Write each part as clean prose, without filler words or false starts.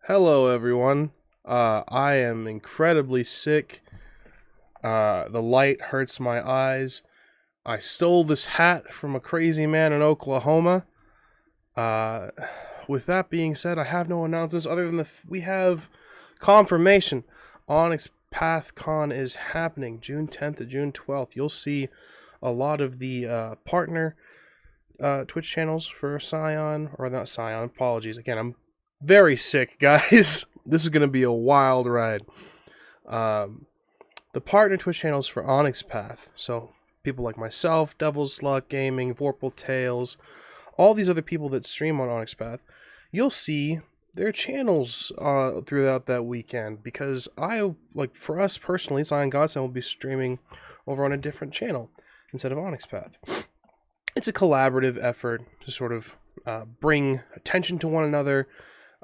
Hello, everyone. I am incredibly sick. The light hurts my eyes. I stole this hat from a crazy man in Oklahoma. Uh, with that being said, I have no announcements other than we have confirmation. Onyx PathCon is happening June 10th to June 12th. You'll see a lot of the partner Twitch channels for Scion, or not Scion, apologies. Again, I'm very sick, guys. This is going to be a wild ride. The partner Twitch channels for Onyx Path, so people like myself, Devil's Luck Gaming, Vorpal Tales, all these other people that stream on Onyx Path, you'll see their channels throughout that weekend, because for us personally, Scion Godsend will be streaming over on a different channel instead of Onyx Path. It's a collaborative effort to sort of bring attention to one another,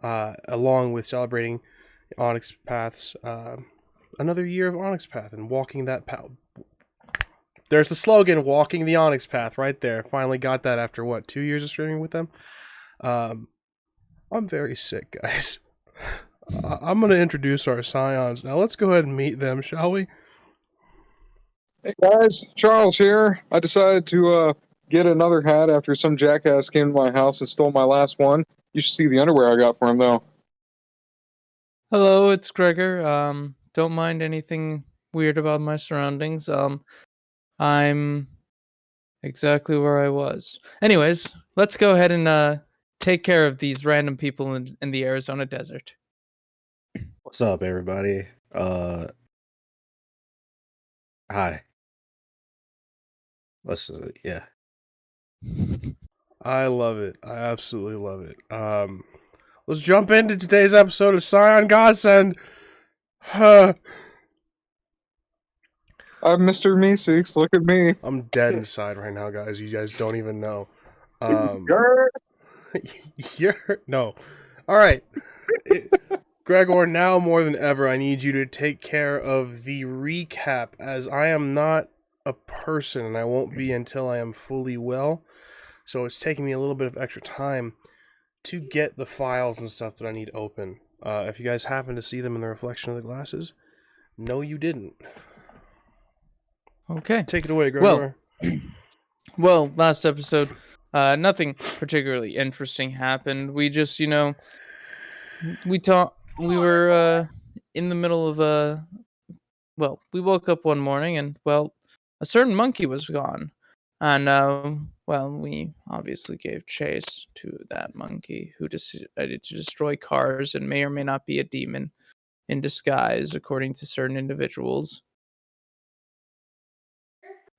along with celebrating Onyx Path's another year of Onyx Path and walking that path. There's the slogan, walking the Onyx Path, right there. Finally got that after, 2 years of streaming with them? I'm very sick, guys. I'm going to introduce our Scions. Now let's go ahead and meet them, shall we? Hey guys, Charles here. I decided to get another hat after some jackass came to my house and stole my last one. You should see the underwear I got for him, though. Hello, it's Gregor. Don't mind anything weird about my surroundings. I'm exactly where I was. Anyways, let's go ahead and take care of these random people in the Arizona desert. What's up, everybody? Hi. Yeah. I love it. I absolutely love it. Let's jump into today's episode of Scion Godsend. I'm Mr. Meeseeks. Look at me. I'm dead inside right now, guys. You guys don't even know. No. All right. Gregor, now more than ever, I need you to take care of the recap, as I am not a person, and I won't be until I am fully well. So it's taking me a little bit of extra time to get the files and stuff that I need open. If you guys happen to see them in the reflection of the glasses, no, you didn't. Okay. Take it away, Gregor. Well, last episode, nothing particularly interesting happened. We just, we were in the middle of we woke up one morning and, a certain monkey was gone. And, we obviously gave chase to that monkey who decided to destroy cars and may or may not be a demon in disguise, according to certain individuals.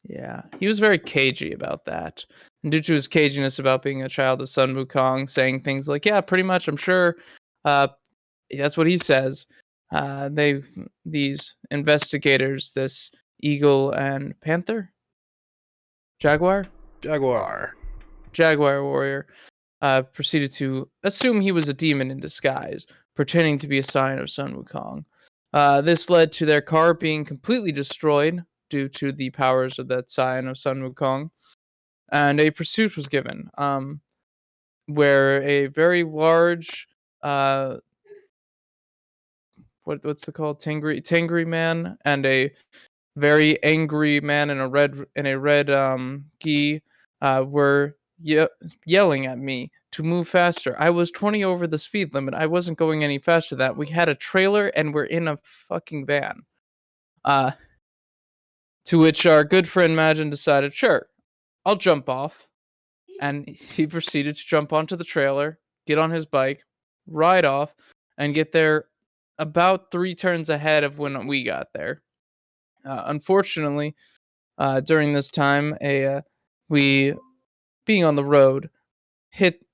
Yeah, he was very cagey about that. And due to his caginess about being a child of Sun Wukong, saying things like, yeah, pretty much, I'm sure, that's what he says. These investigators, this eagle and panther? Jaguar warrior, proceeded to assume he was a demon in disguise, pretending to be a scion of Sun Wukong. This led to their car being completely destroyed due to the powers of that scion of Sun Wukong, and a pursuit was given, where a very large, what's it called, Tangri man, and a very angry man in a red gi were yelling at me to move faster. I was 20 over the speed limit. I wasn't going any faster than that. We had a trailer and we're in a fucking van. To which our good friend MAJIN decided, sure, I'll jump off. And he proceeded to jump onto the trailer, get on his bike, ride off, and get there about 3 turns ahead of when we got there. Unfortunately, during this time, we, being on the road,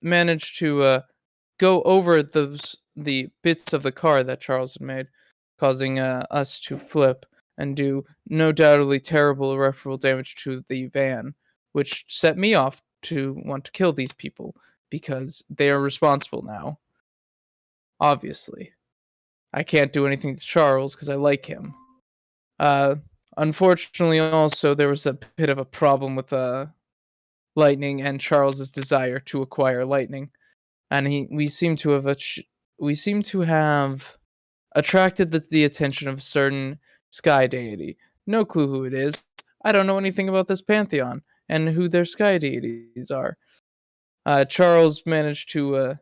managed to go over the bits of the car that Charles had made, causing us to flip and do no doubtedly terrible irreparable damage to the van, which set me off to want to kill these people because they are responsible now. Obviously, I can't do anything to Charles because I like him. Unfortunately, also there was a bit of a problem with lightning and Charles's desire to acquire lightning, and we seem to have we seem to have attracted the attention of a certain sky deity. No clue who it is. I don't know anything about this pantheon and who their sky deities are. Charles managed to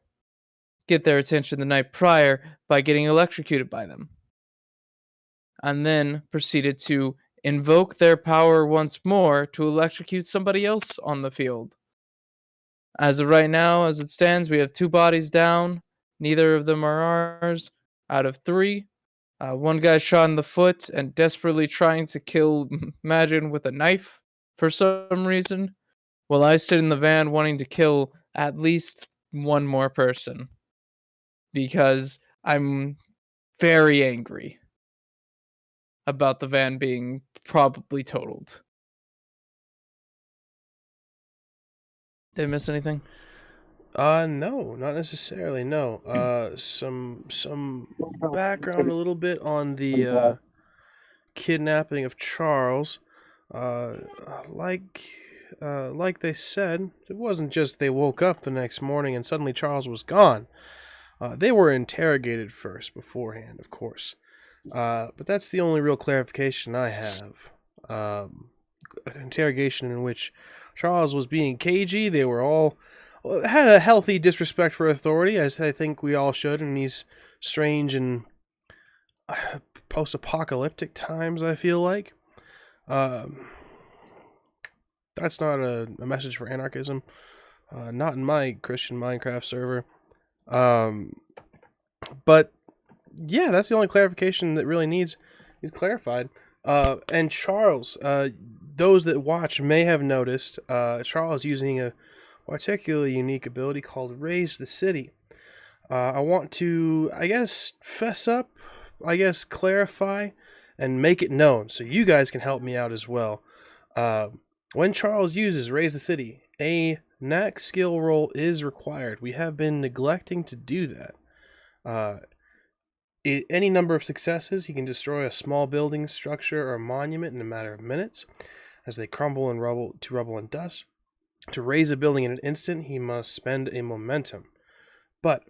get their attention the night prior by getting electrocuted by them, and then proceeded to invoke their power once more to electrocute somebody else on the field. As of right now, as it stands, we have 2 bodies down. Neither of them are ours. Out of 3, one guy shot in the foot and desperately trying to kill MAJIN with a knife for some reason, while I sit in the van wanting to kill at least one more person because I'm very angry about the van being probably totaled. Did I miss anything? No, not necessarily. No. Some background a little bit on the kidnapping of Charles. Like they said, it wasn't just they woke up the next morning and suddenly Charles was gone. They were interrogated first beforehand, of course. But that's the only real clarification I have. An interrogation in which Charles was being cagey. They were all had a healthy disrespect for authority, as I think we all should in these strange and post-apocalyptic times, I feel like. That's not a message for anarchism. Not in my Christian Minecraft server. But yeah, that's the only clarification that really needs clarified. And Charles, those that watch may have noticed, Charles using a particularly unique ability called Raise the City. I want to, fess up, clarify, and make it known so you guys can help me out as well. When Charles uses Raise the City, a knack skill roll is required. We have been neglecting to do that. Any number of successes, he can destroy a small building, structure, or monument in a matter of minutes as they crumble and rubble and dust. To raise a building in an instant, he must spend a momentum. But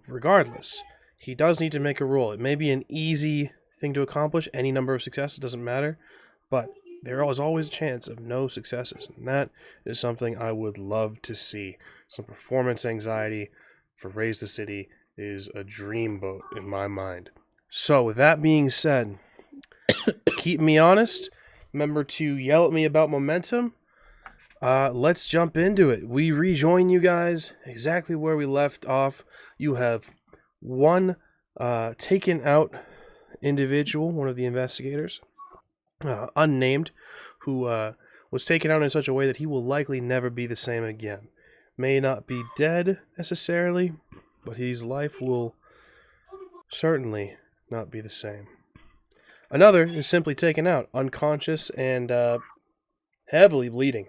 regardless, he does need to make a roll. It may be an easy thing to accomplish. Any number of successes doesn't matter. But there is always a chance of no successes. And that is something I would love to see. Some performance anxiety for Raise the City is a dreamboat in my mind. So with that being said, keep me honest. Remember to yell at me about momentum. Let's jump into it. We rejoin you guys exactly where we left off. You have one taken out individual, one of the investigators, unnamed, who was taken out in such a way that he will likely never be the same again. May not be dead necessarily, but his life will certainly not be the same. Another is simply taken out, unconscious and heavily bleeding.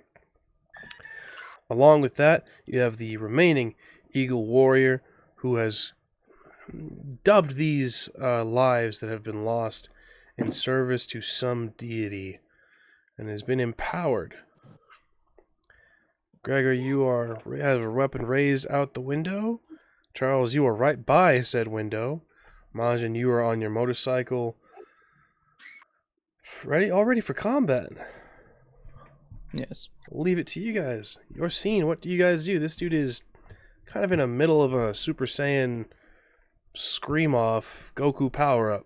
Along with that, you have the remaining Eagle Warrior, who has dubbed these lives that have been lost in service to some deity, and has been empowered. Gregor, you have a weapon raised out the window. Charles, you are right by said window. MAJIN, you are on your motorcycle, all ready for combat. Yes. I'll leave it to you guys. Your scene. What do you guys do? This dude is kind of in the middle of a Super Saiyan scream off Goku power up.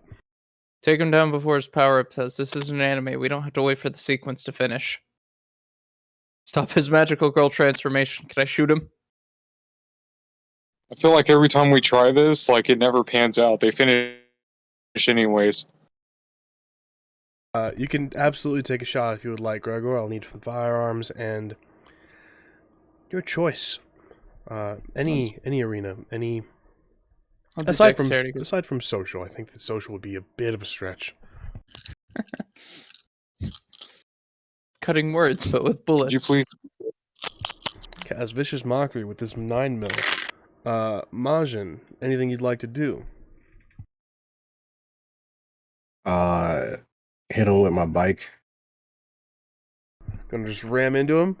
Take him down before his power up says this is an anime. We don't have to wait for the sequence to finish. Stop his magical girl transformation. Can I shoot him? I feel like every time we try this, it never pans out. They finish anyways. You can absolutely take a shot if you would like, Gregor. I'll need some firearms and your choice. Any arena, any. Aside from social, I think that social would be a bit of a stretch. Cutting words, but with bullets. Could you please? Cast vicious mockery with this 9mm. MAJIN, anything you'd like to do? Hit him with my bike. Gonna just ram into him?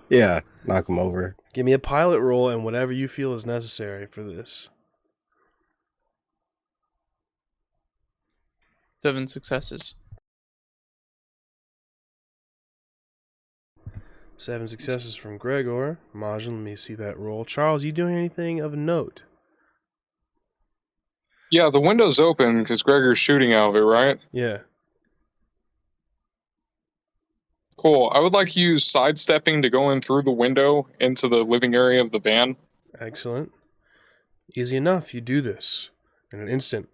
Yeah, knock him over. Give me a pilot roll and whatever you feel is necessary for this. 7 successes. 7 successes from Gregor. Majin, let me see that roll. Charles, you doing anything of note? Yeah, the window's open because Gregor's shooting out of it, right? Yeah. Cool. I would like to use sidestepping to go in through the window into the living area of the van. Excellent. Easy enough. You do this. In an instant,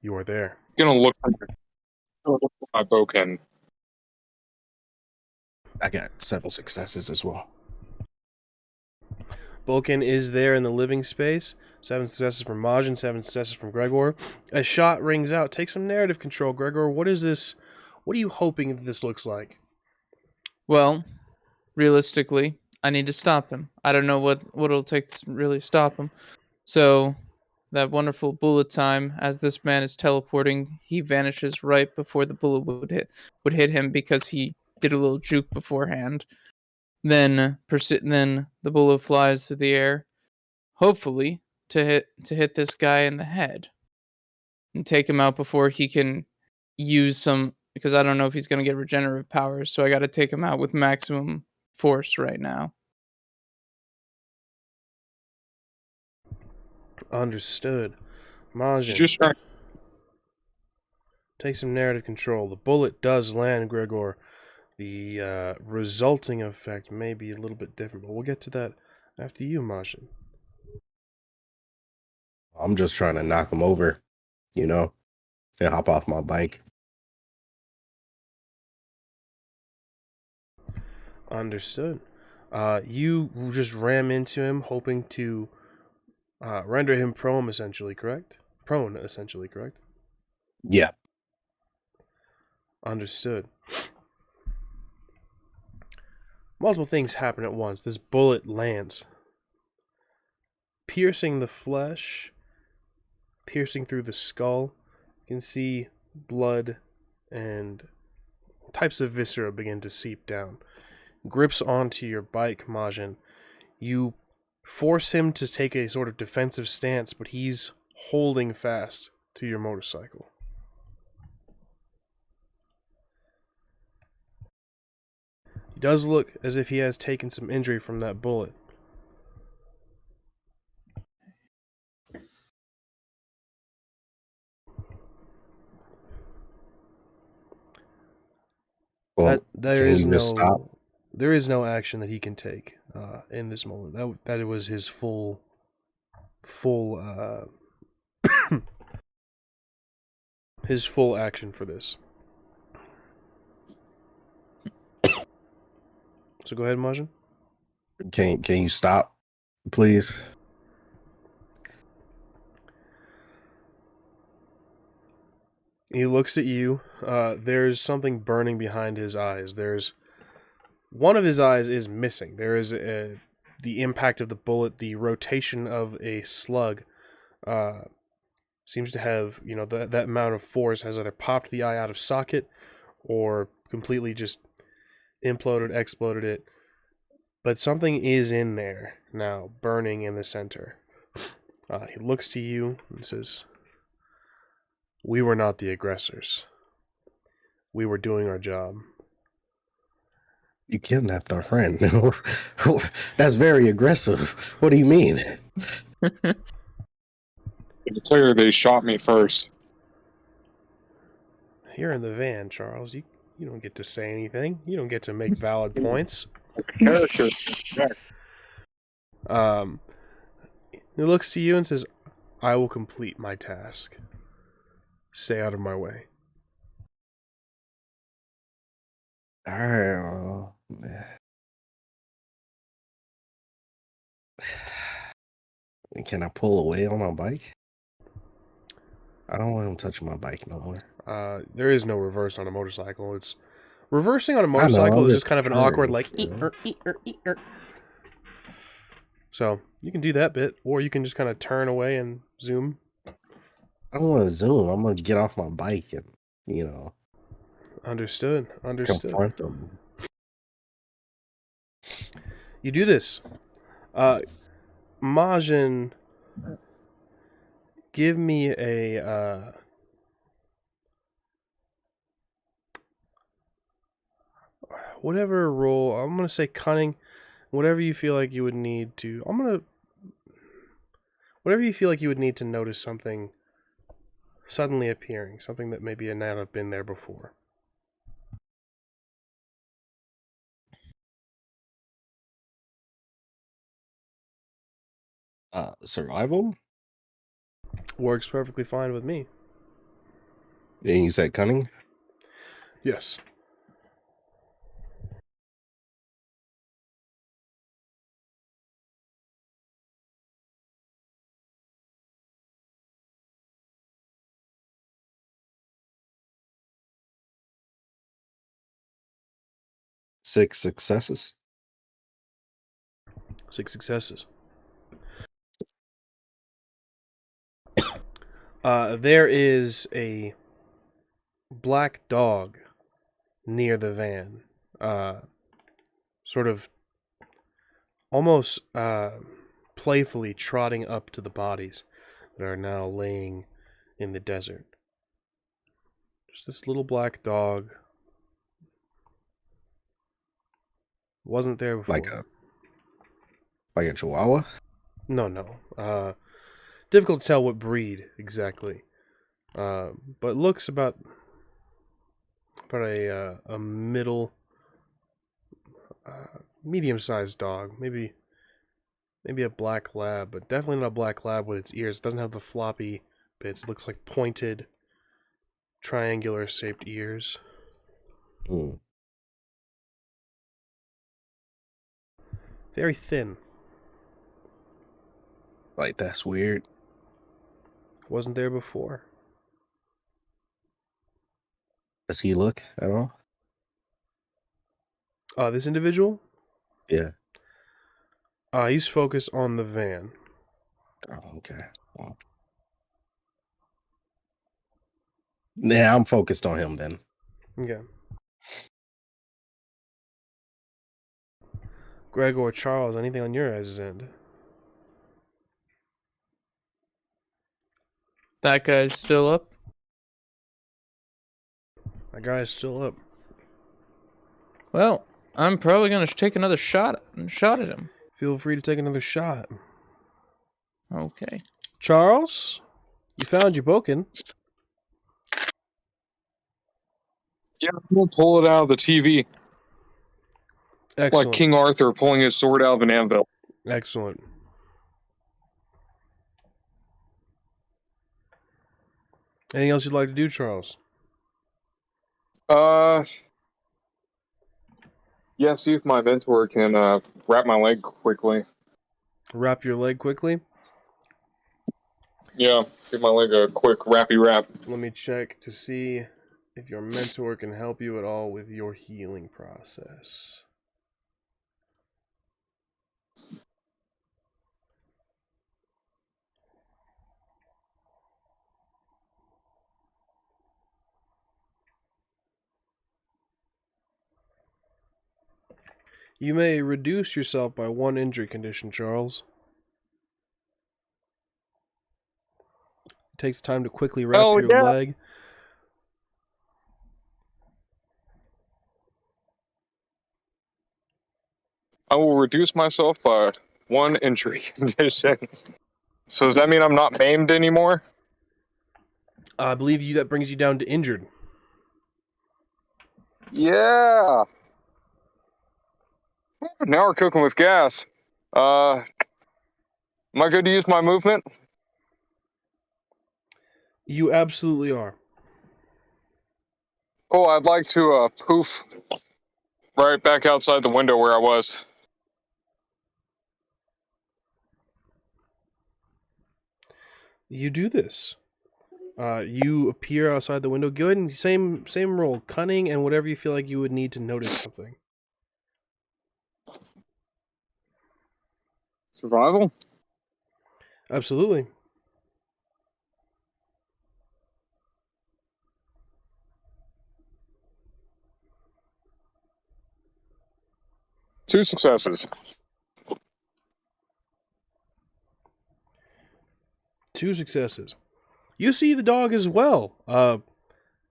you are there. Gonna look for my bouquin. I got several successes as well. Vulcan is there in the living space. 7 successes from Majin, 7 successes from Gregor. A shot rings out. Take some narrative control, Gregor. What is this? What are you hoping that this looks like? Well, realistically, I need to stop him. I don't know what it'll take to really stop him. So, that wonderful bullet time, as this man is teleporting, he vanishes right before the bullet would hit him because he did a little juke beforehand. Then the bullet flies through the air, hopefully to hit this guy in the head and take him out before he can use some, because I don't know if he's going to get regenerative powers, so I got to take him out with maximum force right now. Understood. Majin, Just trying. take some narrative control. The bullet does land, Gregor. The resulting effect may be a little bit different, but we'll get to that after you, Majin. I'm just trying to knock him over, and hop off my bike. Understood. You just ram into him, hoping to render him prone, essentially, correct? Yeah. Understood. Multiple things happen at once. This bullet lands, piercing the flesh, piercing through the skull. You can see blood and types of viscera begin to seep down. Grips onto your bike, Majin. You force him to take a sort of defensive stance, but he's holding fast to your motorcycle. He does look as if he has taken some injury from that bullet. Well, There can is you just stop? no action that he can take in this moment. That was his full his full action for this. So go ahead, Majin. Can you stop, please? He looks at you. There's something burning behind his eyes. One of his eyes is missing. There is the impact of the bullet, the rotation of a slug seems to have, that amount of force has either popped the eye out of socket or completely just imploded, exploded it. But something is in there now, burning in the center. He looks to you and says, "We were not the aggressors. We were doing our job." You kidnapped our friend. That's very aggressive. What do you mean? It's clear they shot me first. You're in the van, Charles. You don't get to say anything. You don't get to make valid points. Character. He looks to you and says, "I will complete my task. Stay out of my way." All right. Well, can I pull away on my bike? I don't want him touching my bike no more. There is no reverse on a motorcycle. It's reversing on a motorcycle is just kind of an awkward like eer. So you can do that bit, or you can just kind of turn away and zoom. I don't want to zoom. I'm gonna get off my bike and Understood. confront them. You do this. Majin, give me a whatever roll, I'm going to say cunning, whatever you feel like you would need to, whatever you feel like you would need to notice something suddenly appearing, something that maybe had not have been there before. Survival? Works perfectly fine with me. And you said cunning? Yes. Six successes. 6 successes. There is a black dog near the van, sort of almost playfully trotting up to the bodies that are now laying in the desert. Just this little black dog. Wasn't there before. Like a chihuahua? No. Difficult to tell what breed exactly. But looks about a middle, medium-sized dog. Maybe a black lab, but definitely not a black lab with its ears. It doesn't have the floppy bits. It looks like pointed, triangular-shaped ears. Very thin. Like, that's weird. Wasn't there before. Does he look at all? This individual? Yeah. He's focused on the van. Oh, okay. Well. Yeah, I'm focused on him then. Okay. Gregor, Charles, anything on your guys' end? That guy's still up. That guy is still up. Well, I'm probably gonna take another shot at him. Feel free to take another shot. Okay. Charles, you found your boken. Yeah, we'll pull it out of the TV. Excellent. Like King Arthur pulling his sword out of an anvil. Excellent. Anything else you'd like to do, Charles? Yeah, see if my mentor can wrap my leg quickly. Wrap your leg quickly? Yeah, give my leg a quick wrappy wrap. Let me check to see if your mentor can help you at all with your healing process. You may reduce yourself by 1 injury condition, Charles. It takes time to quickly wrap your leg. I will reduce myself by 1 injury condition. So does that mean I'm not maimed anymore? I believe that brings you down to injured. Yeah. Now we're cooking with gas. Am I good to use my movement? You absolutely are. Oh, I'd like to poof right back outside the window where I was. You do this. You appear outside the window. Go ahead and same roll, cunning and whatever you feel like you would need to notice something. Survival? Absolutely. Two successes. 2 successes. You see the dog as well.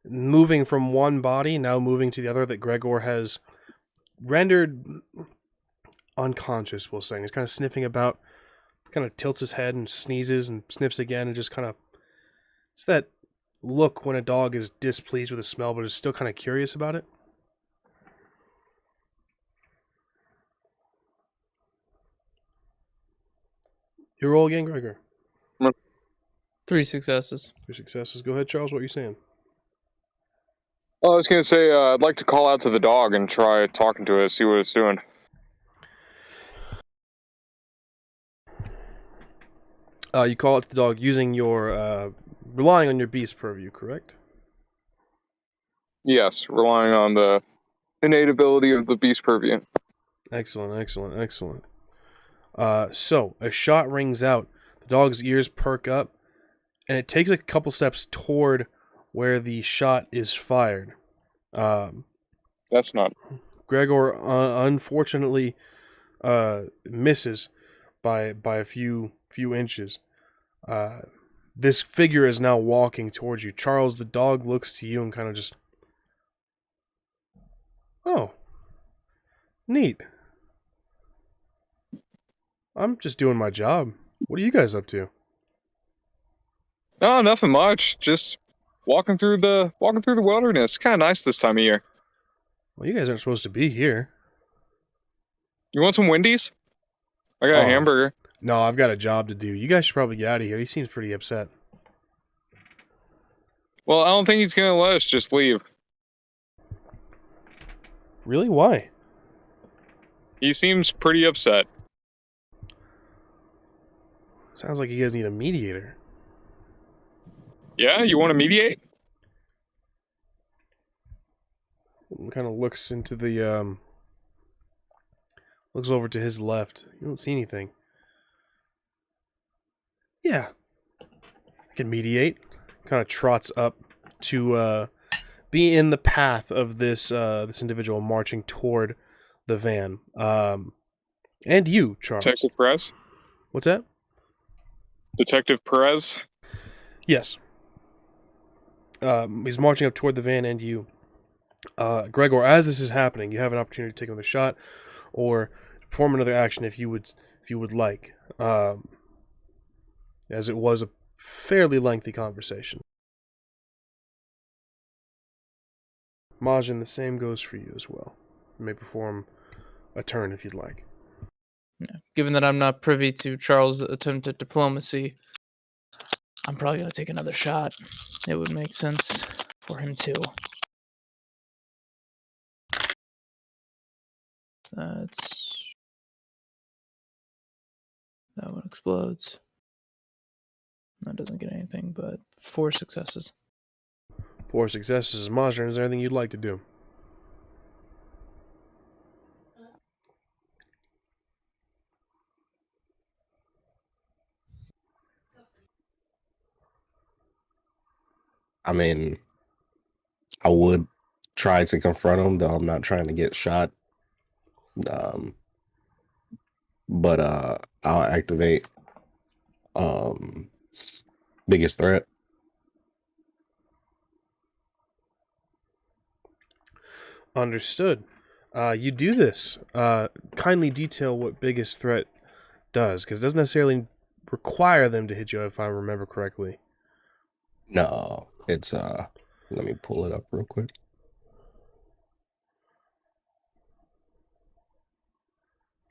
Moving from one body, now moving to the other that Gregor has rendered unconscious, we'll say. And he's kind of sniffing about, kind of tilts his head and sneezes and sniffs again and just kind of... It's that look when a dog is displeased with a smell but is still kind of curious about it. Your roll again, Gregor. 3 successes. 3 successes. Go ahead, Charles. What are you saying? Well, I was going to say, I'd like to call out to the dog and try talking to it, see what it's doing. You call it to the dog using your... relying on your beast purview, correct? Yes, relying on the innate ability of the beast purview. Excellent, excellent, excellent. So, a shot rings out. The dog's ears perk up, and it takes a couple steps toward where the shot is fired. That's not... Gregor, unfortunately, misses by a few inches. This figure is now walking towards you. Charles, the dog looks to you and kind of just... Oh. Neat. I'm just doing my job. What are you guys up to? No, nothing much. Just walking through the wilderness. Kind of nice this time of year. Well, you guys aren't supposed to be here. You want some Wendy's? I got a hamburger. No, I've got a job to do. You guys should probably get out of here. He seems pretty upset. Well, I don't think he's going to let us just leave. Really? Why? He seems pretty upset. Sounds like you guys need a mediator. Yeah, you want to mediate? Kind of looks into the, looks over to his left. You don't see anything. Yeah. I can mediate. Kind of trots up to, be in the path of this, this individual marching toward the van. And you, Charles. Detective Perez? What's that? Detective Perez? Yes. He's marching up toward the van and you. Gregor, as this is happening, you have an opportunity to take another shot or perform another action if you would like. As it was a fairly lengthy conversation. MAJIN, the same goes for you as well. You may perform a turn if you'd like. Yeah. Given that I'm not privy to Charles' attempt at diplomacy, I'm probably going to take another shot. It would make sense for him too. That's... That one explodes. That doesn't get anything, but 4 successes. 4 successes. MAJIN, is there anything you'd like to do? I mean, I would try to confront him, though I'm not trying to get shot. But I'll activate biggest threat. Understood. You do this. Kindly detail what biggest threat does, because it doesn't necessarily require them to hit you, if I remember correctly. No, it's let me pull it up real quick.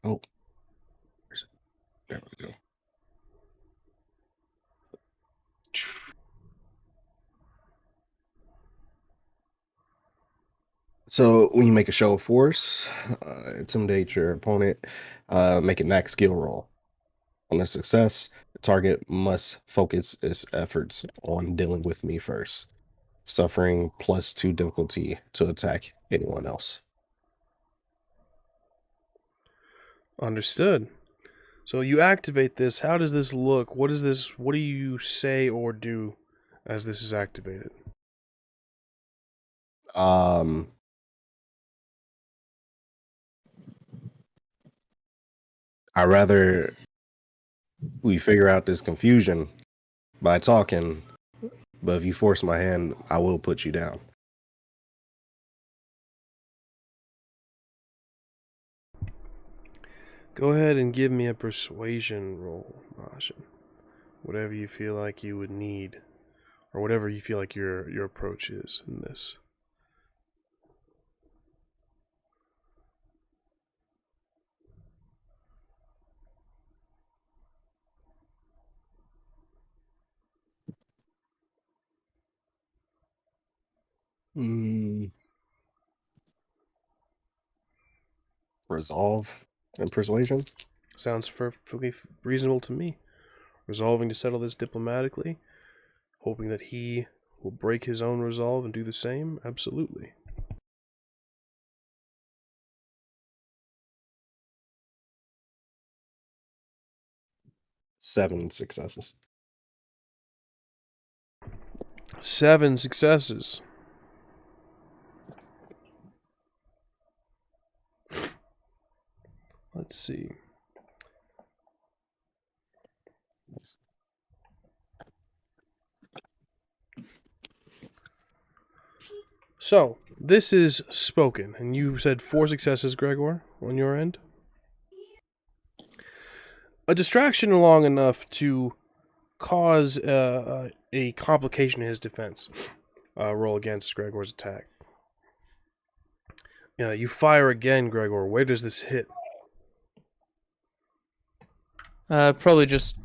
Oh, there we go. So when you make a show of force, intimidate your opponent, make a knack skill roll. On a success, the target must focus its efforts on dealing with me first, suffering +2 difficulty to attack anyone else. Understood. So you activate this. How does this look? What is this? What do you say or do as this is activated? I rather we figure out this confusion by talking, but if you force my hand, I will put you down. Go ahead and give me a persuasion roll, Majin. Whatever you feel like you would need, or whatever you feel like your approach is in this. Resolve and persuasion. Sounds perfectly reasonable to me. Resolving to settle this diplomatically, hoping that he will break his own resolve and do the same. Absolutely. Seven successes. 7 successes. Let's see. So, this is spoken, and you said 4 successes, Gregor, on your end? A distraction long enough to cause a complication in his defense. Roll against Gregor's attack. You fire again, Gregor. Where does this hit? Probably just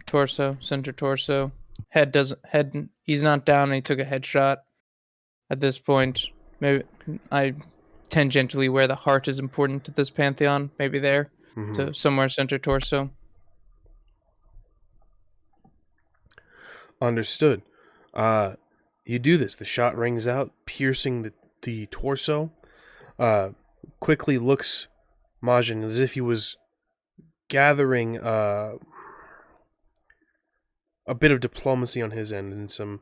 torso, center torso. Head. He's not down, and he took a headshot. At this point, maybe I tangentially where the heart is important to this pantheon. Maybe there, so somewhere center torso. Understood. You do this. The shot rings out, piercing the torso. Quickly looks Majin as if he was gathering a bit of diplomacy on his end and some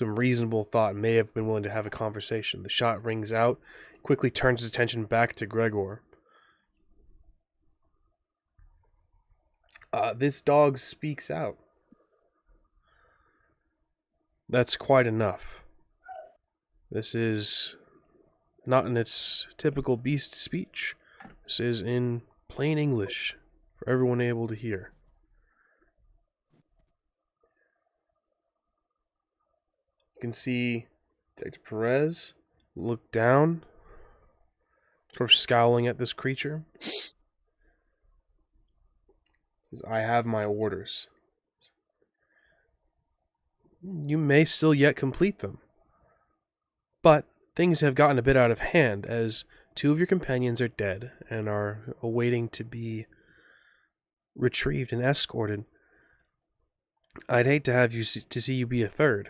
reasonable thought, may have been willing to have a conversation. The shot rings out, quickly turns his attention back to Gregor. This dog speaks out. That's quite enough. This is not in its typical beast speech. This is in plain English for everyone able to hear. You can see Detective Perez look down, sort of scowling at this creature. Says, "I have my orders. You may still yet complete them. But things have gotten a bit out of hand, as 2 of your companions are dead and are awaiting to be retrieved and escorted. I'd hate to have you to see you be a third.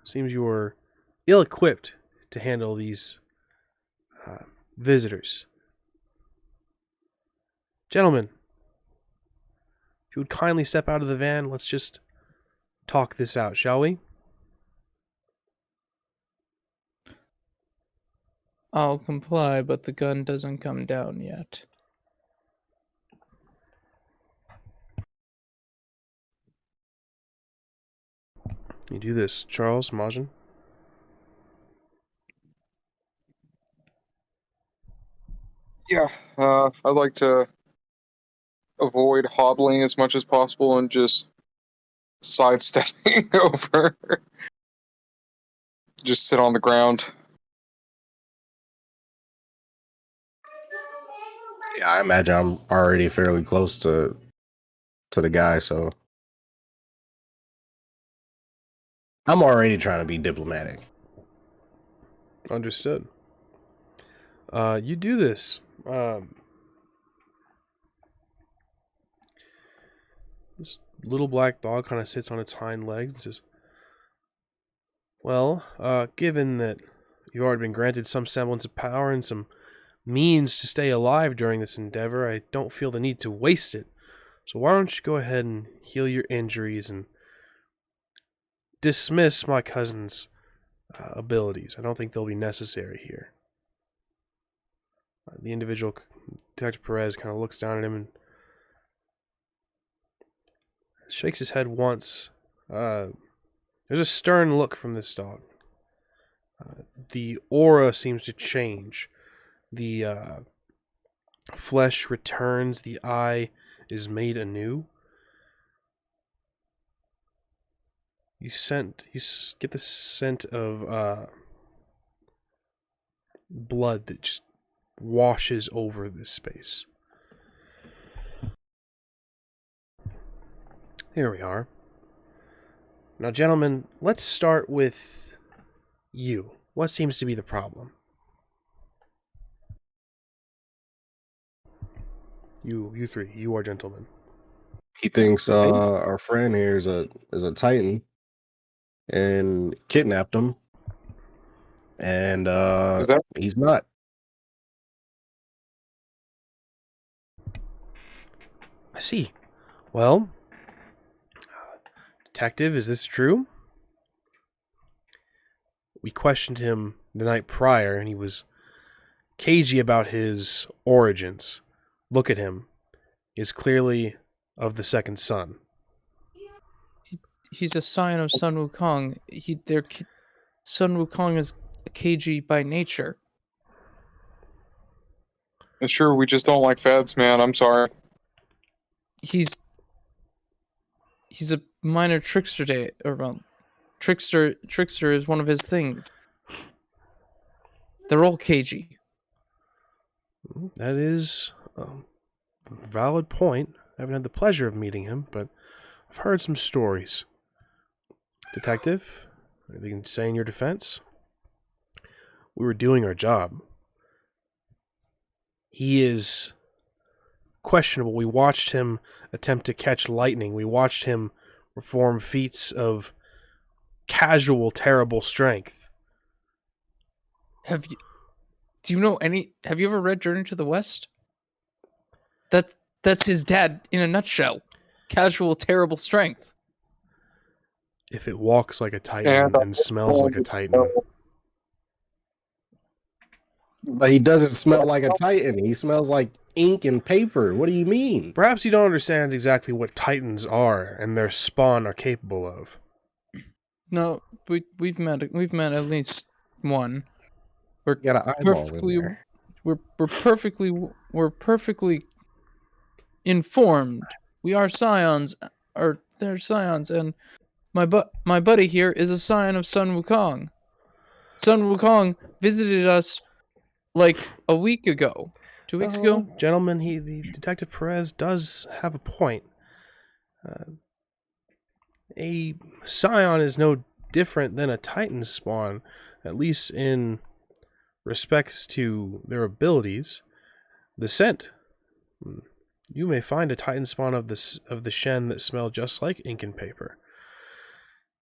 Seems you're ill-equipped to handle these visitors. Gentlemen, if you would kindly step out of the van, let's just talk this out, shall we?" I'll comply, but the gun doesn't come down yet. You do this, Charles, Majin. Yeah, I'd like to avoid hobbling as much as possible and just sidestepping over. Just sit on the ground. Yeah, I imagine I'm already fairly close to the guy, so I'm already trying to be diplomatic. Understood. You do this. This little black dog kind of sits on its hind legs and says, "Well, given that you've already been granted some semblance of power and some means to stay alive during this endeavor, I don't feel the need to waste it. So why don't you go ahead and heal your injuries and dismiss my cousin's abilities. I don't think they'll be necessary here." The individual, Detective Perez, kind of looks down at him and shakes his head once. There's a stern look from this dog. The aura seems to change. The flesh returns, the eye is made anew. You get the scent of blood that just washes over this space. Here we are. Now, gentlemen, let's start with you. What seems to be the problem? You three. You are gentlemen. He thinks our friend here is a Titan and kidnapped him, and Is that he's not. I see. Well, detective, is this true? We questioned him the night prior, and he was cagey about his origins. Look at him. He is clearly of the second son. He's a scion of Sun Wukong. Sun Wukong is cagey by nature. sure? We just don't like fads, man. I'm sorry. He's a minor trickster trickster is one of his things. They're all cagey. That is a valid point. I haven't had the pleasure of meeting him, but I've heard some stories. Detective, anything you can say in your defense? We were doing our job. He is questionable. We watched him attempt to catch lightning. We watched him perform feats of casual, terrible strength. Have you ever read Journey to the West? That's his dad in a nutshell. Casual, terrible strength. If it walks like a titan and smells like a titan. But he doesn't smell like a Titan. He smells like ink and paper. What do you mean? Perhaps you don't understand exactly what titans are and their spawn are capable of. No, we've met at least one. We're got an eyeball in there. We're perfectly informed. We are scions, or they're scions, and my buddy here is a scion of Sun Wukong. Sun Wukong visited us like a week ago, 2 weeks ago. Gentlemen, the Detective Perez does have a point. A Scion is no different than a Titan spawn, at least in respects to their abilities. The scent. You may find a Titan spawn of the Shen that smell just like ink and paper.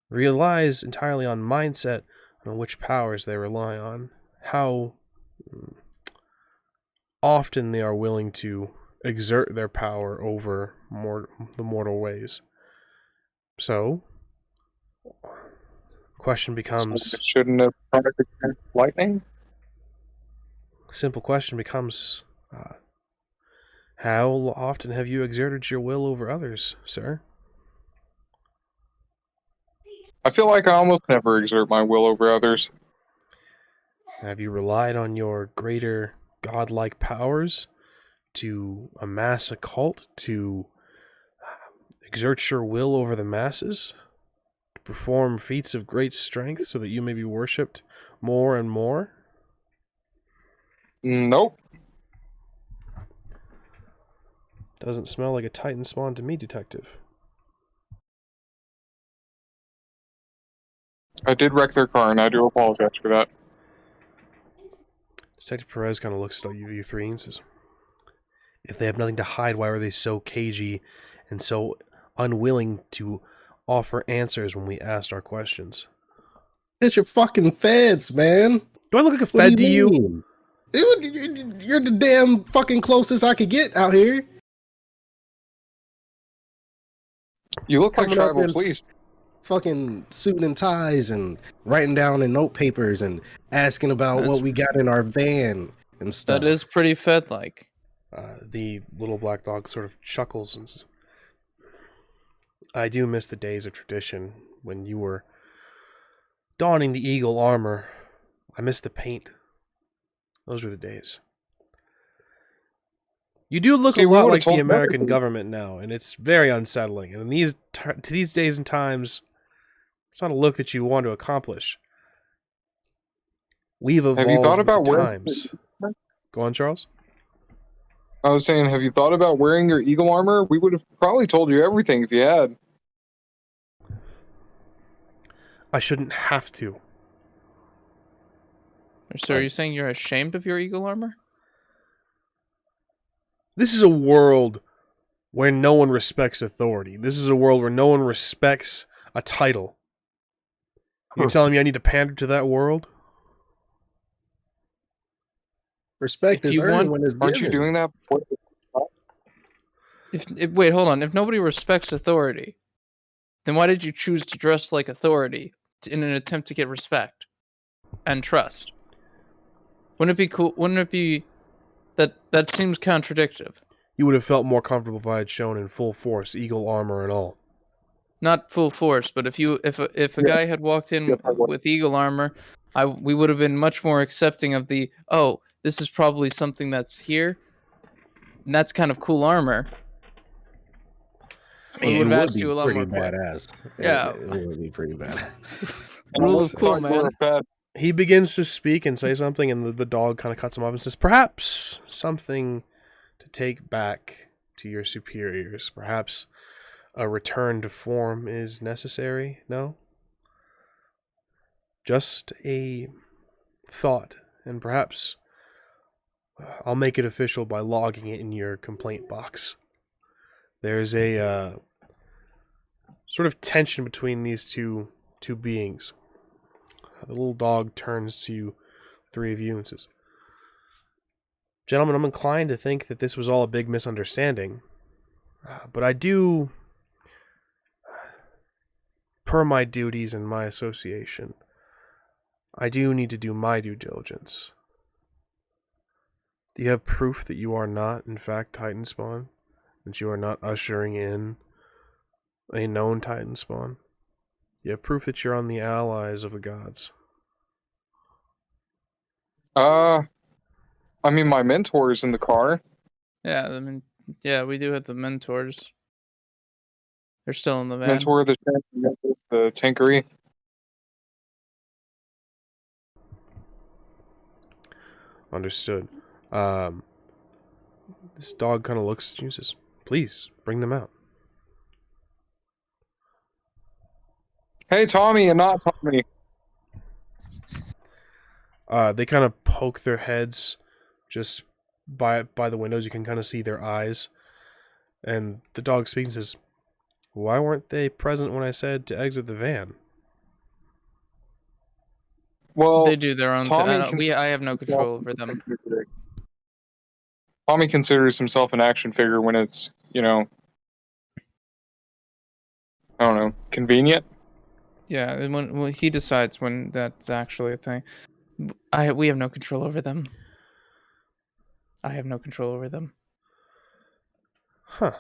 Relies entirely on mindset and on which powers they rely on. How often they are willing to exert their power over the mortal ways. So, question becomes... Shouldn't have targeted lightning? Simple question becomes, how often have you exerted your will over others, sir? I feel like I almost never exert my will over others. Have you relied on your greater godlike powers to amass a cult, to exert your will over the masses, to perform feats of great strength so that you may be worshipped more and more? Nope. Doesn't smell like a Titan spawn to me, Detective. I did wreck their car, and I do apologize for that. Detective Perez kind of looks at you three and says, if they have nothing to hide, why are they so cagey and so unwilling to offer answers when we asked our questions? It's your fucking feds, man. Do I look like a What fed do to you? mean? You're the damn fucking closest I could get out here. You look like Coming up tribal in police. Fucking suit and ties and writing down in note papers and asking about what we got in our van and stuff. That is pretty Fed-like. The little black dog sort of chuckles and says, I do miss the days of tradition when you were donning the eagle armor. I miss the paint. Those were the days. You do look See, a we lot would've like the told American everything. government now, and it's very unsettling. And in these days and times, it's not a look that you want to accomplish. We've Have you thought evolved with about the wearing? times. Go on, Charles. I was saying, have you thought about wearing your eagle armor? We would have probably told you everything if you had. I shouldn't have to. So are you saying you're ashamed of your eagle armor? This is a world where no one respects authority. This is a world where no one respects a title. You're telling me I need to pander to that world? Respect If is you earned want- when it's Aren't you given. doing that? Wait, hold on. If nobody respects authority, then why did you choose to dress like authority in an attempt to get respect and trust? Wouldn't it be cool? Wouldn't it be that seems contradictory? You would have felt more comfortable if I had shown in full force, eagle armor and all. Not full force, but if a guy had walked in Yes, I would. with eagle armor, we would have been much more accepting of the, oh, this is probably something that's here, and that's kind of cool armor. I mean, would've it would asked be you a lot pretty more questions. badass. Yeah. It would be pretty bad. Rule Unless of cool, I thought you were man. a bad- He begins to speak and say something, and the dog kind of cuts him off and says, perhaps something to take back to your superiors. Perhaps a return to form is necessary, no? Just a thought, and perhaps I'll make it official by logging it in your complaint box. There's a sort of tension between these two beings. The little dog turns to three of you and says, gentlemen, I'm inclined to think that this was all a big misunderstanding. But I do, per my duties and my association, I do need to do my due diligence. Do you have proof that you are not, in fact, Titan spawn? That you are not ushering in a known Titan spawn? You have proof that you're on the allies of the gods? I mean, my mentor is in the car. Yeah, I mean, yeah, we do have the mentors. They're still in the van. Mentor of the tankery. Understood. This dog kind of looks at you and says, please, bring them out. Hey, Tommy, and not Tommy. They kind of poke their heads just by the windows. You can kind of see their eyes. And the dog speaks and says, why weren't they present when I said to exit the van? Well, They do their own Tommy thing. I have no control over them. Tommy considers himself an action figure when it's, I don't know, convenient. Yeah, and when he decides when that's actually a thing. We have no control over them. I have no control over them. Huh.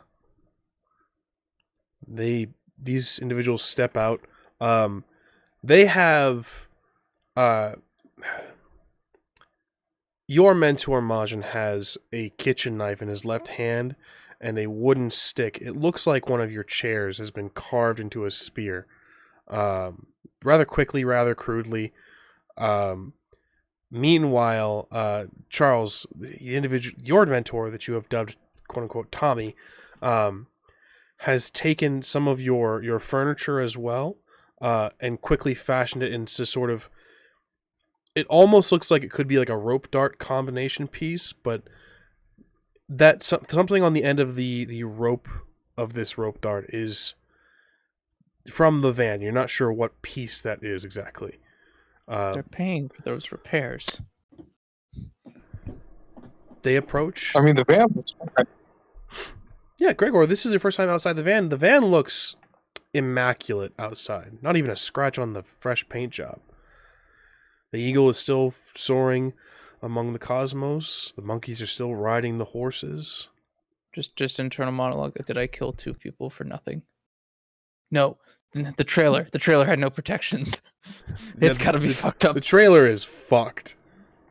These individuals step out. They have your mentor Majin has a kitchen knife in his left hand and a wooden stick. It looks like one of your chairs has been carved into a spear. Rather quickly, rather crudely. Meanwhile, Charles, the individual, your mentor that you have dubbed "quote unquote" Tommy, has taken some of your furniture as well, and quickly fashioned it into sort of. It almost looks like it could be like a rope dart combination piece, but that something on the end of the rope of this rope dart is from the van. You're not sure what piece that is exactly. They're paying for those repairs. They approach. I mean, the van looks fine. Yeah, Gregor, this is your first time outside the van. The van looks immaculate outside. Not even a scratch on the fresh paint job. The eagle is still soaring among the cosmos. The monkeys are still riding the horses. Just internal monologue. Did I kill 2 people for nothing? No. The trailer had no protections. It's gotta be fucked up. The trailer is fucked.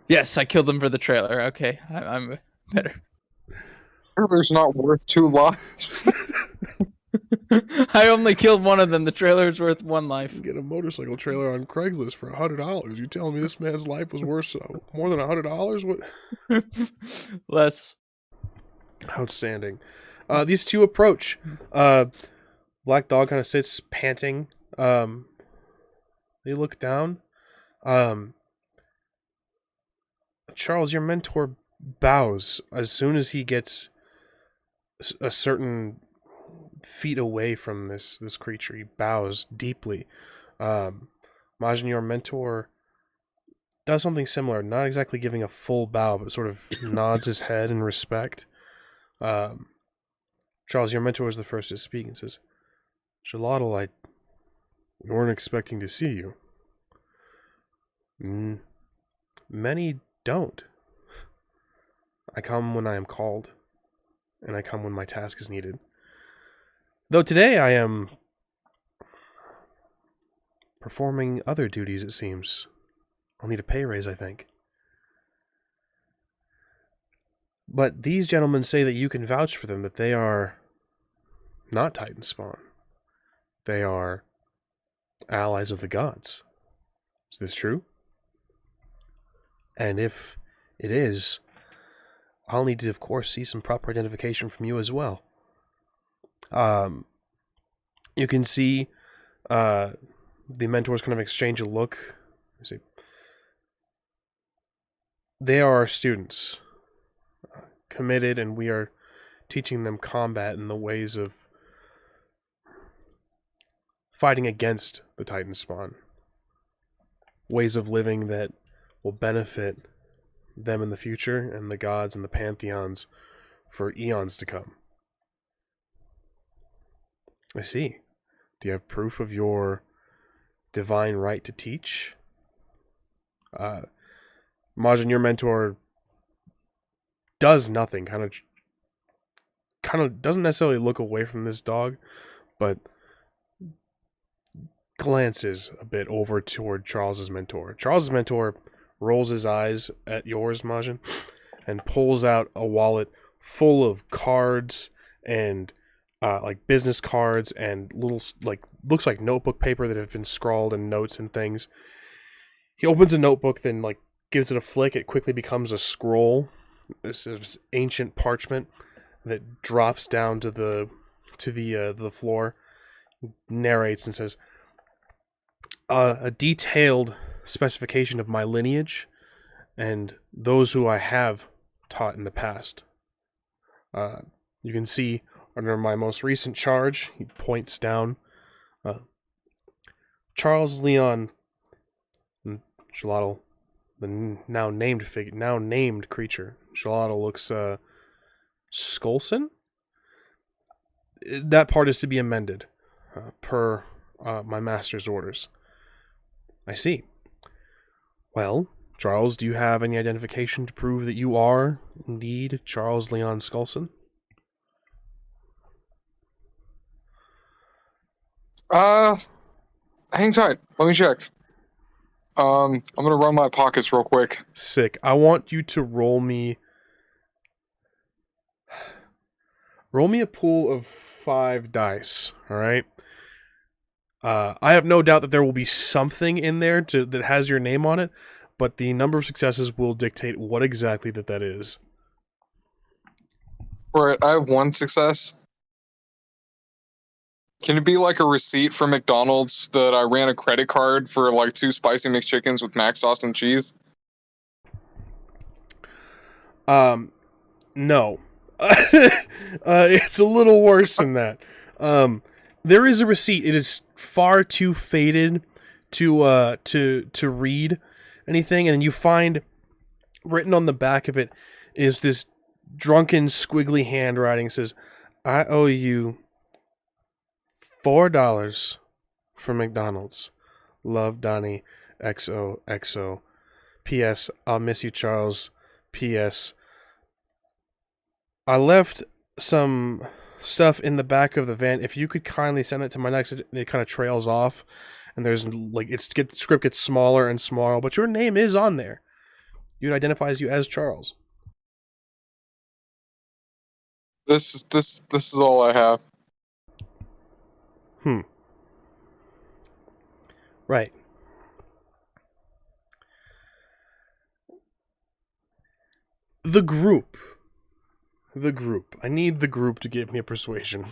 Yes, I killed them for the trailer. Okay, I'm better. Trailer's not worth 2 lives. I only killed one of them. The trailer is worth 1 life. Get a motorcycle trailer on Craigslist for $100. You telling me this man's life was worth more than $100? What? Less. Outstanding. These two approach. Black Dog kind of sits panting. They look down. Charles, your mentor bows as soon as he gets a certain feet away from this creature. He bows deeply. Majin, your mentor does something similar, not exactly giving a full bow, but sort of nods his head in respect. Charles, your mentor is the first to speak and says, Teōtl, we weren't expecting to see you. Many don't. I come when I am called, and I come when my task is needed. Though today I am performing other duties, it seems. I'll need a pay raise, I think. But these gentlemen say that you can vouch for them, that they are not Titan spawn. They are allies of the gods. Is this true? And if it is, I'll need to, of course, see some proper identification from you as well. You can see the mentors kind of exchange a look. They are our students, committed, and we are teaching them combat in the ways of fighting against the Titan spawn. Ways of living that will benefit them in the future and the gods and the pantheons for eons to come. I see. Do you have proof of your divine right to teach? Majin, your mentor does nothing, kind of doesn't necessarily look away from this dog, but glances a bit over toward Charles's mentor. Charles's mentor rolls his eyes at yours, Majin, and pulls out a wallet full of cards and like business cards and little, like, looks like notebook paper that have been scrawled and notes and things. He opens a notebook, then like gives it a flick. It quickly becomes a scroll. This is ancient parchment that drops down to the floor. Narrates and says, a detailed specification of my lineage and those who I have taught in the past. You can see under my most recent charge, he points down, Charles Leon Teōtl, the now named creature. Teōtl looks Skolson. That part is to be amended per my master's orders. I see. Well, Charles, do you have any identification to prove that you are indeed Charles Leon Skolson? Hang tight. Let me check. I'm gonna run my pockets real quick. Sick. I want you to roll me a pool of 5 dice, alright? I have no doubt that there will be something in there that has your name on it, but the number of successes will dictate what exactly that is. Alright, I have 1 success. Can it be like a receipt from McDonald's that I ran a credit card for like 2 spicy McChickens with mac sauce and cheese? No. It's a little worse than that. There is a receipt. It is far too faded to read anything, and you find written on the back of it is this drunken, squiggly handwriting. It says, I owe you $4 for McDonald's. Love, Donnie. XOXO. P.S. I'll miss you, Charles. P.S. I left some stuff in the back of the van. If you could kindly send it to my next, it kind of trails off, and there's like the script gets smaller and smaller, but your name is on there. It identifies you as Charles. This is all I have. Right. The group. I need the group to give me a persuasion.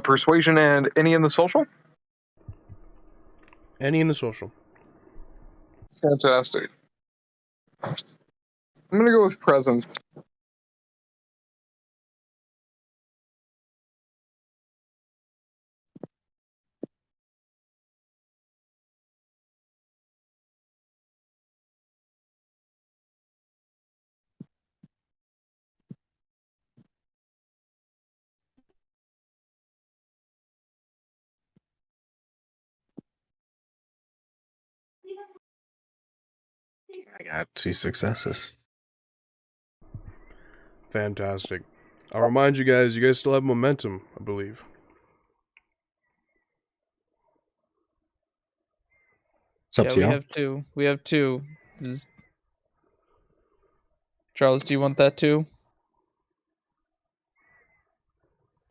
Persuasion and any in the social? Any in the social. Fantastic. I'm gonna go with present. I got 2 successes. Fantastic. I'll remind you guys still have momentum, I believe. It's up to we y'all. have two. We have two. Charles, do you want that too?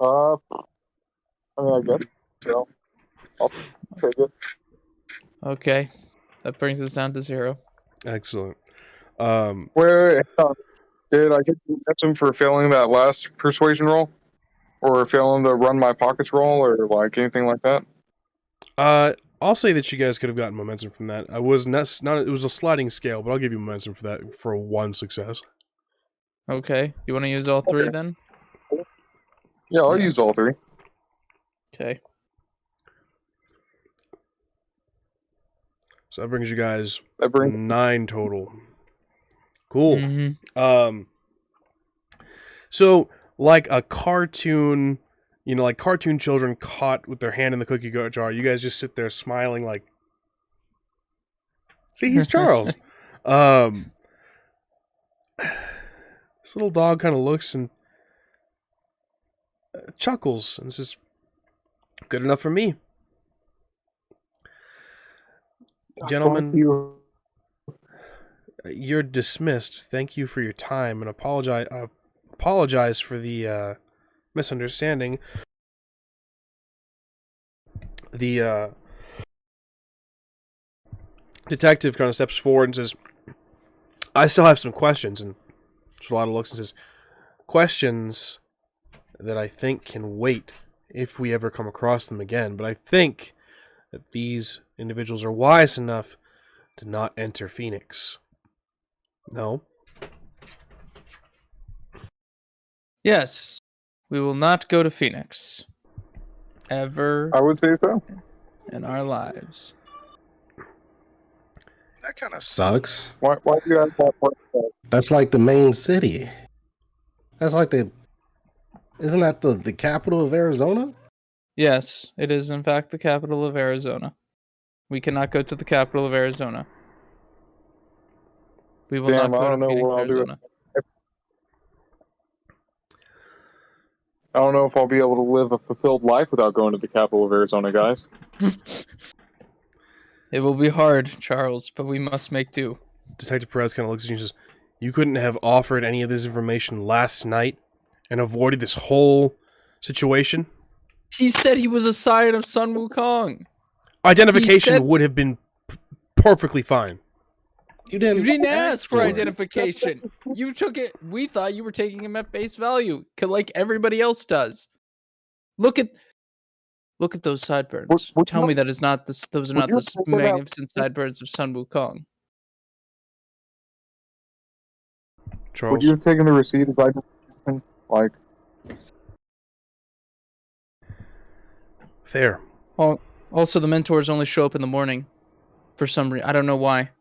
I mean, I guess so. I'll take it. Okay. That brings us down to 0. Excellent. Wait. Did I get momentum for failing that last persuasion roll? Or failing the run my pockets roll, or like anything like that? I'll say that you guys could have gotten momentum from that. It was a sliding scale, but I'll give you momentum for that for 1 success. Okay. You want to use all 3 then? Yeah, I'll use all 3. Okay. So that brings you guys That brings 9 total. Cool. Mm-hmm. So like a cartoon, like cartoon children caught with their hand in the cookie jar, you guys just sit there smiling like, see, he's Charles. This little dog kind of looks and chuckles and says, good enough for me. Gentlemen, you're dismissed. Thank you for your time, and apologize for the misunderstanding. The detective kind of steps forward and says, I still have some questions. And Charlotta looks and says, questions that I think can wait if we ever come across them again. But I think that these individuals are wise enough to not enter Phoenix. No? Yes. We will not go to Phoenix. Ever I would say so. in our lives. That kind of sucks. Why do you have that part? That's like the main city. That's like isn't that the capital of Arizona? Yes, it is in fact the capital of Arizona. We cannot go to the capital of Arizona. We will Damn, not I go don't to know Phoenix, what I'll do. Arizona. I don't know if I'll be able to live a fulfilled life without going to the capital of Arizona, guys. It will be hard, Charles, but we must make do. Detective Perez kind of looks at you and says, you couldn't have offered any of this information last night and avoided this whole situation? He said he was a scion of Sun Wukong. Identification would have been perfectly fine. You didn't ask for it. identification. You took it. We thought you were taking him at face value, like everybody else does. Look at those sideburns. Tell me that is not this. Those are not the magnificent sideburns of Sun Wukong. Charles. Would you have taken the receipt as identification? Like, fair. Also, the mentors only show up in the morning. For some reason, I don't know why.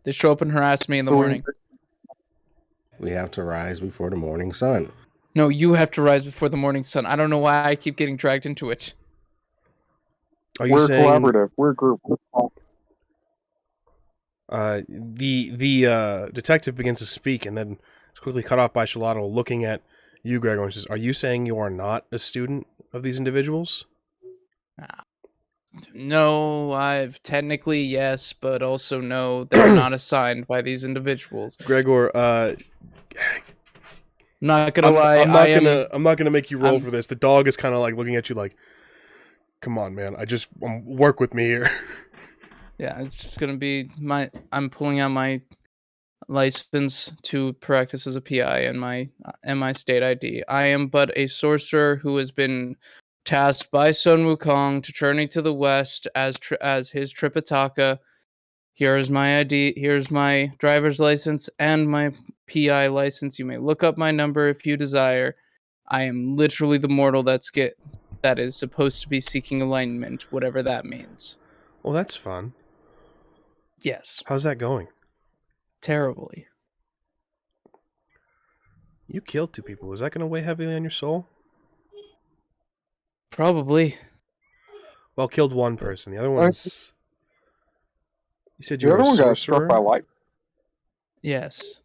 They show up and harass me in the morning. We have to rise before the morning sun. No, you have to rise before the morning sun. I don't know why I keep getting dragged into it. Are you we're saying collaborative. We're a group. the detective begins to speak and then is quickly cut off by Shalotto looking at you, Gregor, and says, are you saying you are not a student of these individuals? No, I've technically yes, but also no, they're not assigned by these individuals. Gregor, I'm not gonna lie, I'm not gonna make you roll for this. The dog is kind of like looking at you like, come on, man. Work with me here. Yeah, it's just gonna be I'm pulling out my license to practice as a PI and my state ID. I am but a sorcerer who has been tasked by Sun Wukong to journey to the west as his Tripitaka. Here is my ID. Here's my driver's license and my PI license. You may look up my number if you desire. I am literally the mortal that is supposed to be seeking alignment, whatever that means. Well, that's fun. Yes. How's that going? Terribly. You killed 2 people. Is that going to weigh heavily on your soul? Probably. Well, killed 1 person. The other one's... You said you The were other a one got struck sorcerer? by light. Yes.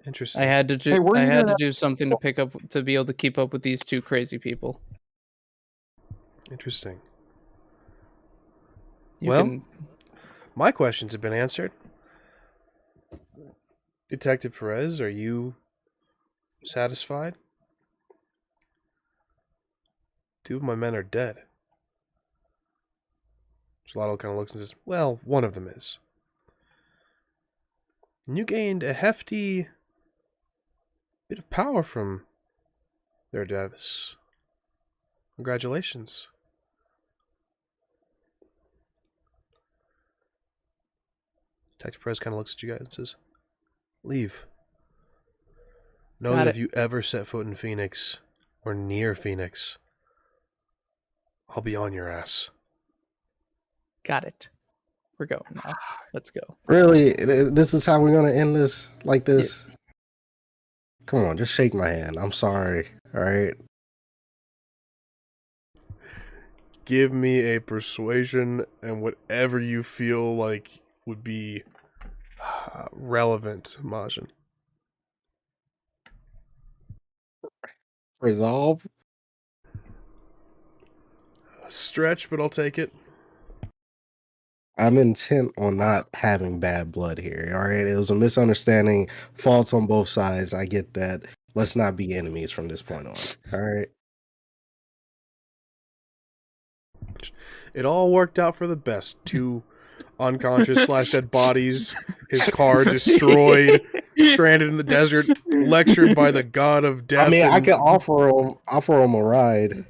Interesting. I had to do. Hey, where I you had gonna- to do something to be able to keep up with these 2 crazy people. Interesting. You Well, can, my questions have been answered. Detective Perez, are you satisfied? 2 of my men are dead. Gelato kind of looks and says, well, one of them is. And you gained a hefty bit of power from their deaths. Congratulations. Detective Perez kind of looks at you guys and says, leave. Know Got that it. if you ever set foot in Phoenix, or near Phoenix, I'll be on your ass. got it. We're going now. Let's go. Really? This is how we're gonna end this? Like this? Come on, just shake my hand. I'm sorry. All right. Give me a persuasion and whatever you feel like would be relevant, Majin. Resolve. Stretch, but I'll take it. I'm intent on not having bad blood here. All right. It was a misunderstanding. Faults on both sides. I get that. Let's not be enemies from this point on. All right. It all worked out for the best. 2 unconscious / dead bodies, his car destroyed, stranded in the desert, lectured by the god of death. I mean, I and- could offer him a ride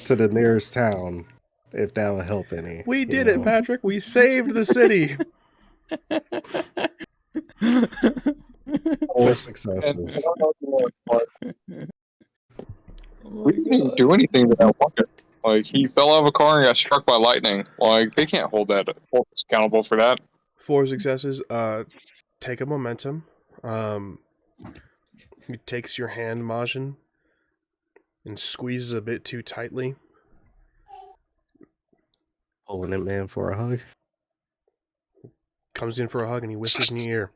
to the nearest town if that would help any. We you did know. it, Patrick. We saved the city. 4 successes. We didn't even do anything to that fucker. Like, he fell out of a car and got struck by lightning. Like, they can't hold us accountable for that. 4 successes. Take a momentum. He takes your hand, Majin, and squeezes a bit too tightly. Pulling him in for a hug. Comes in for a hug and he whispers in your ear,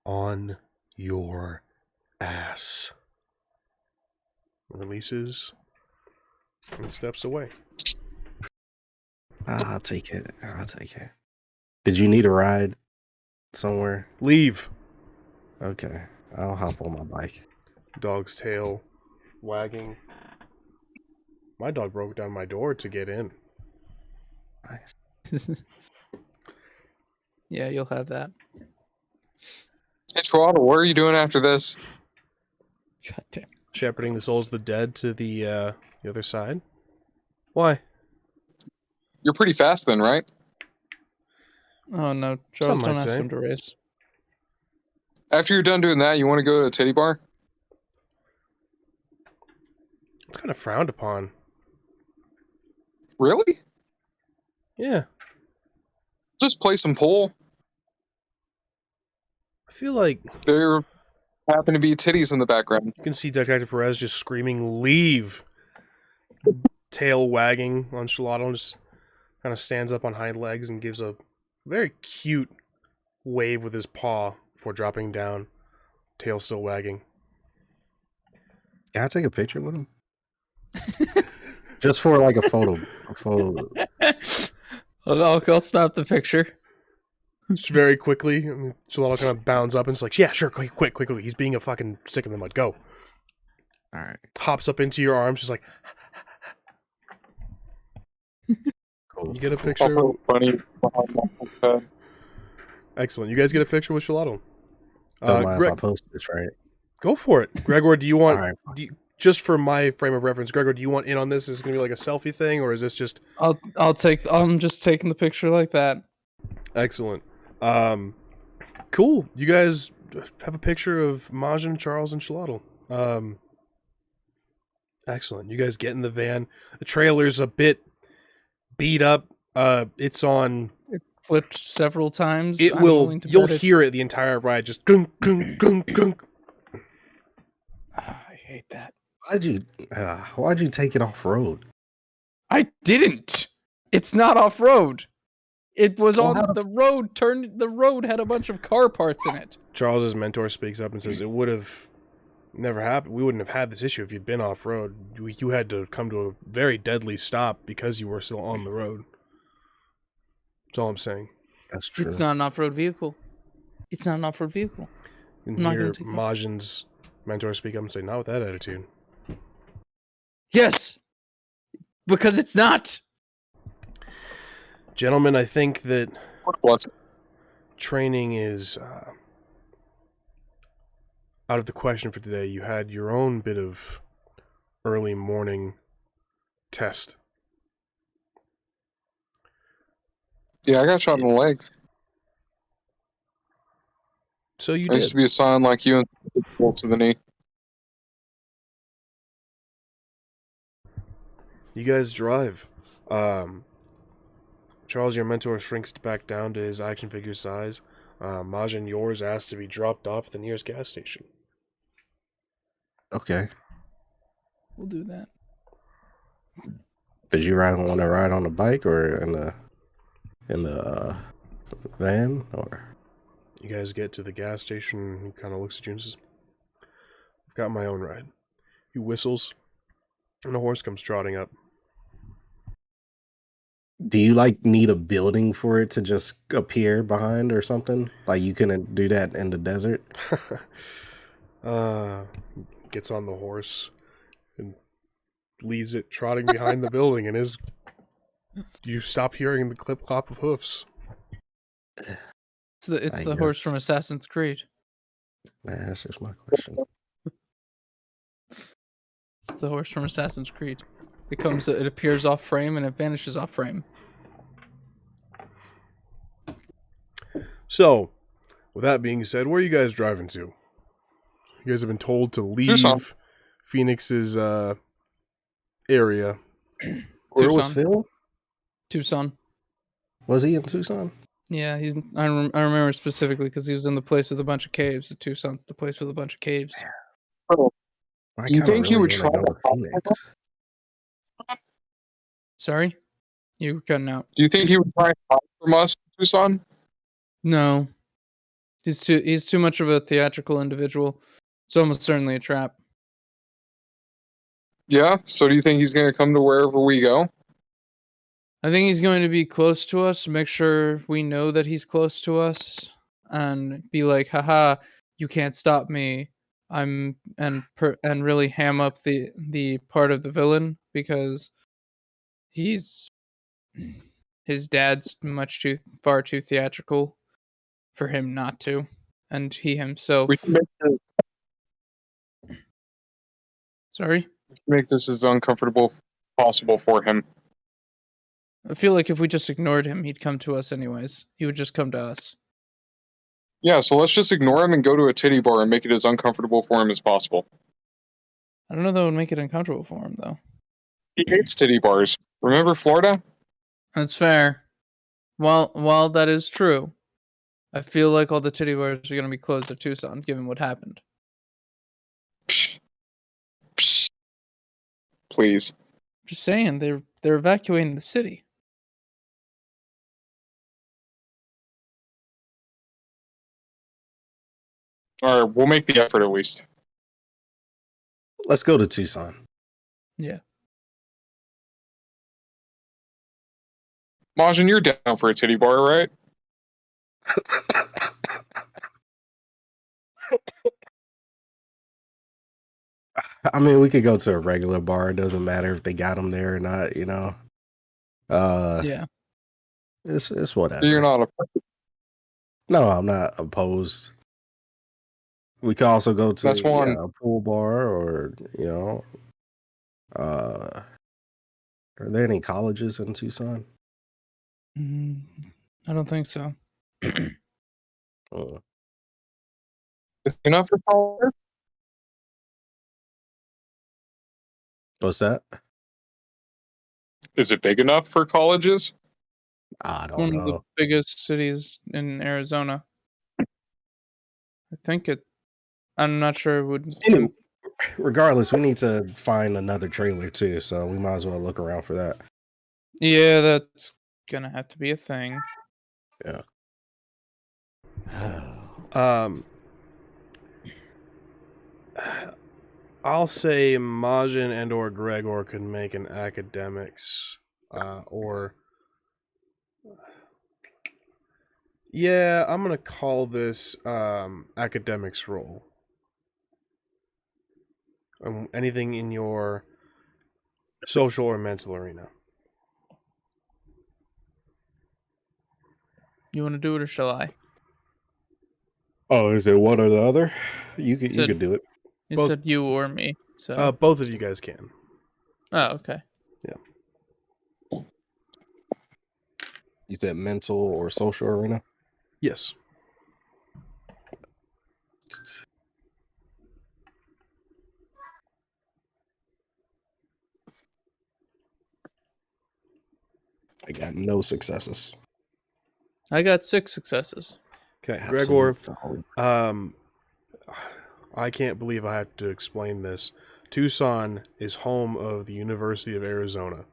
on your ass. Releases and steps away. I'll take it. I'll take it. Did you need a ride somewhere? Leave. Okay. I'll hop on my bike. Dog's tail wagging. My dog broke down my door to get in. Yeah, you'll have that. Hey, Teōtl, what are you doing after this? God damn. Shepherding the souls of the dead to the other side. Why? You're pretty fast then, right? Oh no, Some Charles, might don't ask say. him to race. After you're done doing that, you want to go to a titty bar? It's kind of frowned upon. Really? Yeah. Just play some pool. I feel like There happen to be titties in the background. you can see Detective Perez just screaming, leave! Tail wagging on Gelato, and just kind of stands up on hind legs and gives a very cute wave with his paw before dropping down. tail still wagging. Can I take a picture with him? Just for like a photo. I'll stop the picture. Just very quickly, Xolotl kind of bounds up and is like, yeah, sure, quick. He's being a fucking stick in the mud. Go. All right. Hops up into your arms, just like... Cool. You get a picture... Also funny. Excellent. You guys get a picture with Xolotl. Don't mind if I post this, right? Go for it. Gregor, do you want... All right. Just for my frame of reference, Gregor, do you want in on this? Is it going to be like a selfie thing, or is this just... I'm just taking the picture like that. Excellent. Cool. You guys have a picture of MAJIN, Charles, and Xolotl. Excellent. You guys get in the van. The trailer's a bit beat up. It's on... It flipped several times. You'll hear it the entire ride, just gunk, gunk, gunk, gunk. I hate that. Why'd you take it off road? I didn't. It's not off road. It was on the road. The road had a bunch of car parts in it. Charles's mentor speaks up and says, "It would have never happened. We wouldn't have had this issue if you'd been off road. You had to come to a very deadly stop because you were still on the road." That's all I'm saying. That's true. It's not an off-road vehicle. It's not an off-road vehicle. You can hear Majin's mentor speak up and say, "Not with that attitude." Yes, because it's not. Gentlemen, I think that Bless it. training is out of the question for today. You had your own bit of early morning test. Yeah, I got shot in the leg. So you I used did. to be a Scion like you and bolts to the knee. You guys drive. Charles, your mentor shrinks back down to his action figure size. Majin, yours asks to be dropped off at the nearest gas station. Okay. We'll do that. Did you want to ride on the bike or in the van or? You guys get to the gas station. He kind of looks at you and says, "I've got my own ride." He whistles, and a horse comes trotting up. Do you need a building for it to just appear behind or something? Like you couldn't do that in the desert? Gets on the horse and leads it trotting behind the building, and you stop hearing the clip clop of hoofs. It's the horse from Assassin's Creed. That answers my question. It's the horse from Assassin's Creed. It appears off frame and it vanishes off frame. So, with that being said, where are you guys driving to? You guys have been told to leave Tucson. Phoenix's area. Where was Phil? Tucson. Was he in Tucson? Yeah, I remember specifically because he was in the place with a bunch of caves. Tucson's the place with a bunch of caves. Oh, I do you kinda think he would wanna try go to Phoenix. Sorry? You were cutting out. Do you think he would try and hide from us, Tucson? No. He's too much of a theatrical individual. It's almost certainly a trap. Yeah. So do you think he's going to come to wherever we go? I think he's going to be close to us, make sure we know that he's close to us, and be like, haha, you can't stop me. And really ham up the part of the villain because his dad's far too theatrical for him not to, and he himself. We can make this as uncomfortable as possible for him. I feel like if we just ignored him, he'd come to us anyways. He would just come to us. Yeah, so let's just ignore him and go to a titty bar and make it as uncomfortable for him as possible. I don't know that would make it uncomfortable for him, though. He hates titty bars. Remember Florida? That's fair. While that is true, I feel like all the titty bars are going to be closed at Tucson, given what happened. Psh. Psh. Please. Just saying, they're evacuating the city. Or we'll make the effort at least. Let's go to Tucson. Yeah. Majin, you're down for a titty bar, right? I mean, we could go to a regular bar. It doesn't matter if they got them there or not. You know. Yeah. It's whatever. So you're not a. No, I'm not opposed. We could also go to That's one. a pool bar, or you know, are there any colleges in Tucson? I don't think so. Uh, Is it enough for college? what's that? Is it big enough for colleges? I don't One of the know. biggest cities in Arizona. I think it. I'm not sure it would. Anyway, regardless, we need to find another trailer too, so we might as well look around for that. Yeah, that's gonna have to be a thing. Yeah. I'll say Majin and or Gregor could make an academics, or yeah, I'm gonna call this academics role. Anything in your social or mental arena. You want to do it or shall I? Oh, is it one or the other? You Said- could do it. You Both- said you or me. So. Both of you guys can. Oh, okay. You said mental or social arena? Yes. I got no successes. I got 6 successes. Okay, Absolute Gregor. failure. I can't believe I have to explain this. Tucson is home of the University of Arizona.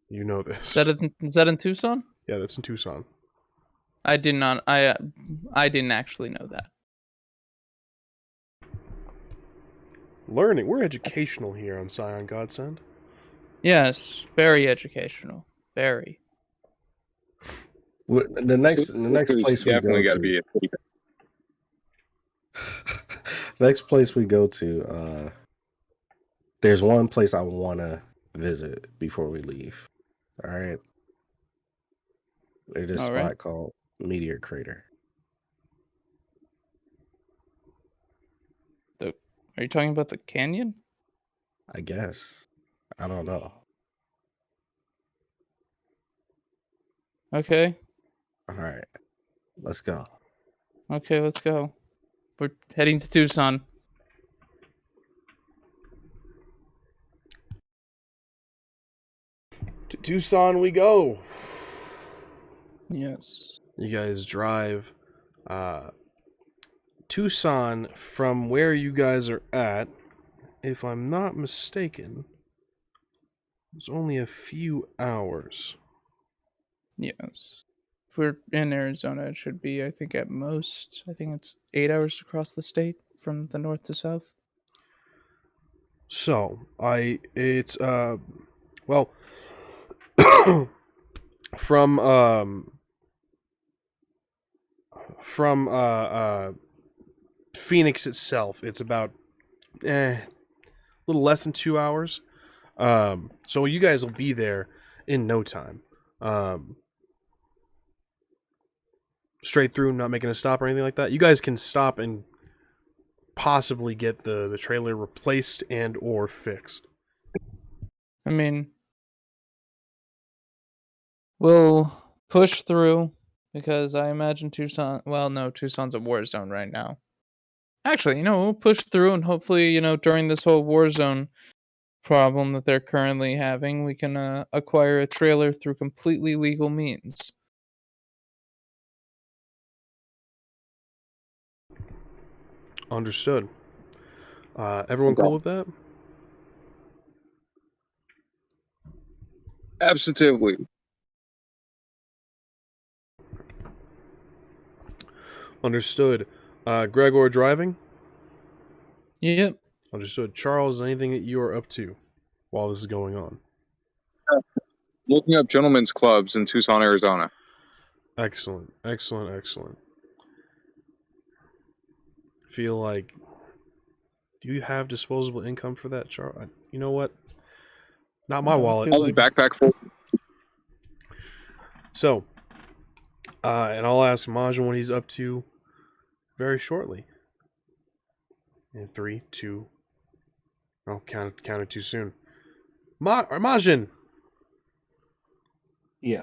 You know this. Is that in Tucson? Yeah, that's in Tucson. I did not. I didn't actually know that. Learning. We're educational here on Scion Godsend. Yes, very educational. Very. The next place we definitely go got to. to be a titty bar. Next place we go to, there's one place I want to visit before we leave. All right. There's this All spot right. called Meteor Crater. Are you talking about the canyon? I guess. I don't know. Okay. All right. Let's go. Okay, let's go. We're heading to Tucson. To Tucson we go. Yes. You guys drive. Tucson, from where you guys are at, if I'm not mistaken, it's only a few hours. Yes. If we're in Arizona, it should be, I think, at most, I think it's 8 hours to cross the state from the north to south. So, it's, well, from Phoenix itself, it's about, a little less than 2 hours. So you guys will be there in no time. Straight through, not making a stop or anything like that. You guys can stop and possibly get the trailer replaced and or fixed. I mean, we'll push through because I imagine Tucson. Well, no, Tucson's a war zone right now. Actually, we'll push through and hopefully, during this whole war zone problem that they're currently having, we can acquire a trailer through completely legal means. Understood. Everyone cool with that? Absolutely. Understood. Gregor driving. Yep. Understood. Charles, anything that you are up to while this is going on? Looking up gentlemen's clubs in Tucson, Arizona. Excellent. Feel like, do you have disposable income for that, Charles? You know what? Not my wallet. I'll be backpack full. So, and I'll ask MAJIN what he's up to very shortly. In 3, 2. Oh, counted too soon. MAJIN! Yeah.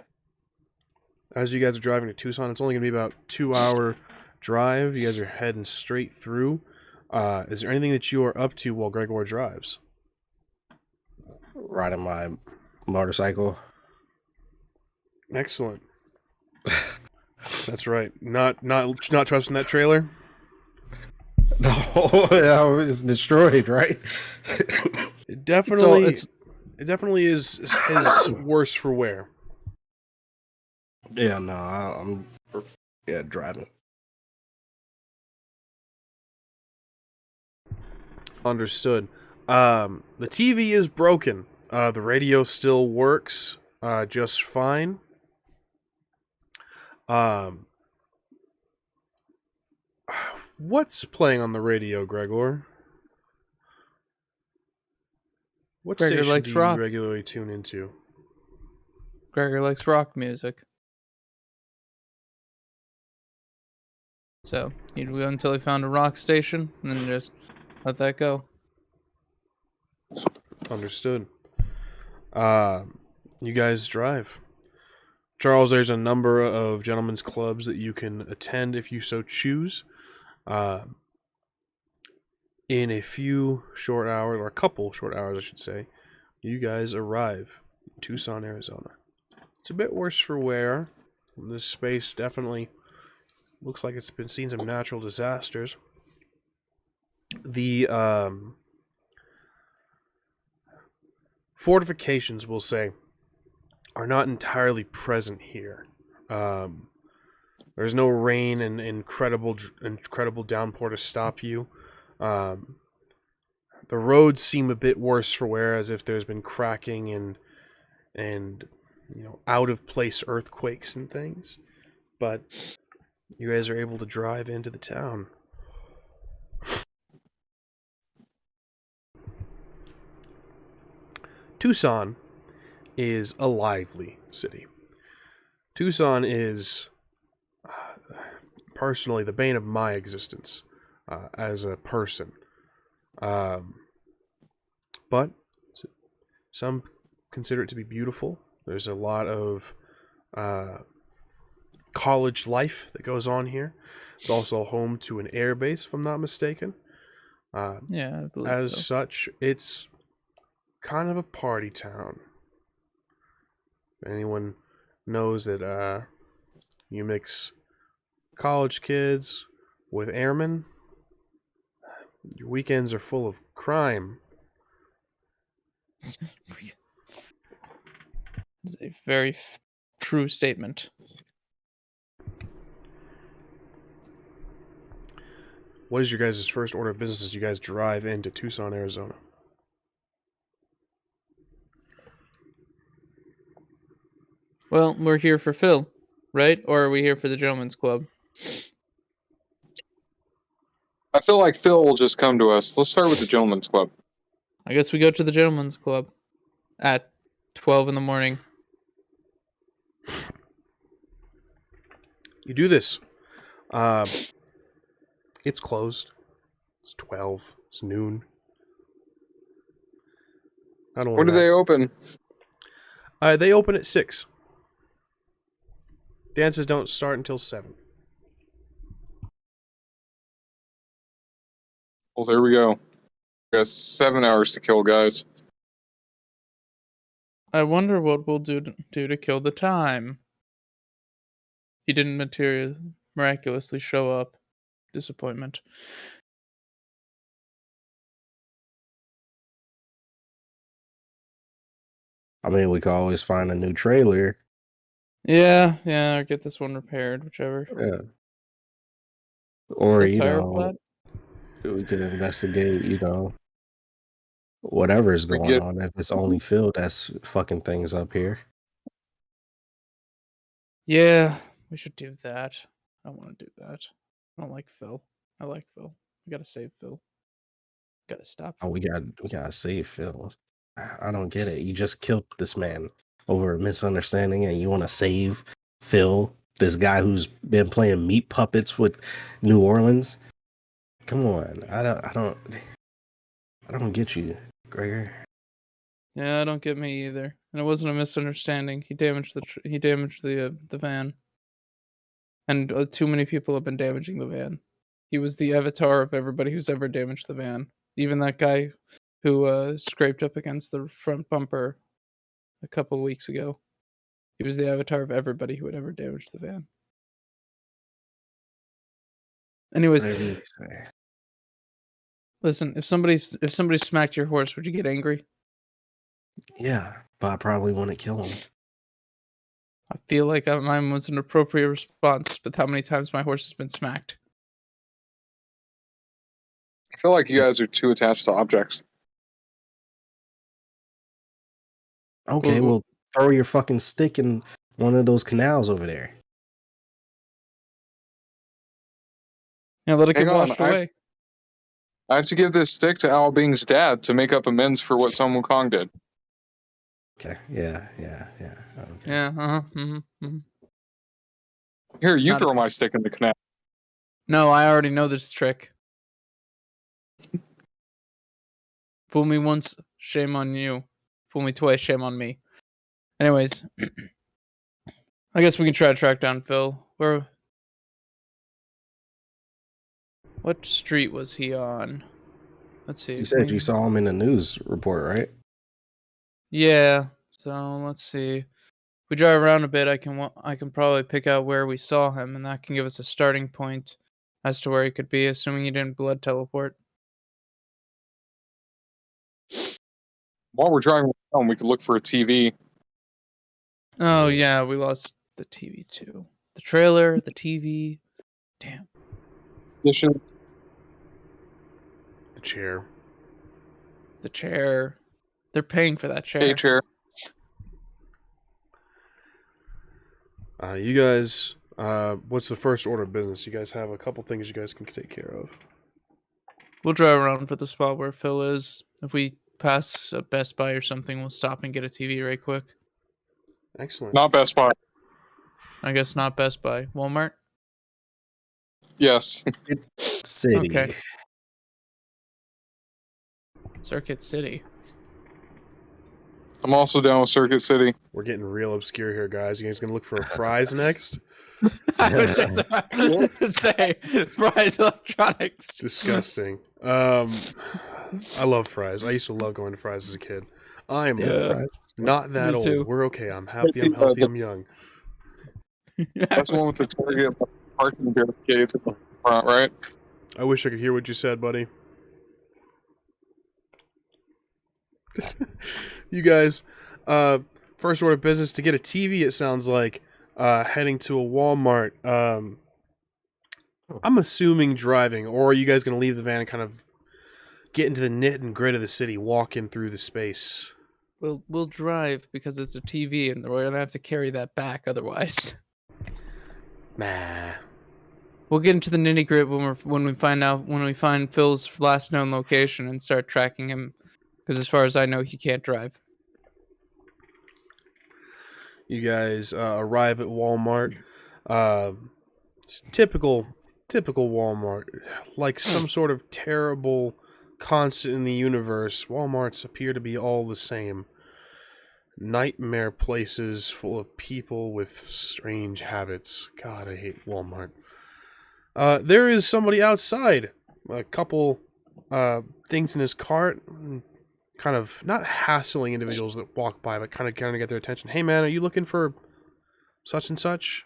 As you guys are driving to Tucson, it's only going to be about 2-hour drive. You guys are heading straight through. Is there anything that you are up to while Gregor drives? Riding my motorcycle. Excellent. That's right. Not trusting that trailer. No, I was destroyed, right? It definitely is worse for wear. Yeah, no, I'm driving. Understood. The TV is broken. The radio still works just fine. What's playing on the radio, Gregor? What Gregor station likes do you rock. regularly tune into? Gregor likes rock music. So he'd go until he found a rock station and then just let that go. Understood. You guys drive. Charles, there's a number of gentlemen's clubs that you can attend if you so choose. In a few short hours, or a couple short hours, I should say, you guys arrive in Tucson, Arizona. It's a bit worse for wear. This space definitely looks like it's been seeing some natural disasters. The fortifications, we'll say, are not entirely present here. There's no rain and incredible downpour to stop you. The roads seem a bit worse for wear, as if there's been cracking and out of place earthquakes and things. But you guys are able to drive into the town. Tucson is a lively city. Tucson is personally the bane of my existence as a person. But some consider it to be beautiful. There's a lot of college life that goes on here. It's also home to an air base, if I'm not mistaken. Yeah, I believe As so. such, it's kind of a party town. If anyone knows that you mix college kids with airmen, your weekends are full of crime. It's a very true statement. What is your guys' first order of business as you guys drive into Tucson, Arizona? Well, we're here for Phil, right? Or are we here for the gentleman's club? I feel like Phil will just come to us. Let's start with the gentlemen's club. I guess we go to the gentleman's club at 12 in the morning. You do this. It's closed. It's 12. It's noon. Not only When do that, they open? they open at 6. Dances don't start until 7. Well, there we go. We got 7 hours to kill, guys. I wonder what we'll do to kill the time. He didn't miraculously show up. Disappointment. I mean, we could always find a new trailer. Yeah, or get this one repaired, whichever. Yeah. Or, The tire flat? we could investigate, whatever is We going get on. If it's only Phil that's fucking things up here. Yeah, we should do that. I don't want to do that. I don't like Phil. I like Phil. We gotta save Phil. Gotta stop Oh, Phil. we gotta save Phil. I don't get it. You just killed this man over a misunderstanding, and you want to save Phil, this guy who's been playing meat puppets with New Orleans. Come on, I don't get you, Gregor. Yeah, don't get me either. And it wasn't a misunderstanding. He damaged the van, and too many people have been damaging the van. He was the avatar of everybody who's ever damaged the van. Even that guy who scraped up against the front bumper a couple weeks ago. He was the avatar of everybody who had ever damaged the van. Anyways, Whatever you say. listen, if somebody smacked your horse, would you get angry? Yeah, but I probably wouldn't kill him. I feel like mine was an appropriate response, but how many times my horse has been smacked? I feel like you guys are too attached to objects. Okay, Well, well, throw your fucking stick in one of those canals over there. yeah, let it Hang get on, washed away. I have to give this stick to Al Bing's dad to make up amends for what Sun Wukong did. Okay, yeah. Okay. Yeah, Here, you Not a- throw my stick in the canal. No, I already know this trick. Fool me once, shame on you. Fool me twice, shame on me. Anyways, I guess we can try to track down Phil. What street was he on? Let's see. You said you saw him in the news report, right? Yeah. So let's see. If we drive around a bit, I can probably pick out where we saw him, and that can give us a starting point as to where he could be, assuming he didn't blood teleport. While we're driving home, we could look for a TV. Oh yeah, we lost the TV too. The trailer, the TV. Damn. Dishes. The chair. The chair. They're paying for that chair. A chair. You guys, what's the first order of business? You guys have a couple things you guys can take care of. We'll drive around for the spot where Phil is. If we pass a Best Buy or something, we'll stop and get a TV right quick. Excellent. Not Best Buy. I guess not Best Buy. Walmart? Yes. City. Okay. Circuit City. I'm also down with Circuit City. We're getting real obscure here, guys. You guys gonna look for fries next? I was just about to say Fry's Electronics. Disgusting. I love fries. I used to love going to fries as a kid. I'm not that Me old. too. We're okay. I'm happy. I'm healthy. I'm young. That's the one with the Target parking barricades at the front, right? I wish I could hear what you said, buddy. You guys, first order of business to get a TV. It sounds like heading to a Walmart. I'm assuming driving, or are you guys gonna leave the van and kind of get into the knit and grit of the city, walking through the space? We'll drive because it's a TV, and we're gonna have to carry that back otherwise. Nah. We'll get into the nitty grit when we find Phil's last known location and start tracking him. Because as far as I know, he can't drive. You guys arrive at Walmart. It's typical Walmart, like some sort of terrible constant in the universe. Walmarts appear to be all the same. Nightmare places full of people with strange habits. God, I hate Walmart. There is somebody outside. A couple things in his cart. Kind of not hassling individuals that walk by, but kind of get their attention. Hey man, are you looking for such and such?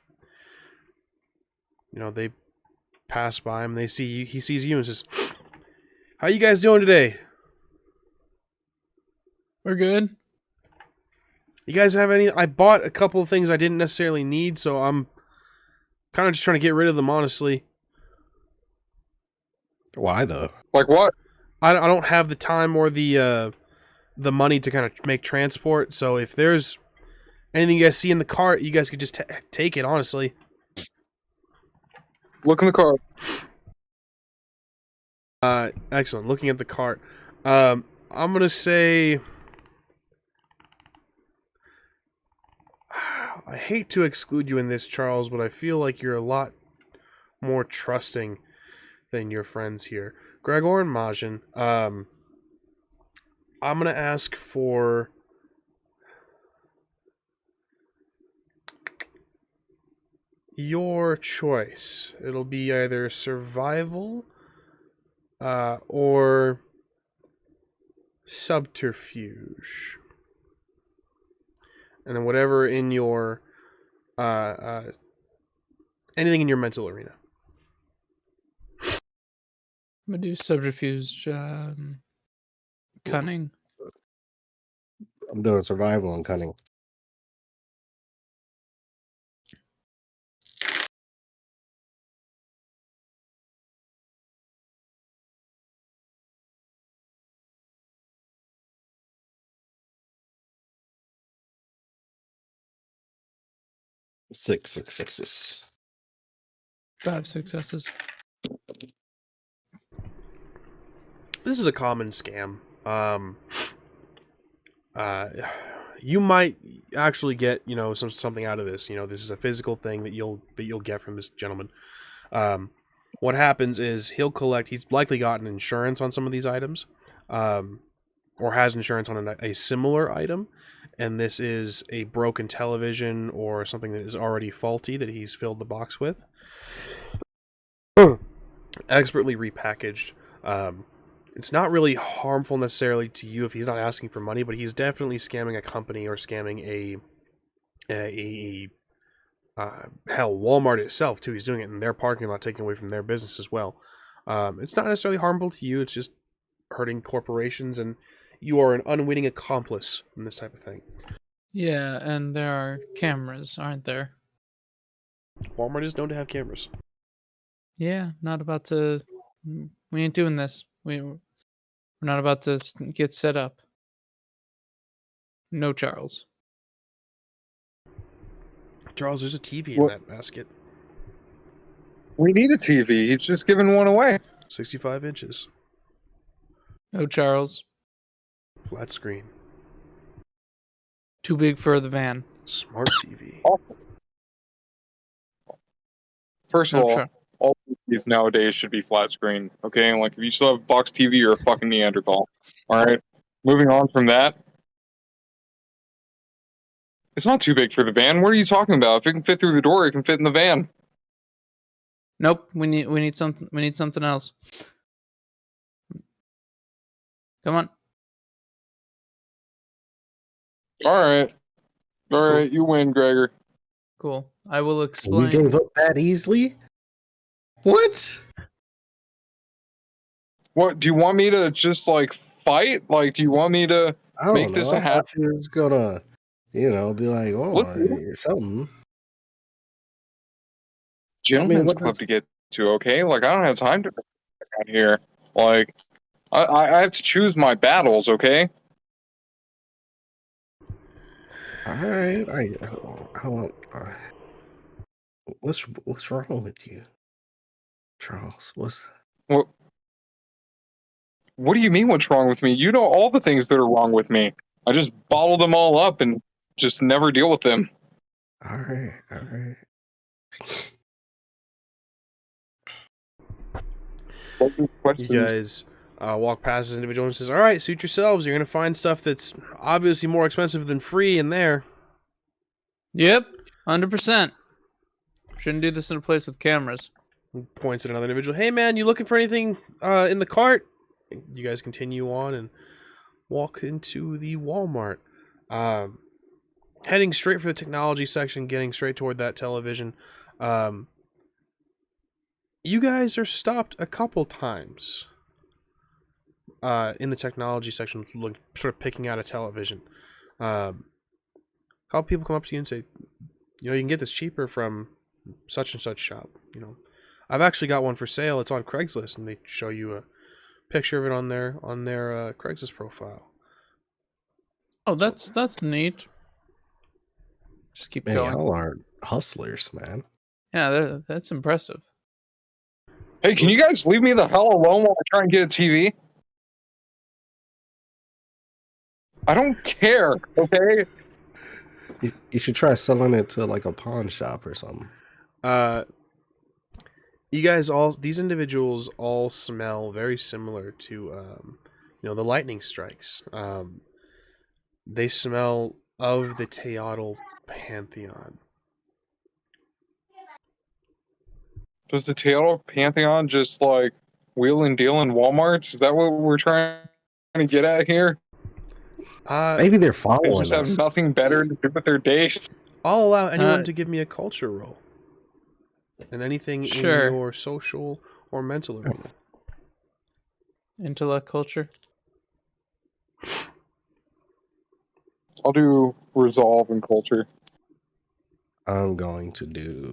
You know, they pass by him, they see you, he sees you and says, how you guys doing today? We're good. You guys have any? I bought a couple of things I didn't necessarily need, so I'm kind of just trying to get rid of them, honestly. Why though? Like what? I don't have the time or the money to kind of make transport. So if there's anything you guys see in the cart, you guys could just take it. Honestly. Look in the car. Excellent. Looking at the cart, I'm gonna say. I hate to exclude you in this, Charles, but I feel like you're a lot more trusting than your friends here. Gregor and MAJIN, I'm going to ask for your choice. It'll be either survival or subterfuge. And then whatever in your anything in your mental arena. I'm gonna do subterfuge, cunning. I'm doing survival and cunning. Six successes. 5 successes. This is a common scam. You might actually get, something out of this. This is a physical thing that you'll get from this gentleman. What happens is he's likely gotten insurance on some of these items, or has insurance on a similar item, and this is a broken television or something that is already faulty that he's filled the box with. Expertly repackaged. It's not really harmful necessarily to you if he's not asking for money, but he's definitely scamming a company or scamming hell, Walmart itself too. He's doing it in their parking lot, taking away from their business as well. It's not necessarily harmful to you. It's just hurting corporations, and you are an unwitting accomplice in this type of thing. Yeah, and there are cameras, aren't there? Walmart is known to have cameras. Yeah, not about to. We ain't doing this. We're not about to get set up. No, Charles. Charles, there's a TV What? in that basket. We need a TV. He's just giving one away. 65 inches. No, Charles. Flat screen. Too big for the van. Smart TV. First of No, all, Char- all TVs nowadays should be flat screen. Okay, like if you still have a box TV, you're a fucking Neanderthal. All right. Moving on from that, it's not too big for the van. What are you talking about? If it can fit through the door, it can fit in the van. Nope. We need something. We need something else. Come on. All right, you win, Gregor. Cool. I will We explain. gave up that easily? What? What do you want me to just like fight? Like, do you want me to I don't make know. this a I hat? thought you was gonna, be like, oh, What? something. Gentlemen's what club does- to get to? Okay, like I don't have time to out here. Like, I have to choose my battles. Okay. All right. What's wrong with you, Charles? What do you mean? What's wrong with me? You know all the things that are wrong with me. I just bottle them all up and just never deal with them. All right. You Questions? guys walk past this individual and says, all right, suit yourselves. You're going to find stuff that's obviously more expensive than free in there. Yep. 100%. Shouldn't do this in a place with cameras. He points at another individual. Hey, man, you looking for anything in the cart? You guys continue on and walk into the Walmart. Heading straight for the technology section, getting straight toward that television. You guys are stopped a couple times in the technology section, sort of picking out a television. A couple people come up to you and say, you can get this cheaper from such and such shop. I've actually got one for sale. It's on Craigslist, and they show you a picture of it on their Craigslist profile. Oh, that's neat. Just keep Man, going. y'all are hustlers, man. Yeah, that's impressive. Hey, can you guys leave me the hell alone while I try and get a TV? I don't care, okay? You should try selling it to like a pawn shop or something. You guys these individuals all smell very similar to, the lightning strikes. They smell of the Teōtl pantheon. Does the Teōtl Pantheon just like wheel and deal in Walmarts? Is that what we're trying to get at here? Maybe they're They following just have us. nothing better to do with their days. I'll allow anyone to give me a culture roll. And anything Sure. in your social or mental arena. Intellect culture. I'll do resolve and culture. I'm going to do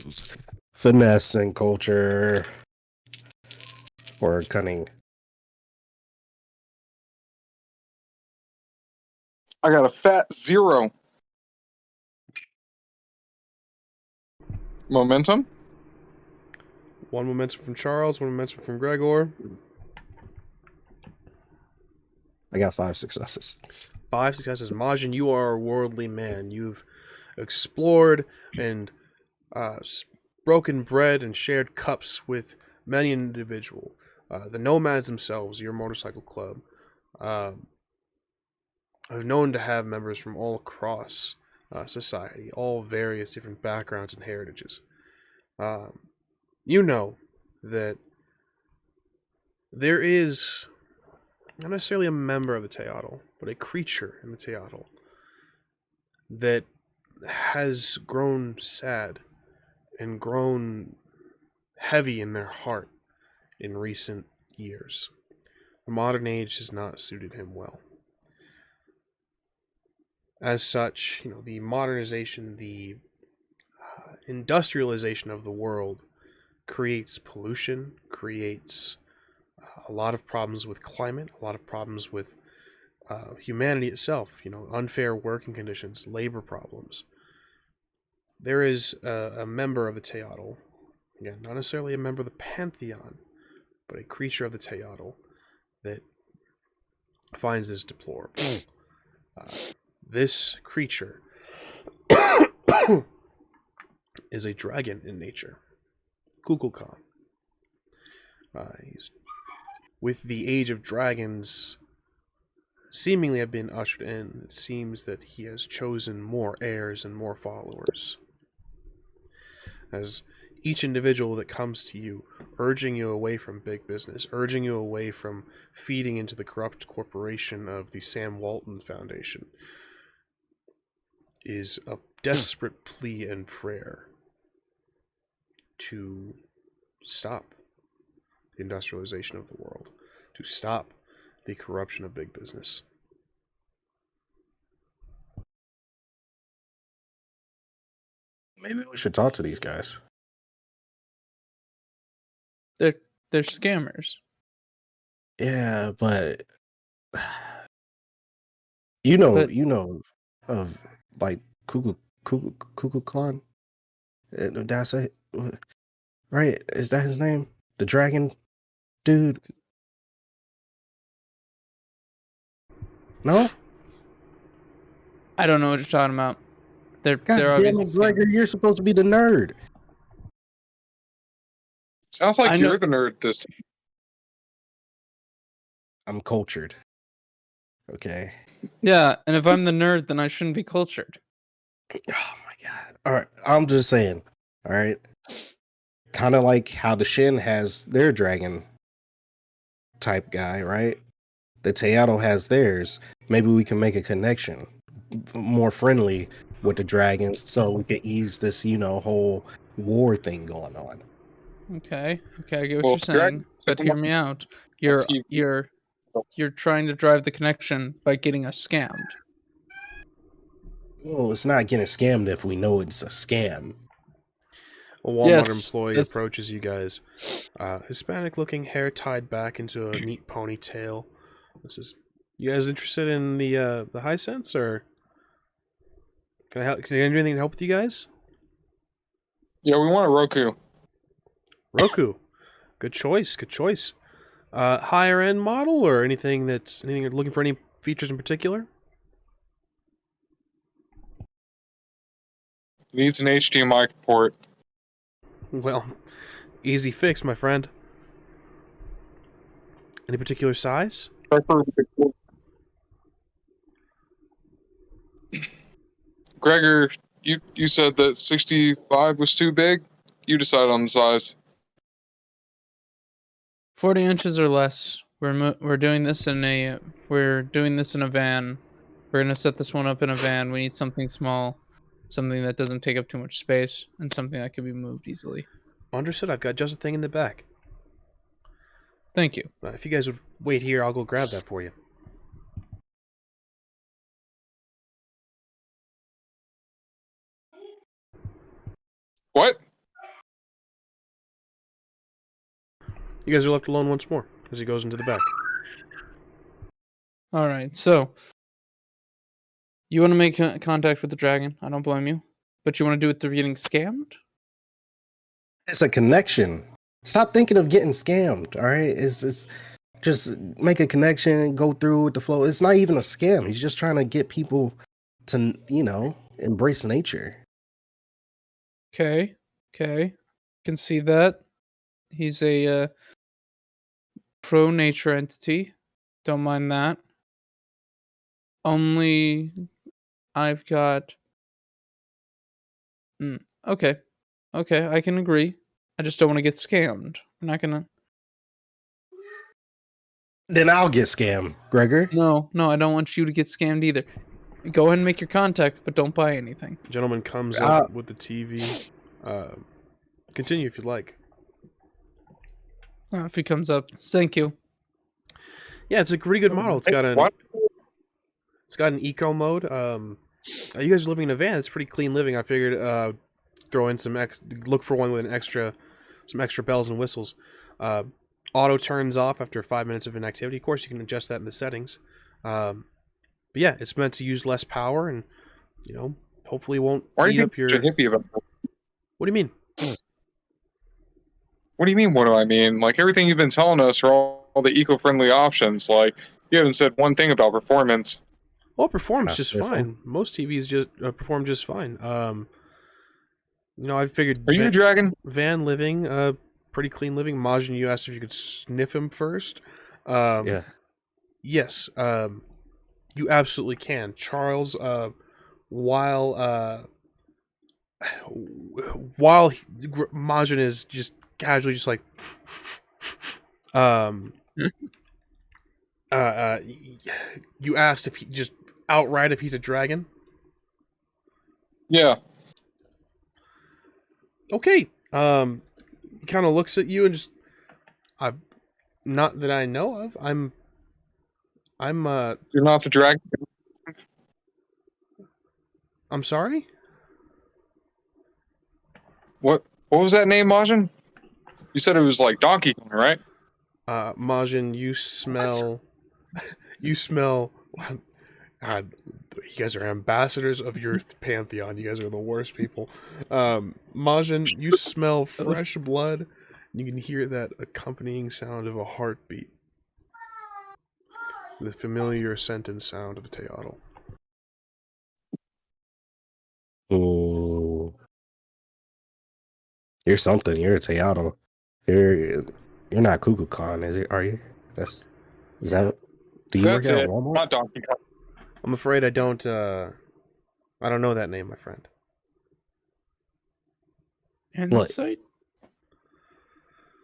finesse and culture or cunning. I got a fat 0. Momentum? One momentum from Charles, one momentum from Gregor. I got 5 successes. 5 successes. Majin, you are a worldly man. You've explored and broken bread and shared cups with many an individual. The nomads themselves, your motorcycle club, are known to have members from all across society, all various different backgrounds and heritages. You know that there is not necessarily a member of the Teōtl, but a creature in the Teōtl that has grown sad and grown heavy in their heart in recent years. The modern age has not suited him well. As such, the modernization, the industrialization of the world creates pollution, creates a lot of problems with climate, a lot of problems with humanity itself, unfair working conditions, labor problems. There is a member of the Teōtl, again, not necessarily a member of the Pantheon, but a creature of the Teōtl that finds this deplorable. This creature is a dragon in nature. Kukulkan. With the age of dragons seemingly have been ushered in, it seems that he has chosen more heirs and more followers. As each individual that comes to you, urging you away from big business, urging you away from feeding into the corrupt corporation of the Sam Walton Foundation, is a desperate plea and prayer to stop the industrialization of the world, to stop the corruption of big business. Maybe we should talk to these guys. They're scammers. Yeah, but you know of like Cuckoo Clan. That's it, right? Is that his name? The dragon dude? No. I don't know what you're talking about. They're God damn obviously it, Gregor! You're supposed to be the nerd. Sounds like I know- you're the nerd this time. I'm cultured. Okay. Yeah, and if I'm the nerd, then I shouldn't be cultured. Oh my god. All right. I'm just saying. All right. Kind of like how the Shin has their dragon type guy, right? The Teōtl has theirs. Maybe we can make a connection more friendly with the dragons so we can ease this, whole war thing going on. Okay, I get what Well, you're saying, but hear me out. You're trying to drive the connection by getting us scammed. Well, it's not getting scammed if we know it's a scam. A Walmart Yes, employee that's- approaches you guys. Hispanic-looking, hair tied back into a neat ponytail. This is. You guys interested in the high sense, or can I help? Can I do anything to help with you guys? Yeah, we want a Roku. Roku, good choice. Good choice. Higher end model, or anything you're looking for? Any features in particular? Needs an HDMI port. Well, easy fix, my friend. Any particular size? Gregor, you said that 65 was too big. You decide on the size. 40 inches or less. We're doing this in a van. We're gonna set this one up in a van. We need something small, something that doesn't take up too much space, and something that can be moved easily. Understood. I've got just a thing in the back. Thank you. If you guys would wait here, I'll go grab that for you. What? You guys are left alone once more as he goes into the back. All right, so you want to make contact with the dragon? I don't blame you, but you want to do it through getting scammed? It's a connection. Stop thinking of getting scammed. All right, it's just make a connection and go through with the flow. It's not even a scam. He's just trying to get people to embrace nature. Okay, can see that. He's a pro-nature entity. Don't mind that. Only I've got... Okay, I can agree. I just don't want to get scammed. I'm not gonna... Then I'll get scammed, Gregor. No, I don't want you to get scammed either. Go ahead and make your contact, but don't buy anything. Gentleman comes up with the TV. Continue if you'd like. If he comes up, thank you. Yeah, it's a pretty good model. It's got an eco mode. You guys are living in a van. It's pretty clean living. I figured throw in look for one with some extra bells and whistles. Auto turns off after 5 minutes of inactivity. Of course, you can adjust that in the settings. But yeah, it's meant to use less power, and hopefully won't eat up your. Hippie about that? What do you mean? What do you mean? What do I mean? Like everything you've been telling us are all the eco-friendly options. Like you haven't said one thing about performance. Well, performs just fine. Most TVs just perform just fine. I figured. Are you a dragon? Van living, pretty clean living. Majin, you asked if you could sniff him first. Yeah. Yes. You absolutely can, Charles. While Majin is just casually just like you asked if he just outright if he's a dragon. Yeah. Okay. He kind of looks at you and just not that I know of. I'm You're not the dragon. I'm sorry? What was that name, Majin? You said it was like Donkey Kong, right? Majin, you smell God, you guys are ambassadors of your pantheon. You guys are the worst people. Majin, you smell fresh blood. You can hear that accompanying sound of a heartbeat. The familiar sentence sound of the Teōtl. Ooh. You're something. You're a Teōtl. You're not Cuckoo Khan, are you? Is that do you That's work at it. Walmart? Not Donkey Kong. I'm afraid I don't know that name, my friend. Insight?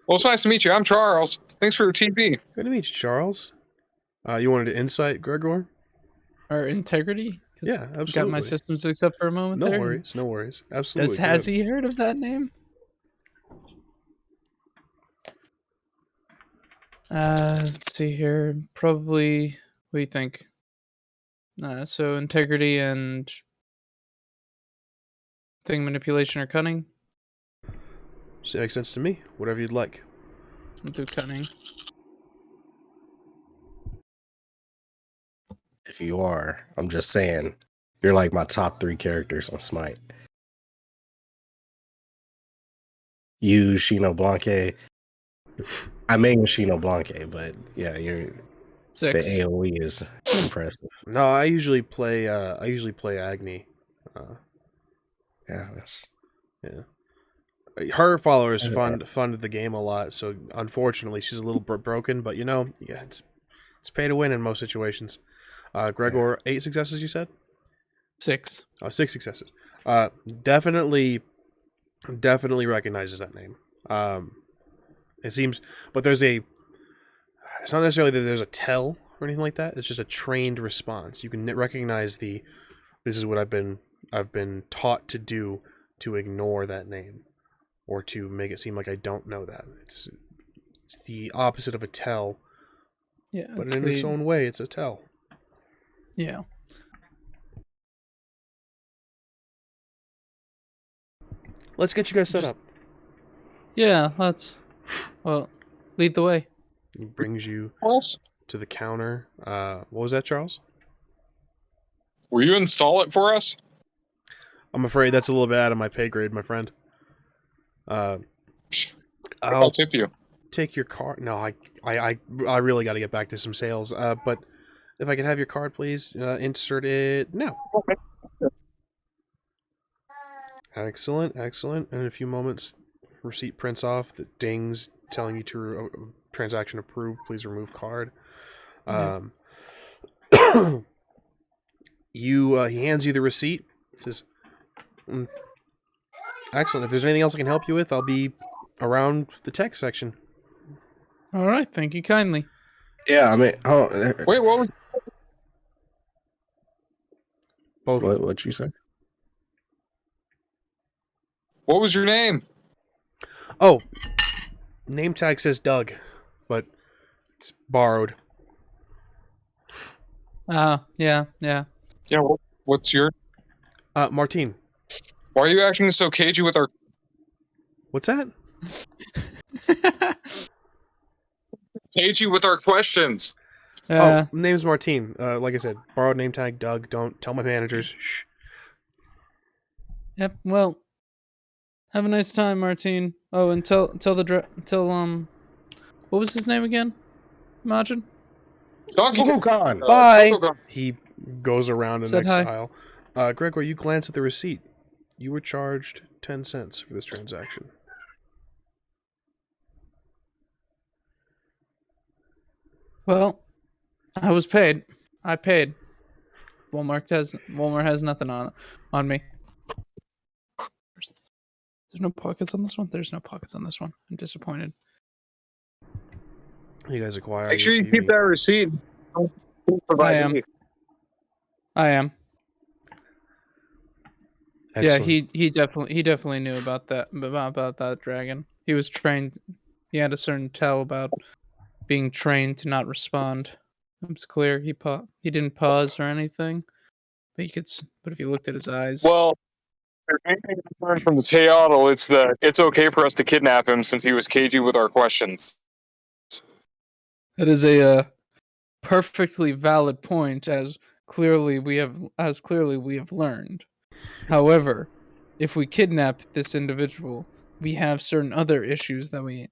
Well, it's nice to meet you. I'm Charles. Thanks for the TV. Good to meet you, Charles. You wanted to insight, Gregor? Or integrity? Yeah, absolutely. Got my systems mixed up for a moment No there. worries. Absolutely. Has he heard of that name? Let's see here. Probably, what do you think? So integrity and thing manipulation or cunning? So it makes sense to me. Whatever you'd like. I'll do cunning. If you are, I'm just saying, you're like my top 3 characters on Smite. You, Shino Blanque. I main Shino Blanque, but yeah, the 6. AoE is impressive. No, I usually play Agni. Yeah, that's Her followers funded the game a lot, so unfortunately she's a little broken. But you know, yeah, it's pay to win in most situations. Gregor, 8 successes, you said? 6. Oh, 6 successes. Definitely recognizes that name. It seems, but it's not necessarily that there's a tell or anything like that. It's just a trained response. You can recognize this is what I've been taught to do, to ignore that name, or to make it seem like I don't know that. It's the opposite of a tell, Yeah, but in its own way, it's a tell. Yeah. Let's get you guys set up. Yeah, lead the way. He brings you What? to the counter. What was that, Charles? Will you install it for us? I'm afraid that's a little bit out of my pay grade, my friend. I'll I'll tip you. take your card. No, I really got to get back to some sales. But if I could have your card, please, insert it now. Excellent. In a few moments, receipt prints off that dings, telling you to transaction approved. Please remove card. He hands you the receipt. Says, excellent. If there's anything else I can help you with, I'll be around the tech section. All right, thank you kindly. yeah. I mean, Wait, what was Both. what you say? your name? Oh, name tag says Doug, but it's borrowed. Yeah. Yeah, what's your... Martine. Why are you acting so cagey with our... What's that? Cagey with our questions? Oh, name's Martine. Like I said, borrowed name tag Doug. Don't tell my managers. Shh. Yep. Well, have a nice time, Martine. Oh, and tell what was his name again? Majin? Donkey Kong. Bye. Kong. He goes around the Said next hi. aisle. Gregor, you glance at the receipt. You were charged 10 cents for this transaction. Well, I was paid. I paid. Walmart has nothing on me. There's no pockets on this one. There's no pockets on this one. I'm disappointed. You guys acquire. Make sure you TV. keep that receipt. Don't provide I am. it. I am. Excellent. Yeah, he definitely knew about that dragon. He was trained. He had a certain tell about being trained to not respond. It was clear. He didn't pause or anything. But if you looked at his eyes. Well, if anything I learned from the Teōtl, it's that it's okay for us to kidnap him since he was cagey with our questions. That is a perfectly valid point, as clearly we have learned. However, if we kidnap this individual, we have certain other issues that we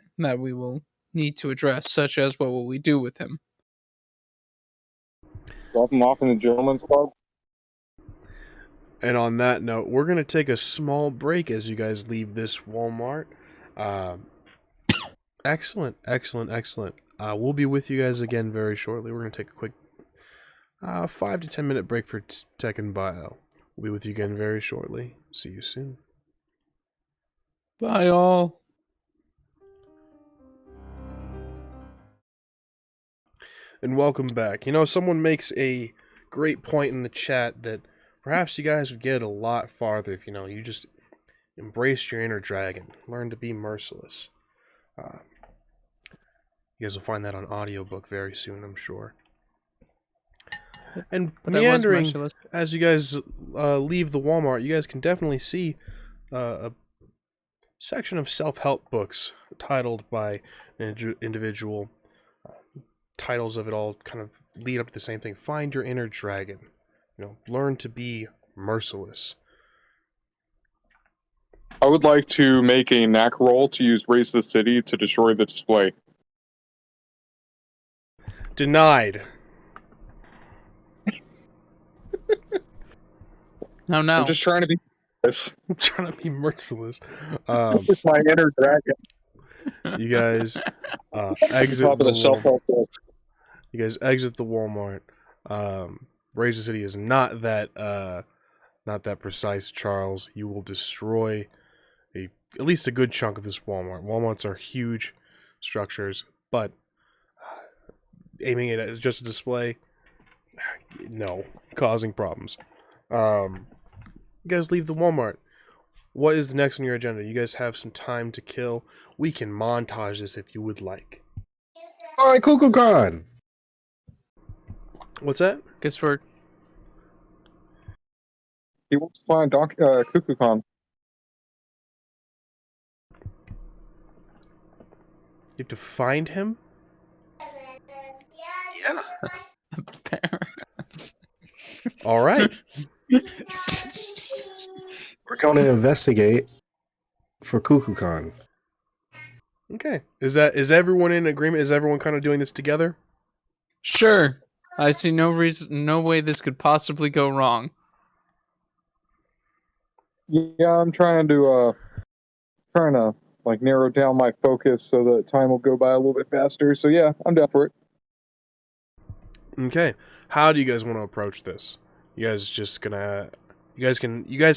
will need to address, such as what will we do with him? Drop him off in the gentleman's club. And on that note, we're going to take a small break as you guys leave this Walmart. Excellent. We'll be with you guys again very shortly. We're going to take a quick 5 to 10 minute break for tech and bio. We'll be with you again very shortly. See you soon. Bye, all. And welcome back. You know, someone makes a great point in the chat that perhaps you guys would get a lot farther if, you just embraced your inner dragon. Learn to be merciless. You guys will find that on audiobook very soon, I'm sure. And But I was meandering, merciless. as you guys leave the Walmart, you guys can definitely see a section of self-help books titled by an individual. Titles of it all kind of lead up to the same thing. Find your inner dragon. Learn to be merciless. I would like to make a knack roll to use Raise the City to destroy the display. Denied. No. I'm just trying to be this. I'm trying to be merciless. It's my inner dragon. You guys exit Top of the shelf. You guys exit the Walmart. Raise the City is not that precise, Charles. You will destroy at least a good chunk of this Walmart. Walmarts are huge structures, but aiming it as just a display, no, causing problems. You guys leave the Walmart. What is the next on your agenda? You guys have some time to kill. We can montage this if you would like. All right, Kukulkan. What's that? Guess we're He wants to find Kukulkan. You have to find him? Yeah. All right. We're going to investigate for Kukulkan. Okay. Is everyone in agreement? Is everyone kind of doing this together? Sure. I see no way this could possibly go wrong. Yeah, I'm trying to like narrow down my focus so that time will go by a little bit faster. So yeah, I'm down for it. Okay. How do you guys want to approach this? You guys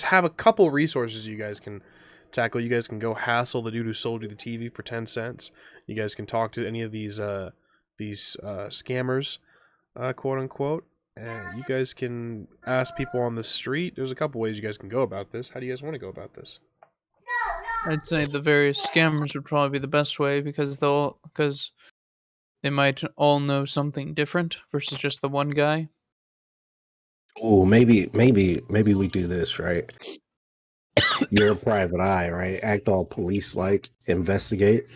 have a couple resources you guys can tackle. You guys can go hassle the dude who sold you the TV for 10 cents. You guys can talk to any of these scammers, quote unquote. And you guys can ask people on the street. There's a couple ways you guys can go about this. How do you guys want to go about this? I'd say the various scammers would probably be the best way because they might all know something different versus just the one guy. Oh, maybe we do this, right? You're a private eye, right? Act all police-like, investigate,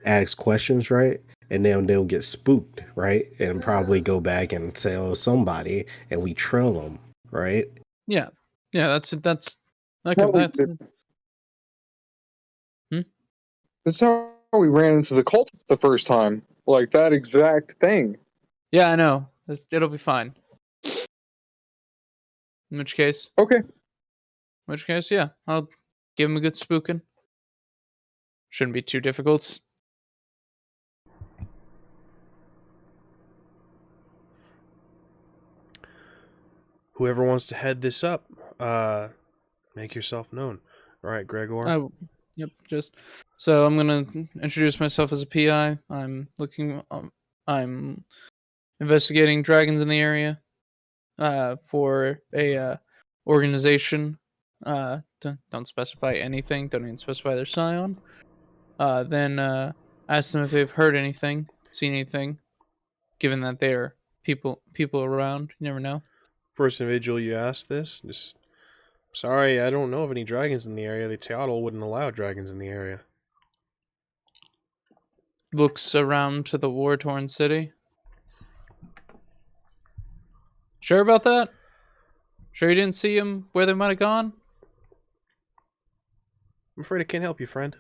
ask questions, right? And then they'll get spooked, right? And probably go back and tell somebody, and we trail them, right? Yeah, that's This is how we ran into the cultists the first time. Like that exact thing. Yeah, I know. It'll be fine. In which case, Okay. yeah, I'll give him a good spooking. Shouldn't be too difficult. Whoever wants to head this up, make yourself known. All right, Gregor. Yep. So I'm gonna introduce myself as a PI. I'm investigating dragons in the area for a organization. Don't specify anything. Don't even specify their Scion. Then ask them if they've heard anything, seen anything. Given that they're people around, you never know. First individual you ask this, just sorry, I don't know of any dragons in the area. The Teōtl wouldn't allow dragons in the area. Looks around to the war-torn city. Sure about that? Sure you didn't see them where they might have gone? I'm afraid I can't help you, friend.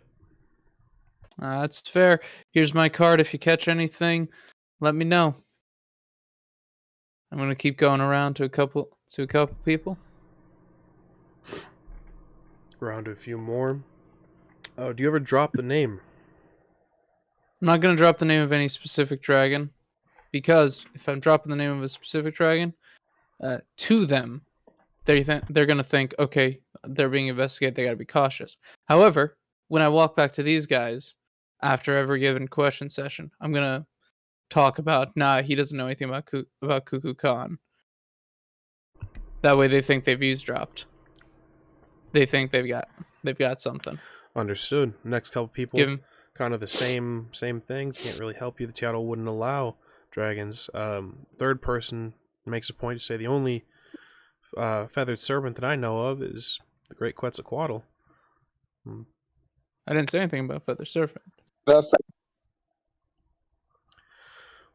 That's fair. Here's my card. If you catch anything, let me know. I'm gonna keep going around to a couple people. Around to a few more. Oh, do you ever drop the name? I'm not gonna drop the name of any specific dragon, because if I'm dropping the name of a specific dragon, to them, they're gonna think, okay, they're being investigated. They gotta be cautious. However, when I walk back to these guys after every given question session, I'm gonna talk about, he doesn't know anything about Kukulkan. That way they think they've eavesdropped. They think they've got something. Understood. Next couple people, kind of the same thing. Can't really help you. The Teōtl wouldn't allow dragons. Third person makes a point to say the only feathered serpent that I know of is the Great Quetzalcoatl. I didn't say anything about Feather Serpent. That's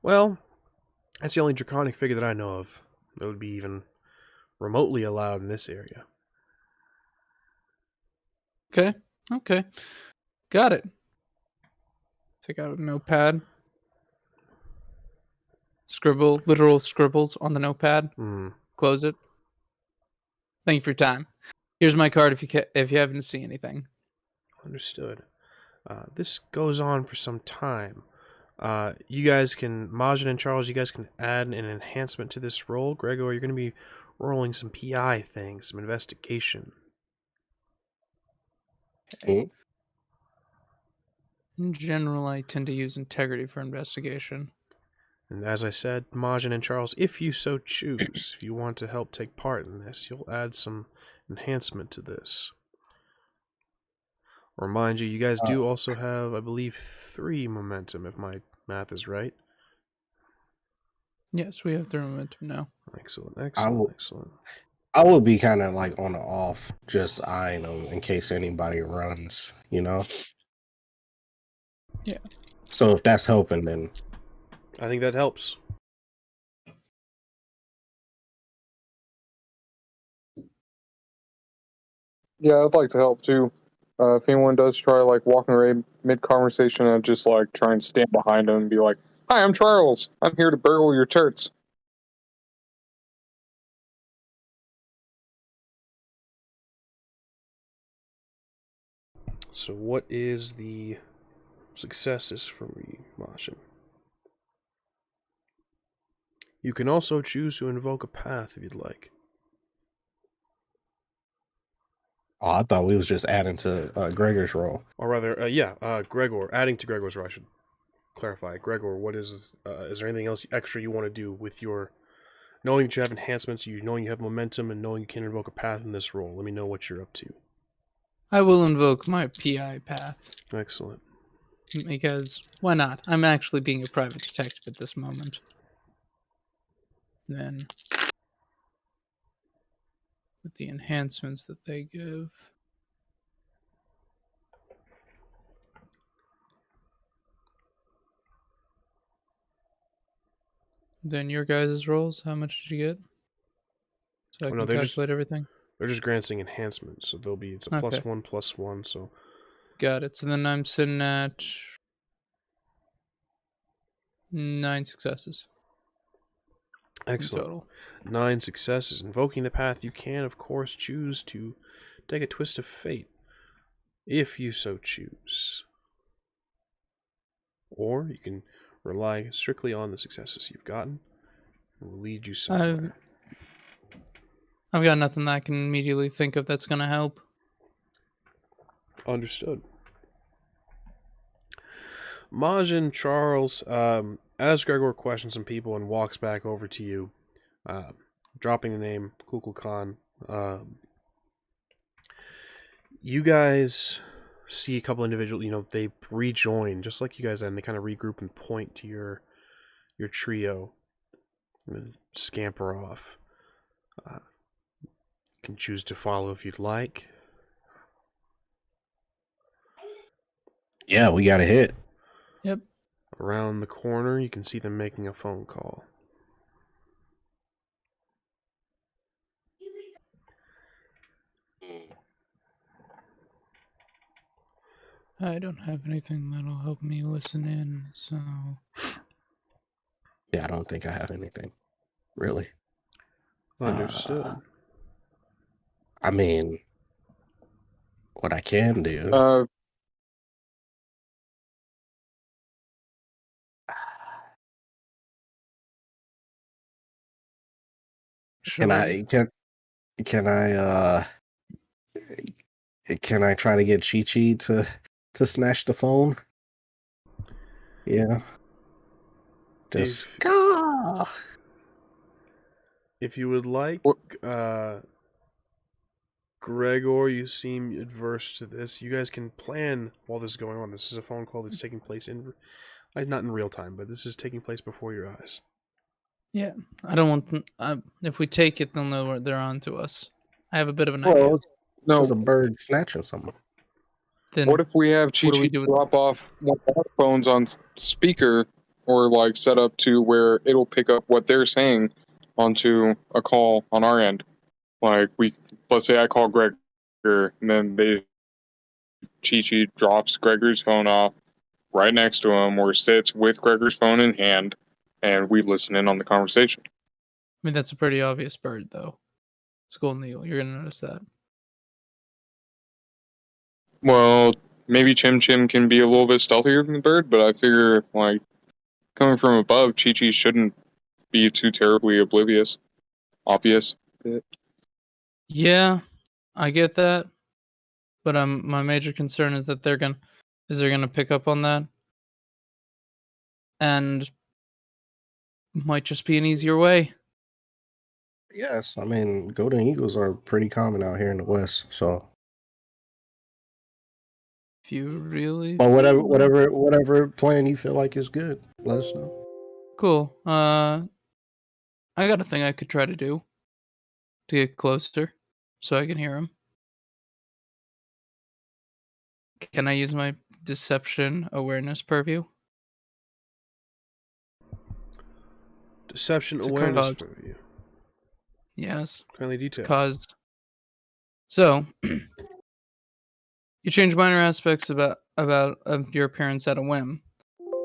Well, that's the only draconic figure that I know of that would be even remotely allowed in this area. Okay. Got it. Take out a notepad. Scribble, literal scribbles on the notepad. Close it. Thank you for your time. Here's my card if you haven't seen anything. Understood. This goes on for some time. You guys can, MAJIN and Charles, you guys can add an enhancement to this roll. Gregor, you're going to be rolling some PI things, some investigation. Okay. In general, I tend to use integrity for investigation. And as I said, MAJIN and Charles, if you so choose, if you want to help take part in this, you'll add some enhancement to this. Remind you, you guys do also have, I believe, 3 momentum, if my math is right. Yes, we have 3 momentum now. Excellent. I will be kind of like on the off, just eyeing them in case anybody runs, you know? Yeah. So if that's helping, then I think that helps. Yeah, I'd like to help too. If anyone does try like walking away mid-conversation, I'd just like try and stand behind them and be like, "Hi, I'm Charles. I'm here to burgle your turrets." So what is the successes for me, MAJIN? You can also choose to invoke a path if you'd like. oh, I thought we was just adding to Gregor's roll. Or rather, Gregor, adding to Gregor's roll, I should clarify. Gregor, what is there anything else extra you want to do with your, knowing that you have enhancements, knowing you have momentum, and knowing you can invoke a path in this roll? Let me know what you're up to. I will invoke my PI path. Excellent. Because, why not? I'm actually being a private detective at this moment. Then, with the enhancements that they give. Then your guys' rolls, how much did you get? So I can calculate everything. They're just granting enhancements, so they'll be, it's a +1/+1, so. Got it. So then I'm sitting at 9 successes. Excellent. Total. 9 successes. Invoking the path, you can, of course, choose to take a twist of fate, if you so choose. Or you can rely strictly on the successes you've gotten. It will lead you somewhere. I've got nothing that I can immediately think of that's going to help. Understood. MAJIN, Charles, as Gregor questions some people and walks back over to you, dropping the name Kukulkan, you guys see a couple individuals, they rejoin, just like you guys did, and they kind of regroup and point to your trio and scamper off. You can choose to follow if you'd like. Yeah, we got a hit. Yep. Around the corner, you can see them making a phone call. I don't have anything that'll help me listen in, so... Yeah, I don't think I have anything. Really. Understood. I mean, what I can do... Can I try to get Chi-Chi to snatch the phone? Yeah. Just if you would like, Gregor, you seem adverse to this. You guys can plan while this is going on. This is a phone call that's taking place not in real time, but this is taking place before your eyes. Yeah, I don't want them. If we take it, they'll know they're on to us. I have a bit of an idea. No, it's a bird snatching someone. Then What if we have what do we Chi-Chi do with drop off one of our phones on speaker, or like set up to where it'll pick up what they're saying onto a call on our end? Like let's say I call Gregor, and then Chi-Chi drops Gregor's phone off right next to him, or sits with Gregor's phone in hand, and we listen in on the conversation. I mean, that's a pretty obvious bird, though. It's golden eagle. You're gonna notice that. Well, maybe Chim Chim can be a little bit stealthier than the bird, but I figure, like, coming from above, Chi-Chi shouldn't be too terribly obvious. Yeah, I get that, but my major concern is that they're gonna pick up on that, and might just be an easier way. Yes, I mean, golden eagles are pretty common out here in the West. So, If you really but feel that. whatever plan you feel like is good, let us know. Cool. I got a thing I could try to do to get closer, so I can hear him. Can I use my deception awareness purview? Deception To awareness cause- review. Yes. Kindly detail. Caused. So, you change minor aspects of your appearance at a whim.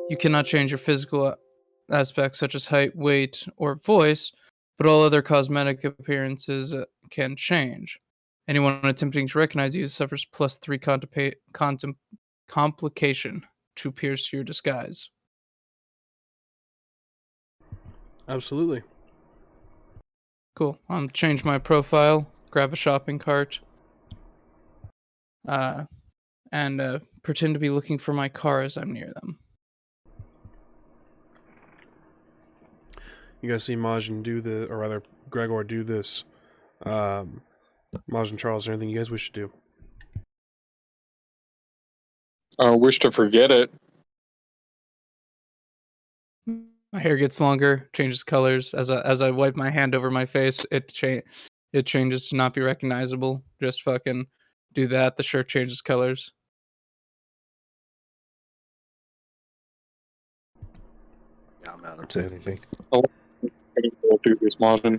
You cannot change your physical aspects such as height, weight, or voice, but all other cosmetic appearances can change. Anyone attempting to recognize you suffers +3 complication to pierce your disguise. Absolutely. Cool. I'll change my profile, grab a shopping cart, and pretend to be looking for my car as I'm near them. You guys see Majin do or rather Gregor do this. Majin Charles, is there anything you guys wish to do? I wish to forget it. My hair gets longer, changes colors as I wipe my hand over my face. It changes to not be recognizable. Just fucking do that. The shirt changes colors. I'm not up to anything. I think we'll do this, Majin.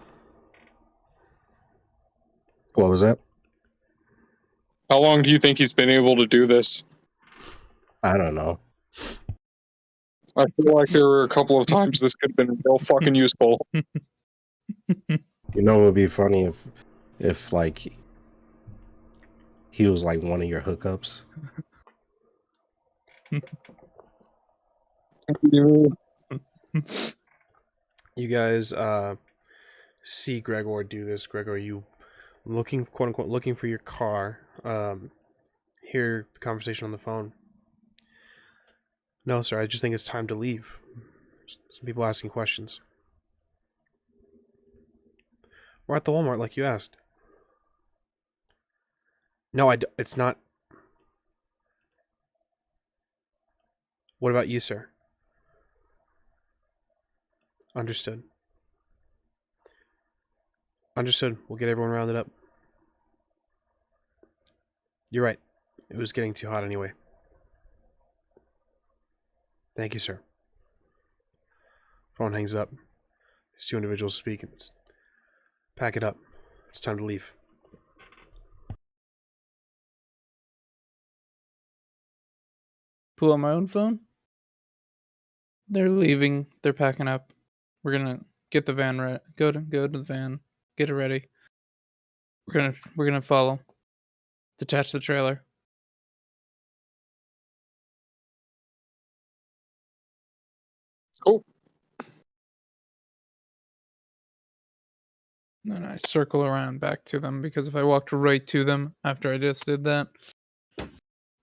What was that? How long do you think he's been able to do this? I don't know. I feel like there were a couple of times this could have been real fucking useful. You know, it would be funny if like he was like one of your hookups. You guys see Gregor do this. Gregor, you looking, quote unquote, looking for your car. Hear the conversation on the phone. No, sir, I just think it's time to leave. Some people asking questions. We're at the Walmart like you asked. No, it's not. What about you, sir? Understood. Understood. We'll get everyone rounded up. You're right. It was getting too hot anyway. Thank you, sir. Phone hangs up. These two individuals speak. Pack it up. It's time to leave. Pull out my own phone. They're leaving. They're packing up. We're gonna get the van ready. Go to the van. Get it ready. We're gonna follow. Detach the trailer. Cool. Then I circle around back to them, because if I walked right to them after I just did that,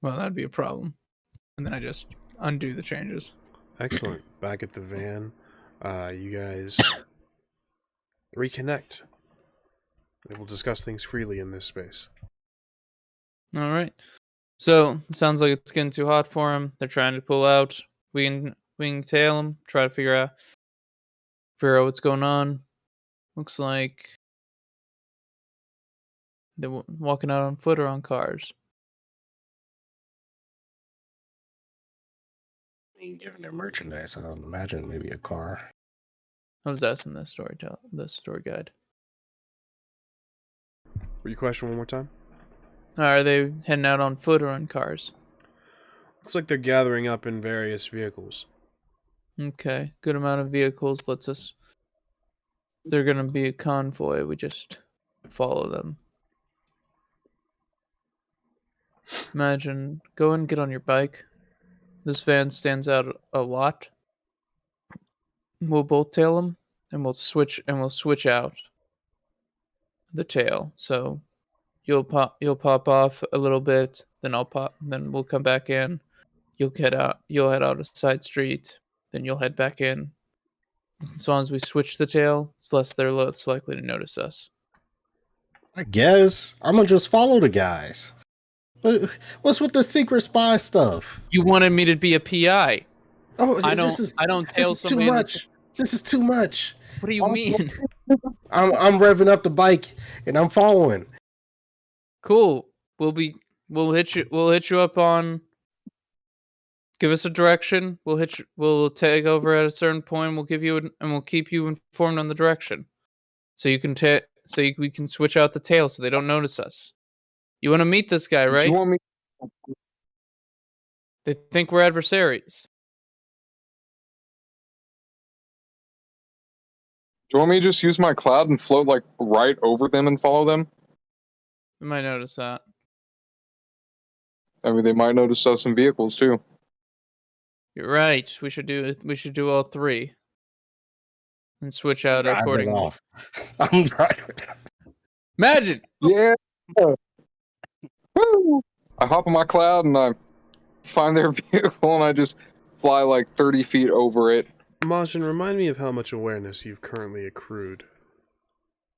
well, that'd be a problem. And then I just undo the changes. Excellent. Back at the van, you guys reconnect. And we'll discuss things freely in this space. All right. So it sounds like it's getting too hot for them. They're trying to pull out. We can tail them. Try to figure out what's going on. Looks like they're walking out on foot or on cars. Giving them merchandise. I would imagine maybe a car. I was asking the story guide. Your question one more time? Are they heading out on foot or in cars? Looks like they're gathering up in various vehicles. Okay, good amount of vehicles lets us. If they're gonna be a convoy, we just follow them. Imagine, go and get on your bike. This van stands out a lot. We'll both tail them, and we'll switch out the tail. So you'll pop off a little bit, then I'll pop, then we'll come back in. You'll head out a side street, then you'll head back in. As long as we switch the tail, they're less likely to notice us. I guess I'm gonna just follow the guys. What's with the secret spy stuff? You wanted me to be a PI. Oh, I this is tail too somebody. much. This is too much. What do you mean? I'm revving up the bike and I'm following. Cool. We'll hit you up on. Give us a direction. We'll take over at a certain point. We'll keep you informed on the direction, so you can we can switch out the tail so they don't notice us. You want to meet this guy, right? Do you want me? They think we're adversaries. Do you want me to just use my cloud and float like right over them and follow them? They might notice that. I mean, they might notice us in vehicles too. You're right. We should do all three, and switch out Driving accordingly. off. I'm driving. Imagine. Yeah. Woo! I hop on my cloud and I find their vehicle and I just fly like 30 feet over it. Majin, remind me of how much awareness you've currently accrued.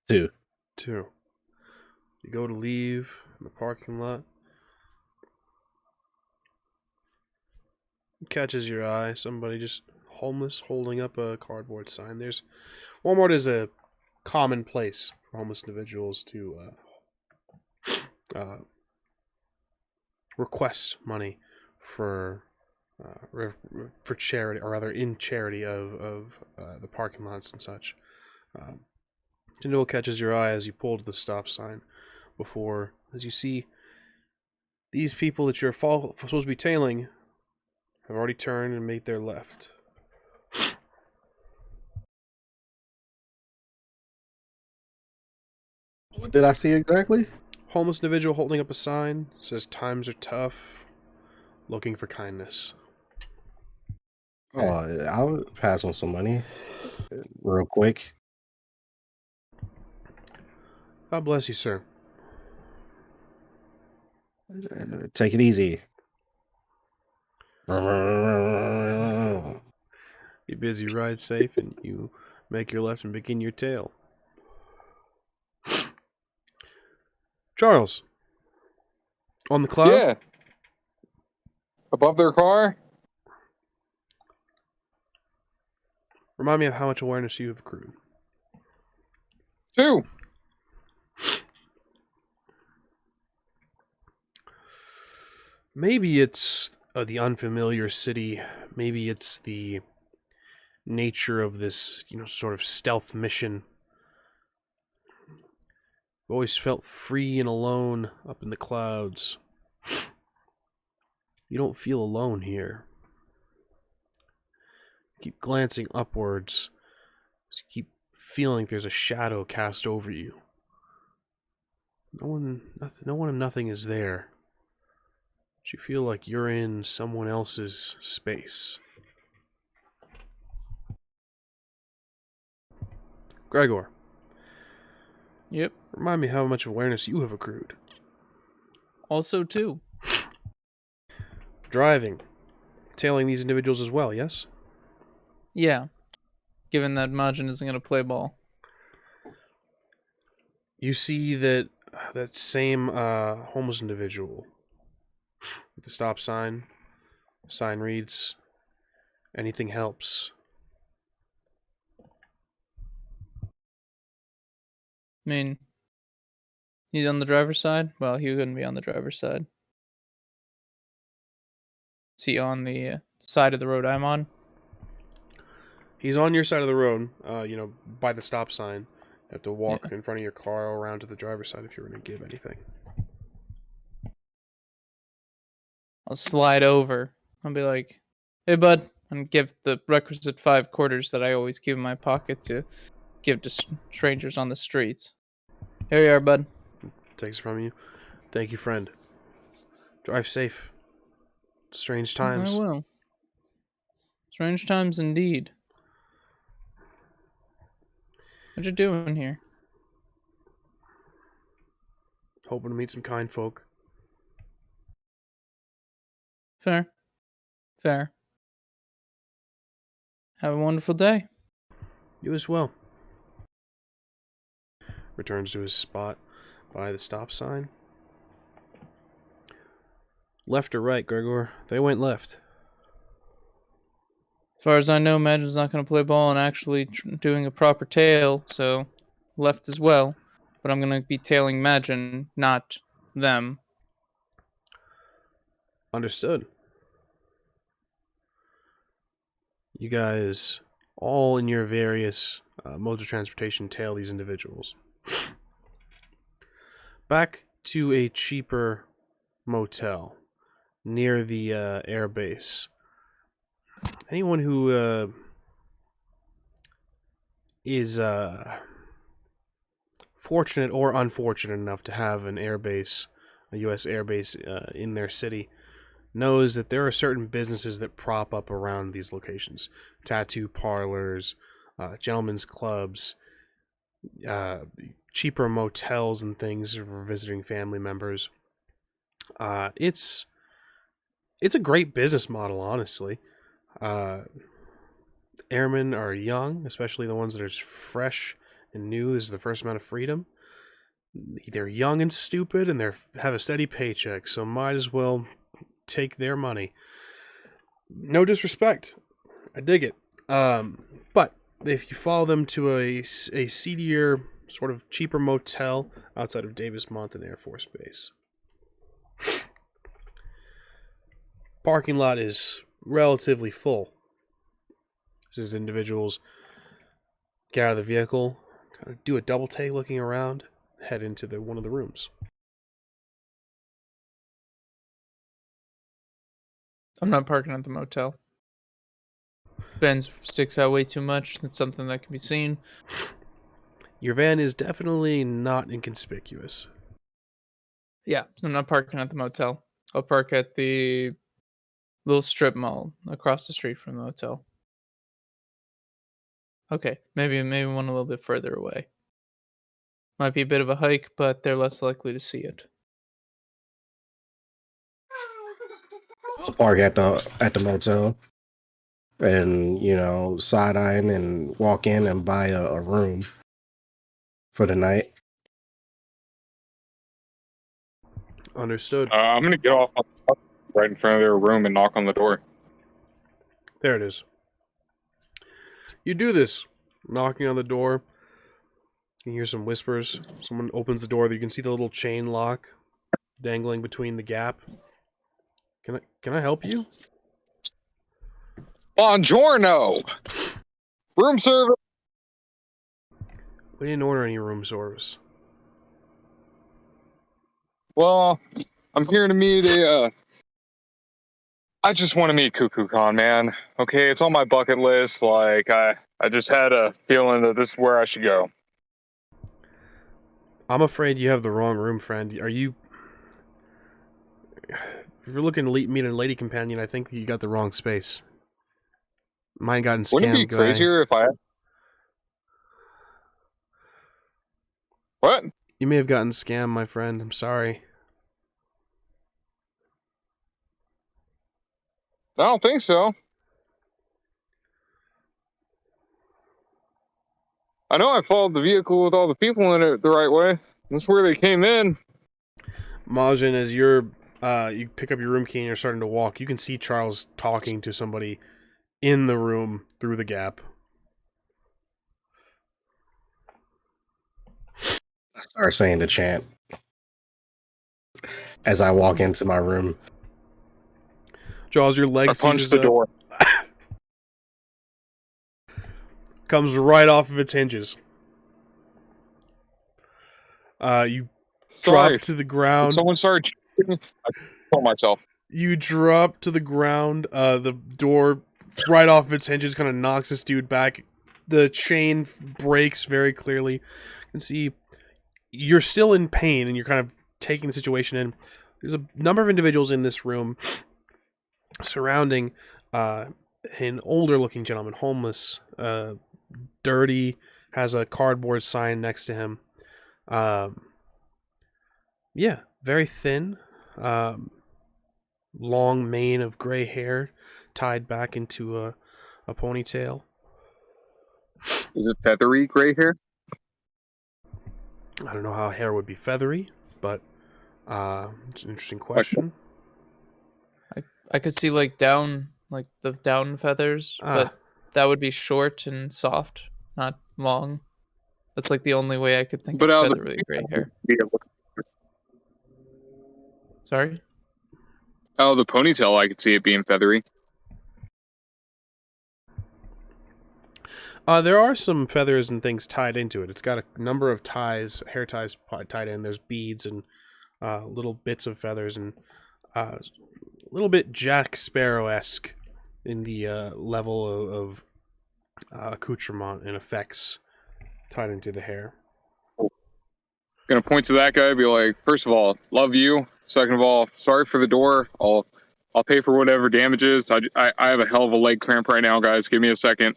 2. 2. You go to leave in the parking lot. It catches your eye. Somebody just homeless holding up a cardboard sign. Walmart is a common place for homeless individuals to request money for charity, or rather in charity of the parking lots and such. Jindal catches your eye as you pull to the stop sign as you see these people that you're supposed to be tailing have already turned and made their left. What did I see exactly? Homeless individual holding up a sign, says times are tough, looking for kindness. Oh, I'll pass on some money real quick. God bless you, sir. Take it easy. He bids you ride safe, and you make your left and begin your tail. Charles, on the cloud? Yeah. Above their car? Remind me of how much awareness you have accrued. 2. Maybe it's the unfamiliar city. Maybe it's the nature of this, sort of stealth mission. I've always felt free and alone up in the clouds. You don't feel alone here. Keep glancing upwards. You keep feeling there's a shadow cast over you. No one and nothing is there. But you feel like you're in someone else's space. Gregor. Yep. Remind me how much awareness you have accrued. Also 2. Driving. Tailing these individuals as well, yes? Yeah. Given that Majin isn't going to play ball. You see that same homeless individual with the stop sign. Sign reads, "Anything helps." I mean, he's on the driver's side? Well, he wouldn't be on the driver's side. Is he on the side of the road I'm on? He's on your side of the road, by the stop sign. You have to walk Yeah. in front of your car around to the driver's side if you were going to give anything. I'll slide over. I'll be like, "Hey, bud," and give the requisite 5 quarters that I always keep in my pocket to give to strangers on the streets. Here you are, bud. Takes it from you. Thank you, friend. Drive safe. Strange times. I will. Strange times indeed. What you doing here? Hoping to meet some kind folk. Fair. Fair. Have a wonderful day. You as well. Returns to his spot by the stop sign. Left or right, Gregor? They went left. As far as I know, Majin's not going to play ball and actually doing a proper tail, so left as well. But I'm going to be tailing Majin, not them. Understood. You guys, all in your various modes of transportation, tail these individuals. Back to a cheaper motel near the air base. Anyone who is fortunate or unfortunate enough to have an air base, a U.S. air base in their city, knows that there are certain businesses that prop up around these locations. Tattoo parlors, gentlemen's clubs, cheaper motels and things for visiting family members. It's a great business model, honestly. Airmen are young, especially the ones that are fresh and new. This is the first amount of freedom. They're young and stupid, and they have a steady paycheck, so might as well take their money. No disrespect, I dig it. But if you follow them to a seedier, sort of cheaper motel outside of Davis-Monthan Air Force Base, parking lot is relatively full. This is individuals get out of the vehicle, kind of do a double take looking around, head into one of the rooms. I'm not parking at the motel. Ben's sticks out way too much. That's something that can be seen. Your van is definitely not inconspicuous. Yeah, I'm not parking at the motel. I'll park at the little strip mall across the street from the motel. Okay, maybe one a little bit further away. Might be a bit of a hike, but they're less likely to see it. I'll park at the motel, and side eyeing and walk in and buy a room for the night. Understood. I'm gonna get off right in front of their room and knock on the door. There it is. You do this, knocking on the door. You can hear some whispers. Someone opens the door. You can see the little chain lock dangling between the gap. Can I help you? Buongiorno! Room service! We didn't order any room service. Well, I'm here to meet I just want to meet Cuckoo Khan, man. Okay, it's on my bucket list. Like, I just had a feeling that this is where I should go. I'm afraid you have the wrong room, friend. Are you... If you're looking to meet a lady companion, I think you got the wrong space. Mine got scammed. Wouldn't it be crazier if I... What? You may have gotten scammed, my friend. I'm sorry. I don't think so. I know I followed the vehicle with all the people in it the right way. That's where they came in. Majin, as you pick up your room key and you're starting to walk, you can see Charles talking to somebody in the room through the gap. I start saying the chant as I walk into my room. Jaws, your leg I punched seizes the up, door. comes right off of its hinges. You Sorry. drop to the When ground. someone started shooting, I told myself. You drop to the ground. The door right off of its hinges kind of knocks this dude back. The chain breaks very clearly. You can see you're still in pain, and you're kind of taking the situation in. There's a number of individuals in this room surrounding an older-looking gentleman, homeless, dirty, has a cardboard sign next to him. Yeah, very thin. Long mane of gray hair tied back into a ponytail. Is it feathery gray hair? I don't know how hair would be feathery, but it's an interesting question. I could see like down, like the down feathers, but that would be short and soft, not long. That's like the only way I could think But of out of feathery gray hair. the Sorry? out of the ponytail, I could see it being feathery. There are some feathers and things tied into it. It's got a number of ties, hair ties tied in. There's beads and little bits of feathers and a little bit Jack Sparrow-esque in the level of accoutrement and effects tied into the hair. Gonna point to that guy and be like, first of all, love you. Second of all, sorry for the door. I'll pay for whatever damages. I have a hell of a leg cramp right now, guys. Give me a second.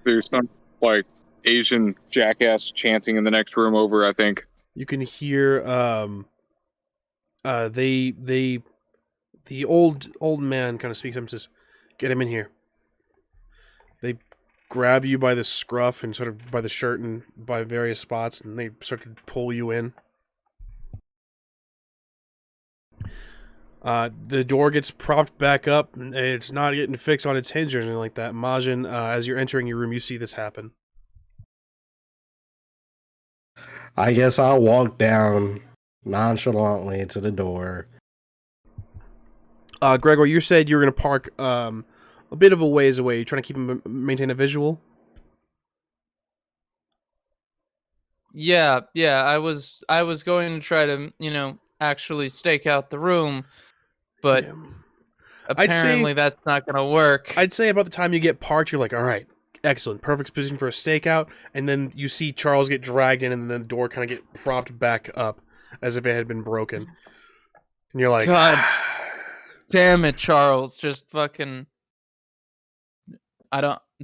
There's some like Asian jackass chanting in the next room over, I think. You can hear the old man kind of speaks up and says, "Get him in here." They grab you by the scruff and sort of by the shirt and by various spots, and they start to pull you in. The door gets propped back up, and it's not getting fixed on its hinge or anything like that. Majin, as you're entering your room, you see this happen. I guess I'll walk down nonchalantly to the door. Gregor, you said you were going to park a bit of a ways away. You're trying to maintain a visual? Yeah. I was going to try to, actually stake out the room, but Yeah. apparently that's not going to work. I'd say about the time you get parked, you're like, all right, excellent, perfect position for a stakeout, and then you see Charles get dragged in, and then the door kind of get propped back up as if it had been broken. And you're like, God damn it, Charles. Just fucking...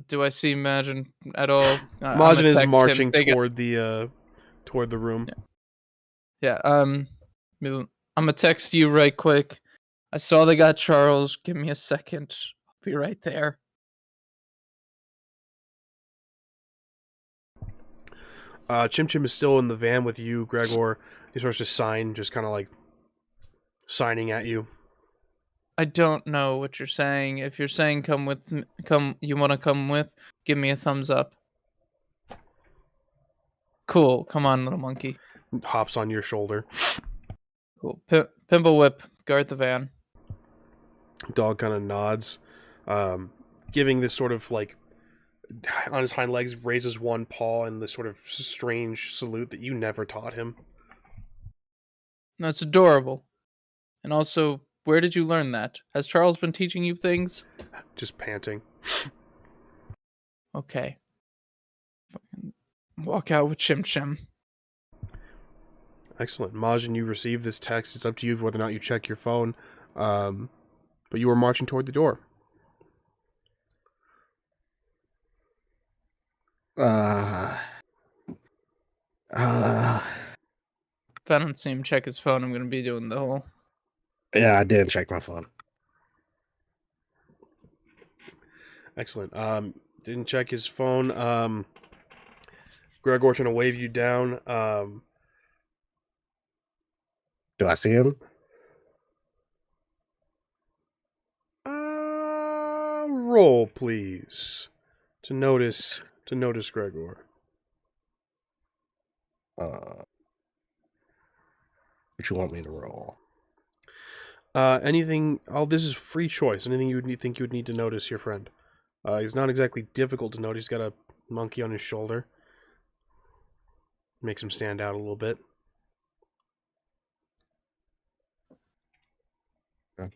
Do I see Majin at all? Majin is marching toward the room. Yeah, I'm gonna text you right quick. I saw they got Charles. Give me a second. I'll be right there. Chim Chim is still in the van with you, Gregor. He starts to sign, just kind of like signing at you. I don't know what you're saying. If you're saying you want to come with, give me a thumbs up. Cool. Come on, little monkey. Hops on your shoulder. Cool. Pimple whip. Guard the van. Dog kind of nods, giving this sort of like on his hind legs, raises one paw in this sort of strange salute that you never taught him. That's adorable. And also, where did you learn that? Has Charles been teaching you things? Just panting. Okay. Walk out with Chim Chim. Excellent. Majin, you receive this text. It's up to you whether or not you check your phone. But you are marching toward the door. If I don't see him check his phone, I'm going to be doing the whole... Yeah, I didn't check my phone. Excellent. Didn't check his phone. Gregor's gonna wave you down. Do I see him? Roll, please. To notice Gregor. What you want me to roll? Anything? Oh, this is free choice. Anything you would think you would need to notice your friend? He's not exactly difficult to notice. He's got a monkey on his shoulder. Makes him stand out a little bit. Yeah.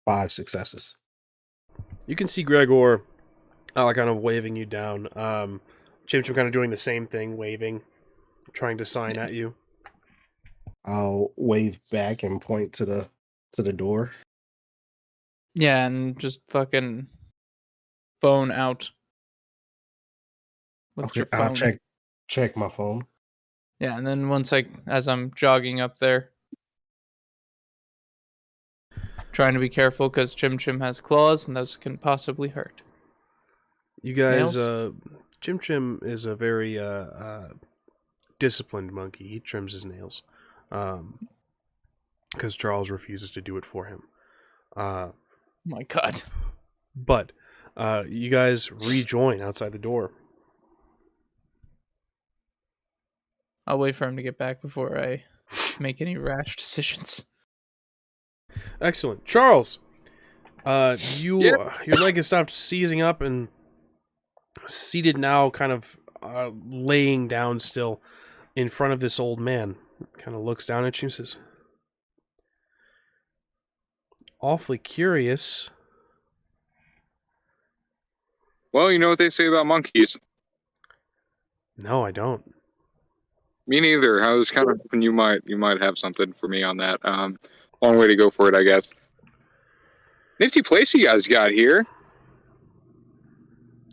5 successes. You can see Gregor kind of waving you down. Chim Chim kind of doing the same thing, waving, trying to sign at you. I'll wave back and point to the door. Yeah, and just fucking phone out. Look at Okay, your I'll phone. check my phone. Yeah, and then as I'm jogging up there, trying to be careful because Chim Chim has claws and those can possibly hurt. You guys, Nails? Chim Chim is a very disciplined monkey. He trims his nails because Charles refuses to do it for him. Oh my god. But you guys rejoin outside the door. I'll wait for him to get back before I make any rash decisions. Excellent, Charles. Yeah. Your leg has stopped seizing up and seated now, kind of laying down still in front of this old man. Kind of looks down at you and says, "Awfully curious." Well, you know what they say about monkeys. No, I don't. Me neither. I was kind of hoping you might have something for me on that. Long way to go for it, I guess. Nifty place you guys got here.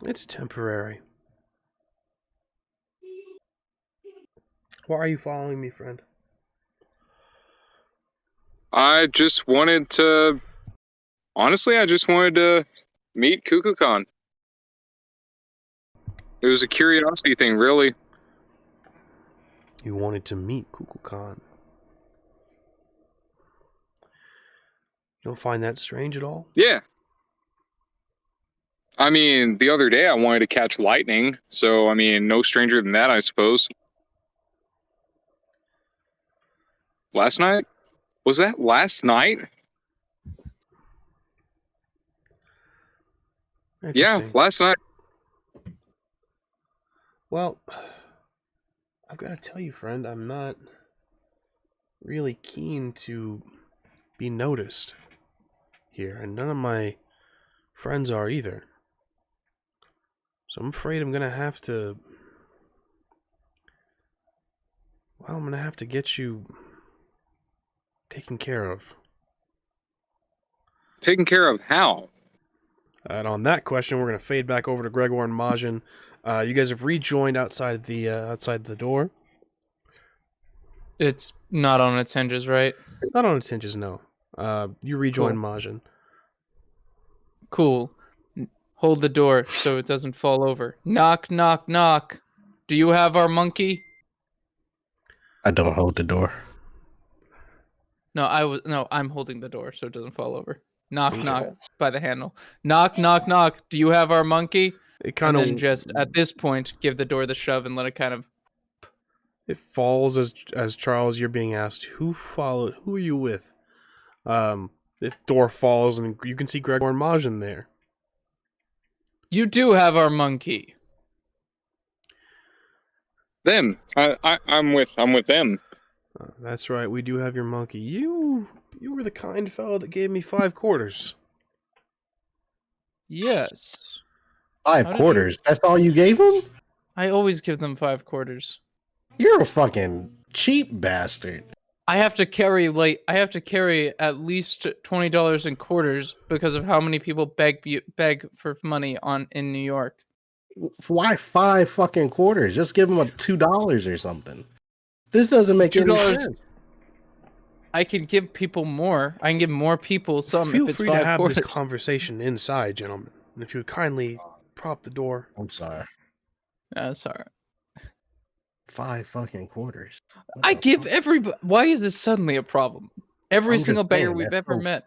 It's temporary. Why are you following me, friend? Honestly, I just wanted to meet Kukulkan. It was a curiosity thing, really. You wanted to meet Kukulkan. You don't find that strange at all? Yeah. I mean, the other day I wanted to catch lightning, so, I mean, no stranger than that, I suppose. Last night? Was that last night? Yeah, Interesting. last night. Well, I've got to tell you, friend, I'm not really keen to be noticed here, and none of my friends are either. So I'm afraid I'm going to have to... Well, I'm going to have to get you taken care of. Taken care of how? And on that question, we're going to fade back over to Gregor and MAJIN. You guys have rejoined outside the door. It's not on its hinges, right? Not on its hinges, no. You rejoin Cool. MAJIN. Cool. Hold the door so it doesn't fall over. Knock, knock, knock. Do you have our monkey? I don't hold the door. No, I'm holding the door so it doesn't fall over. Knock, Okay. knock by the handle. Knock, knock, knock. Do you have our monkey? It kind And of then just at this point give the door the shove and let it kind of. it falls as Charles, you're being asked who are you with? The door falls and you can see Gregor and MAJIN there. You do have our monkey. Them. I'm with them. That's right, we do have your monkey. You were the kind fellow that gave me 5 quarters. Yes. 5 How did quarters. That's all you gave him? I always give them 5 quarters. You're a fucking cheap bastard. I have to carry at least $20 in quarters because of how many people beg for money in New York. Why 5 fucking quarters? Just give him a $2 or something. This doesn't make any $2. sense. I can give people more. I can give more people some Feel if it's free 5 to have quarters. this conversation inside, gentlemen. And if you would kindly prop the door. I'm sorry. Sorry. 5 fucking quarters. What I the give fuck? everybody. Why is this suddenly a problem? Every I'm just single beggar saying, we've that's ever met.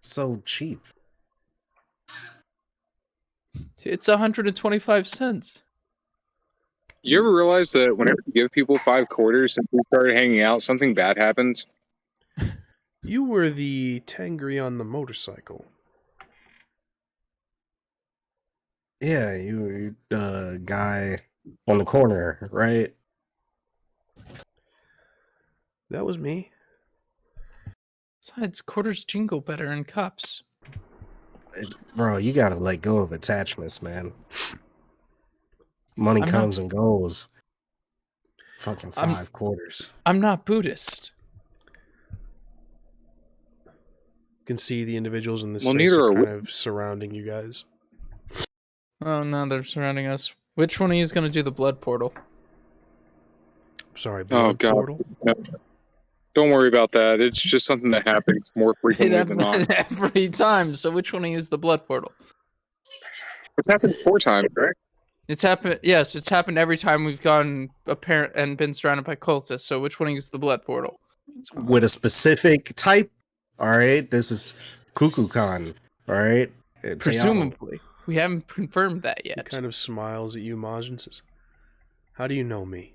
so cheap. It's 125 cents. You ever realize that whenever you give people 5 quarters since we started hanging out, something bad happens? You were the Tangri on the motorcycle. Yeah, you the guy on the corner, right? That was me. Besides, quarters jingle better in cups. Bro, you gotta let go of attachments, man. Money I'm comes and goes. Fucking I'm- 5 quarters. I'm not Buddhist. You can see the individuals in this Well, space neither are are kind of surrounding you guys. Oh, now they're surrounding us. Which one of you is going to do the blood portal? Sorry, Oh, blood God. portal. No. Don't worry about that. It's just something that happens more It frequently than not. happens every time. So which one of you is the blood portal? It's happened 4 times, right? It's happened. Yes, it's happened every time we've gone apparent and been surrounded by cultists. So which one of you is the blood portal? With a specific type. Alright, this is Kukulkan. Alright? Teōtl. Presumably, we haven't confirmed that He yet. kind of smiles at you, Majin, and says, "How do you know me?"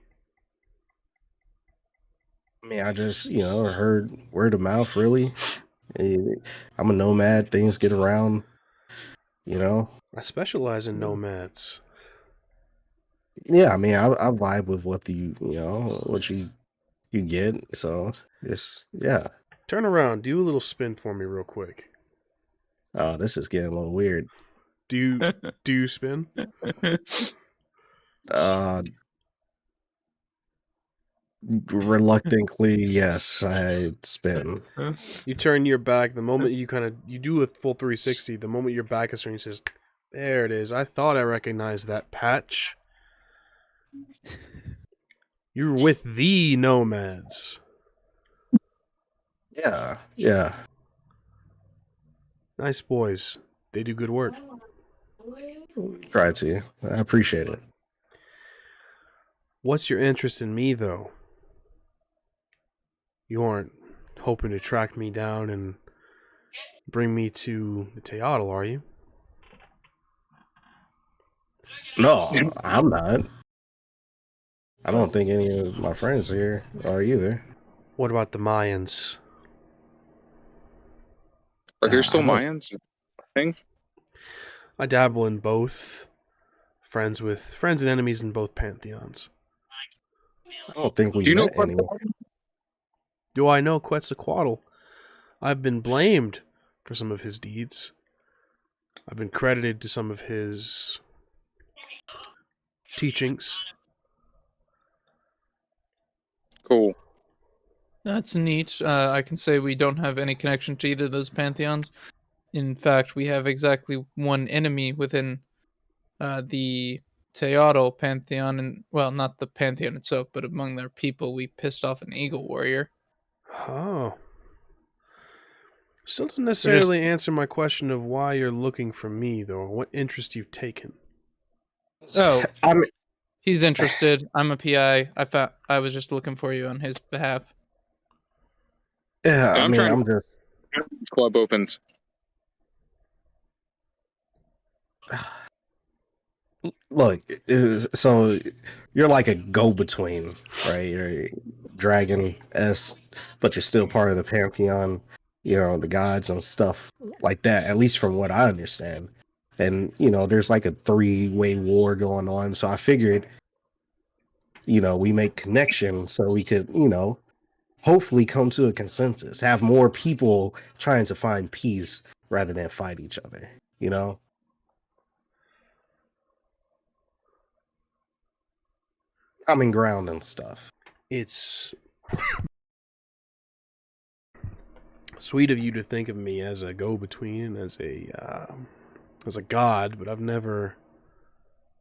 I mean, I just, heard word of mouth, really. I'm a nomad. Things get around, I specialize in nomads. Yeah, I mean, I vibe with what what you get. So it's, yeah. Turn around. Do a little spin for me real quick. Oh, this is getting a little weird. Do you spin? Reluctantly, yes, I spin. You turn your back. The moment you do a full 360, the moment your back is turned, he says, "There it is. I thought I recognized that patch. You're with the nomads." Yeah, yeah. Nice boys. They do good work. Try to. I appreciate it. What's your interest in me, though? You aren't hoping to track me down and bring me to the Teōtl, are you? No, I'm not. I don't think any of my friends here are either. What about the Mayans? Are there still I don't- Mayans? Thing? I dabble in both. Friends and enemies in both pantheons. I don't think we Do you know met any. Do I know Quetzalcoatl? I've been blamed for some of his deeds. I've been credited to some of his teachings. Cool. That's neat. I can say we don't have any connection to either of those pantheons. In fact, we have exactly one enemy within the Teōtl pantheon, and well, not the pantheon itself, but among their people, we pissed off an eagle warrior. Oh. Still doesn't necessarily answer my question of why you're looking for me, though, or what interest you've taken. Oh, I mean, he's interested. I'm a PI. I was just looking for you on his behalf. yeah, Yeah, I I'm mean, trying I'm just. This club opens. Look, so you're like a go-between, right? You're a dragon S, but you're still part of the pantheon, the gods and stuff like that, at least from what I understand. And, there's like a 3-way war going on. So I figured, we make connection so we could, hopefully come to a consensus, have more people trying to find peace rather than fight each other, common ground and stuff. It's sweet of you to think of me as a go-between, as a god, but I've never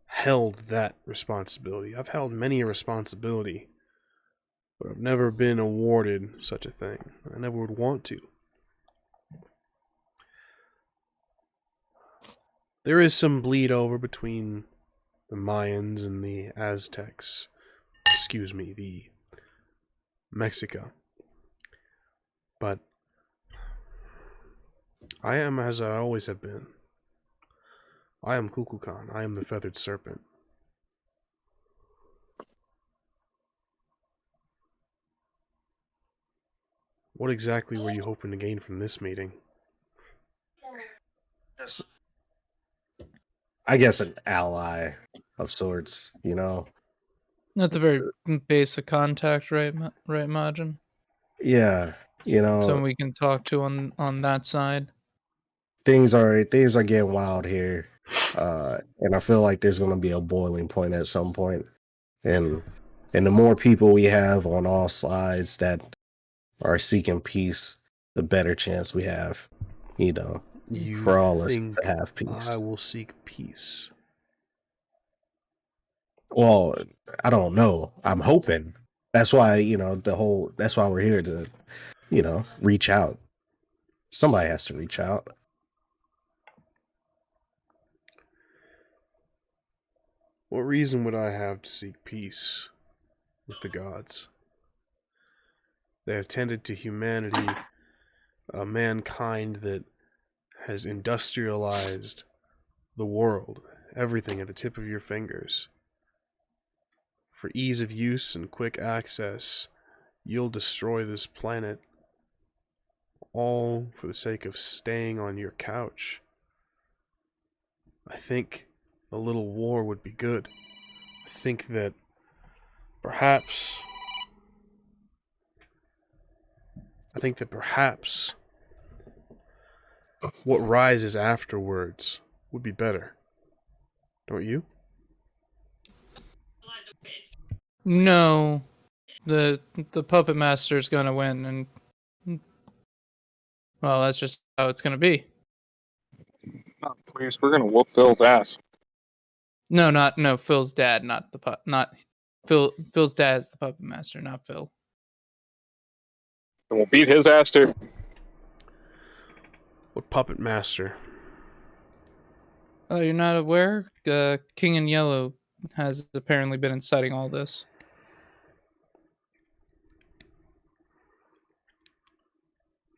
held that responsibility. I've held many a responsibility, but I've never been awarded such a thing. I never would want to. There is some bleed over between the Mayans and the Aztecs. The Mexica. But I am as I always have been. I am Kukulkan. I am the feathered serpent. What exactly were you hoping to gain from this meeting? Yes. I guess an ally of sorts, you know? At the very basic contact, right, right, Majin? Yeah, you know, Someone we can talk to on that side. things are getting wild here. And I feel like there's gonna be a boiling point at some point. And the more people we have on all sides that are seeking peace, the better chance we have, you know, You for all us think to have peace. I will seek peace? Well, I don't know. I'm hoping. That's why, you know, that's why we're here to, you know, reach out. Somebody has to reach out. What reason would I have to seek peace with the gods? They have tended to humanity, a mankind that has industrialized the world, everything at the tip of your fingers. For ease of use and quick access, you'll destroy this planet, all for the sake of staying on your couch. I think a little war would be good. I think that perhaps what rises afterwards would be better. Don't you? No, the puppet master's gonna win, and well, that's just how it's gonna be. Oh, please, we're gonna whoop Phil's ass. No, Phil's dad, not Phil. Phil's dad is the puppet master, not Phil. And we'll beat his ass too. What puppet master? Oh, you're not aware? King in Yellow has apparently been inciting all this.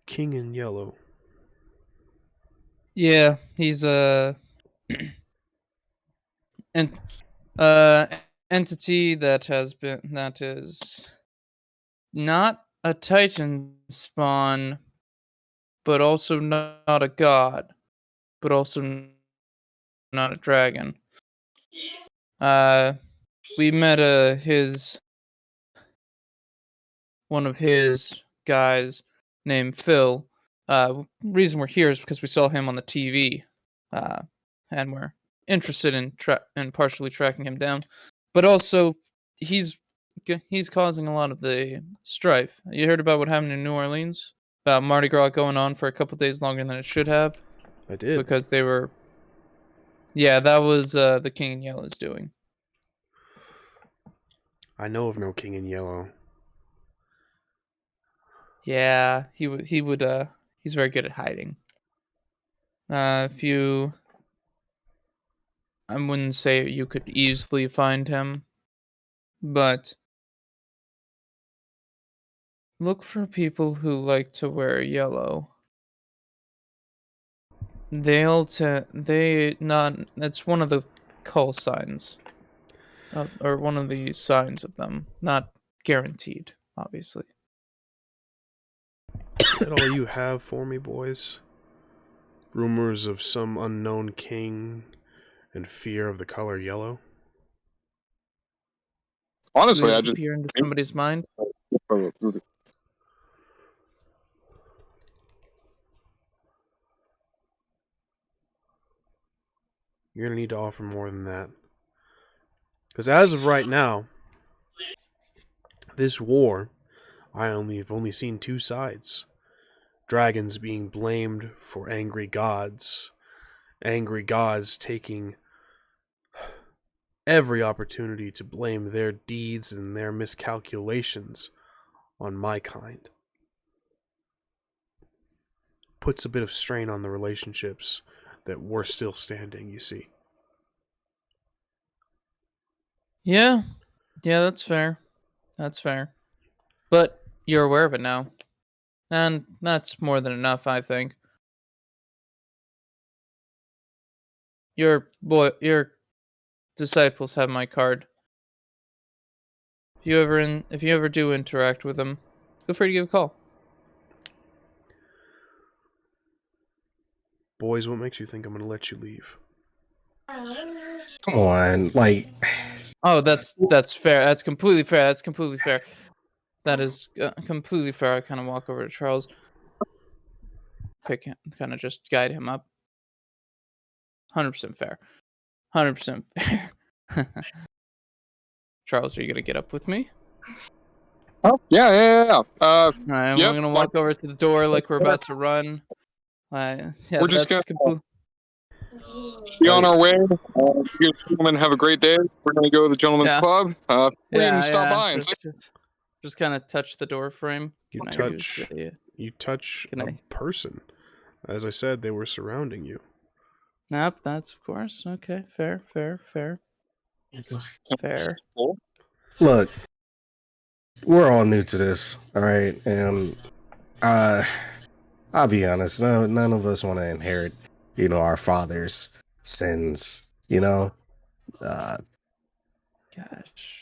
King in Yellow. Yeah, he's an entity that is not a Titan spawn, but also not a god, but also not a dragon. We met one of his guys named Phil. Reason we're here is because we saw him on the TV, and we're interested in partially tracking him down. But also, he's causing a lot of the strife. You heard about what happened in New Orleans? About Mardi Gras going on for a couple days longer than it should have? I did. Because they were... Yeah, that was the King in Yellow's doing. I know of no King in Yellow. Yeah, he's very good at hiding. I wouldn't say you could easily find him, but look for people who like to wear yellow. It's one of the call signs, or one of the signs of them. Not guaranteed, obviously. Is that all you have for me, boys? Rumors of some unknown king and fear of the color yellow? Honestly, Does I it just appear into somebody's mind? You're gonna need to offer more than that. Because as of right now, this war, have only seen two sides. Dragons being blamed for angry gods taking every opportunity to blame their deeds and their miscalculations on my kind. Puts a bit of strain on the relationships that were still standing, you see. Yeah, that's fair. That's fair. But you're aware of it now. And that's more than enough, I think. Your disciples have my card. If you ever do interact with them, feel free to give a call. Boys, what makes you think I'm going to let you leave? Come on, like, Oh, that's fair. That's completely fair. That's completely fair. That is completely fair. I kind of walk over to Charles, kind of just guide him up. 100% fair. 100% fair. Charles, are you gonna get up with me? Oh, yeah. All right, Yep, we're gonna walk over to the door like we're about to run. Yeah, we're just that's gonna be on our way. You gentlemen have a great day. We're gonna go to the gentleman's Yeah. club. Stop by and say. Just kind of touch the door frame. You Can I touch use the- You touch Can a I- person. As I said, they were surrounding you. Nope, that's of course okay. Fair. look, we're all new to this, all right, and I'll be honest, none of us want to inherit, our father's sins. Gosh.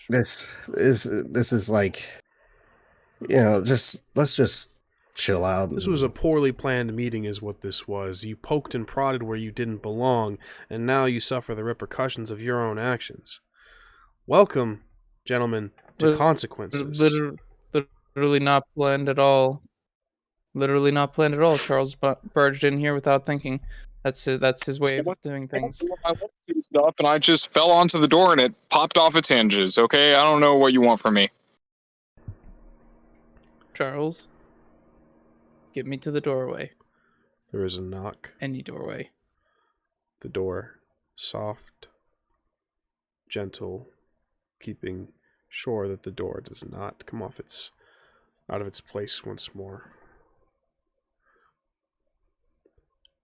This is like, let's just chill out. This was a poorly planned meeting is what this was. You poked and prodded where you didn't belong, and now you suffer the repercussions of your own actions. Welcome, gentlemen, to consequences. Literally not planned at all. Literally not planned at all. Charles barged in here without thinking. That's his way of doing things. I went to do stuff and I just fell onto the door and it popped off its hinges. Okay, I don't know what you want from me. Charles, get me to the doorway. There is a knock. Any doorway. The door, soft, gentle, keeping sure that the door does not come out of its place once more.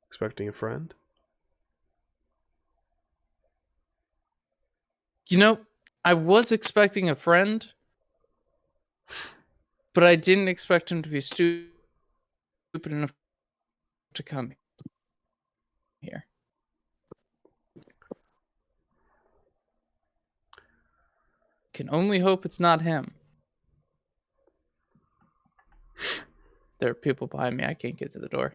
Expecting a friend? I was expecting a friend, but I didn't expect him to be stupid enough to come here. Can only hope it's not him. There are people behind me. I can't get to the door.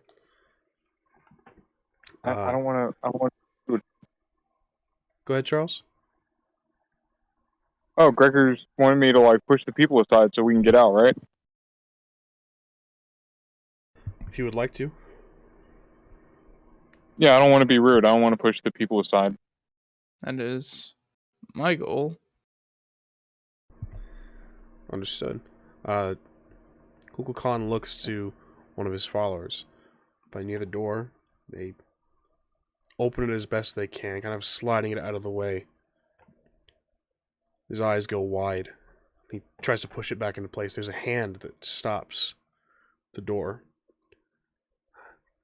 I don't want to. Go ahead, Charles. Oh, Gregor's wanted me to push the people aside so we can get out, right? If you would like to. Yeah, I don't want to be rude. I don't want to push the people aside. That is my goal. Understood. Kukulkan looks to one of his followers. By near the door, they open it as best they can, kind of sliding it out of the way. His eyes go wide. He tries to push it back into place. There's a hand that stops the door.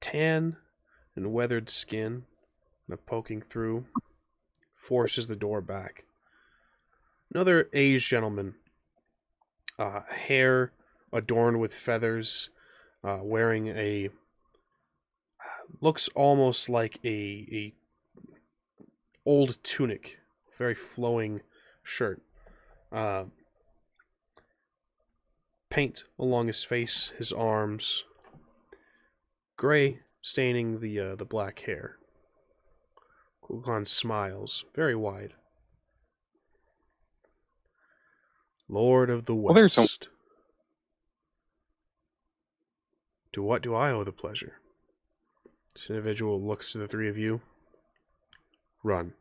Tan and weathered skin, and poking through, forces the door back. Another aged gentleman, hair adorned with feathers, wearing a looks almost like a old tunic, very flowing shirt. Paint along his face, his arms, gray staining the black hair. Kukulkan smiles, very wide. Lord of the West. Well, there's some. To what do I owe the pleasure? This individual looks to the three of you. Run.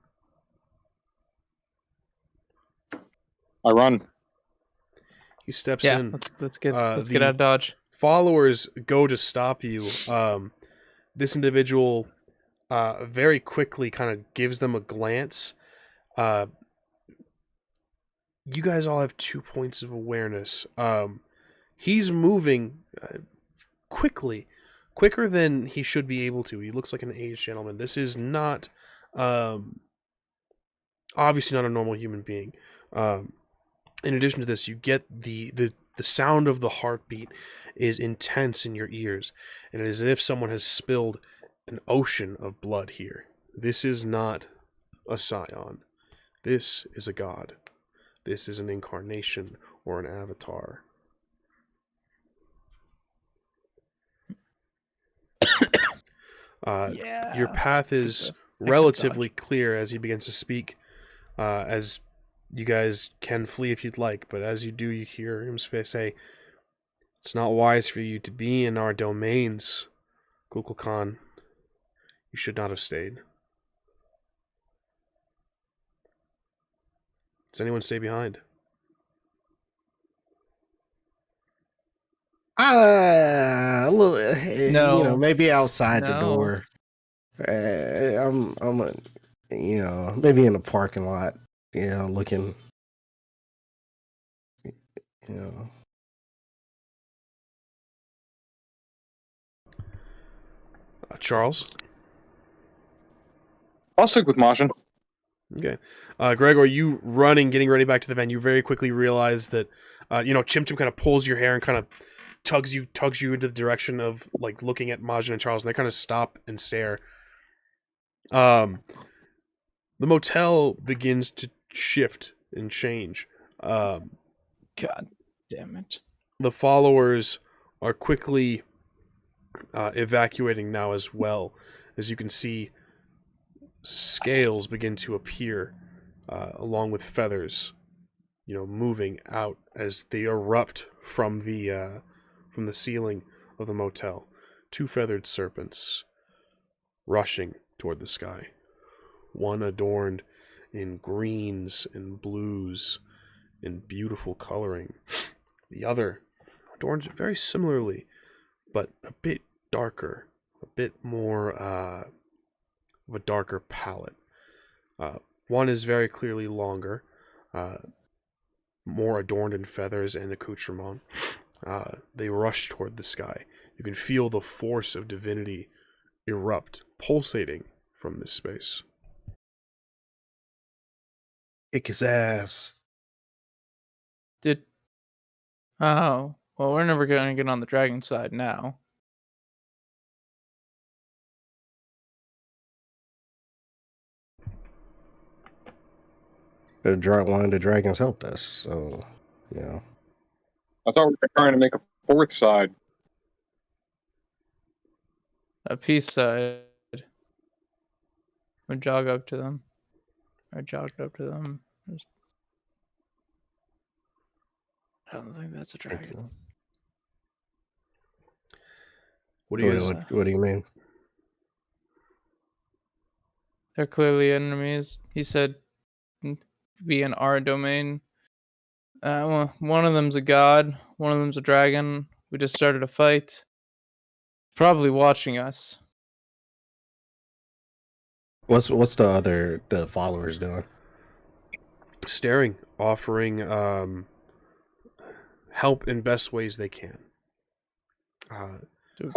I run. He steps Yeah, in. let's get out of Dodge. Followers go to stop you. This individual very quickly kind of gives them a glance. You guys all have 2 points of awareness. He's moving quickly, quicker than he should be able to. He looks like an aged gentleman. This is not, obviously not a normal human being. In addition to this, you get the sound of the heartbeat is intense in your ears, and it is as if someone has spilled an ocean of blood here. This is not a Scion. This is a god. This is an incarnation or an avatar. Your path is relatively clear as he begins to speak, as you guys can flee if you'd like, but as you do, you hear him say, "It's not wise for you to be in our domains, Kukulkan. You should not have stayed. Does anyone stay behind?" A little, No. you know, maybe outside the No. door. You know, maybe in the parking lot. You know, looking. You know. Charles? I'll stick with MAJIN. Okay. Gregor, you running, getting ready back to the van, you very quickly realize that, Chim Chim kind of pulls your hair and kind of tugs you into the direction of, like, looking at MAJIN and Charles, and they kind of stop and stare. The motel begins to shift and change. God damn it. The followers are quickly evacuating now as well. As you can see, scales begin to appear along with feathers, moving out as they erupt from the ceiling of the motel. 2 feathered serpents rushing toward the sky. One adorned in greens and blues and beautiful coloring. The other adorned very similarly, but a bit darker, a bit more of a darker palette. One is very clearly longer, more adorned in feathers and accoutrement. They rush toward the sky. You can feel the force of divinity erupt, pulsating from this space. Kick his ass. Oh, well, we're never going to get on the dragon side now. One of the dragons helped us, so, I thought we were trying to make a 4th side. A peace side. We jog up to them. I jogged up to them. I don't think that's a dragon. What do you guys? What do you mean? They're clearly enemies. He said, "Be in our domain." Well, one of them's a god. One of them's a dragon. We just started a fight. Probably watching us. What's the followers doing? Staring, offering help in best ways they can. We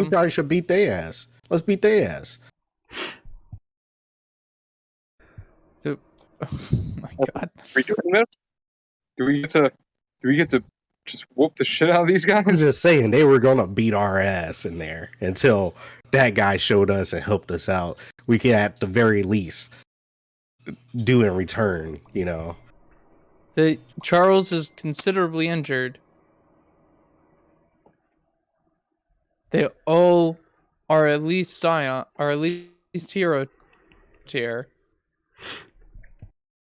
probably should beat their ass. Let's beat their ass. Oh my god! Are we doing this? Do we get to just whoop the shit out of these guys? I'm just saying they were gonna beat our ass in there until that guy showed us and helped us out. We could at the very least do in return, Charles is considerably injured. They all are at least Scion, or at least hero tier.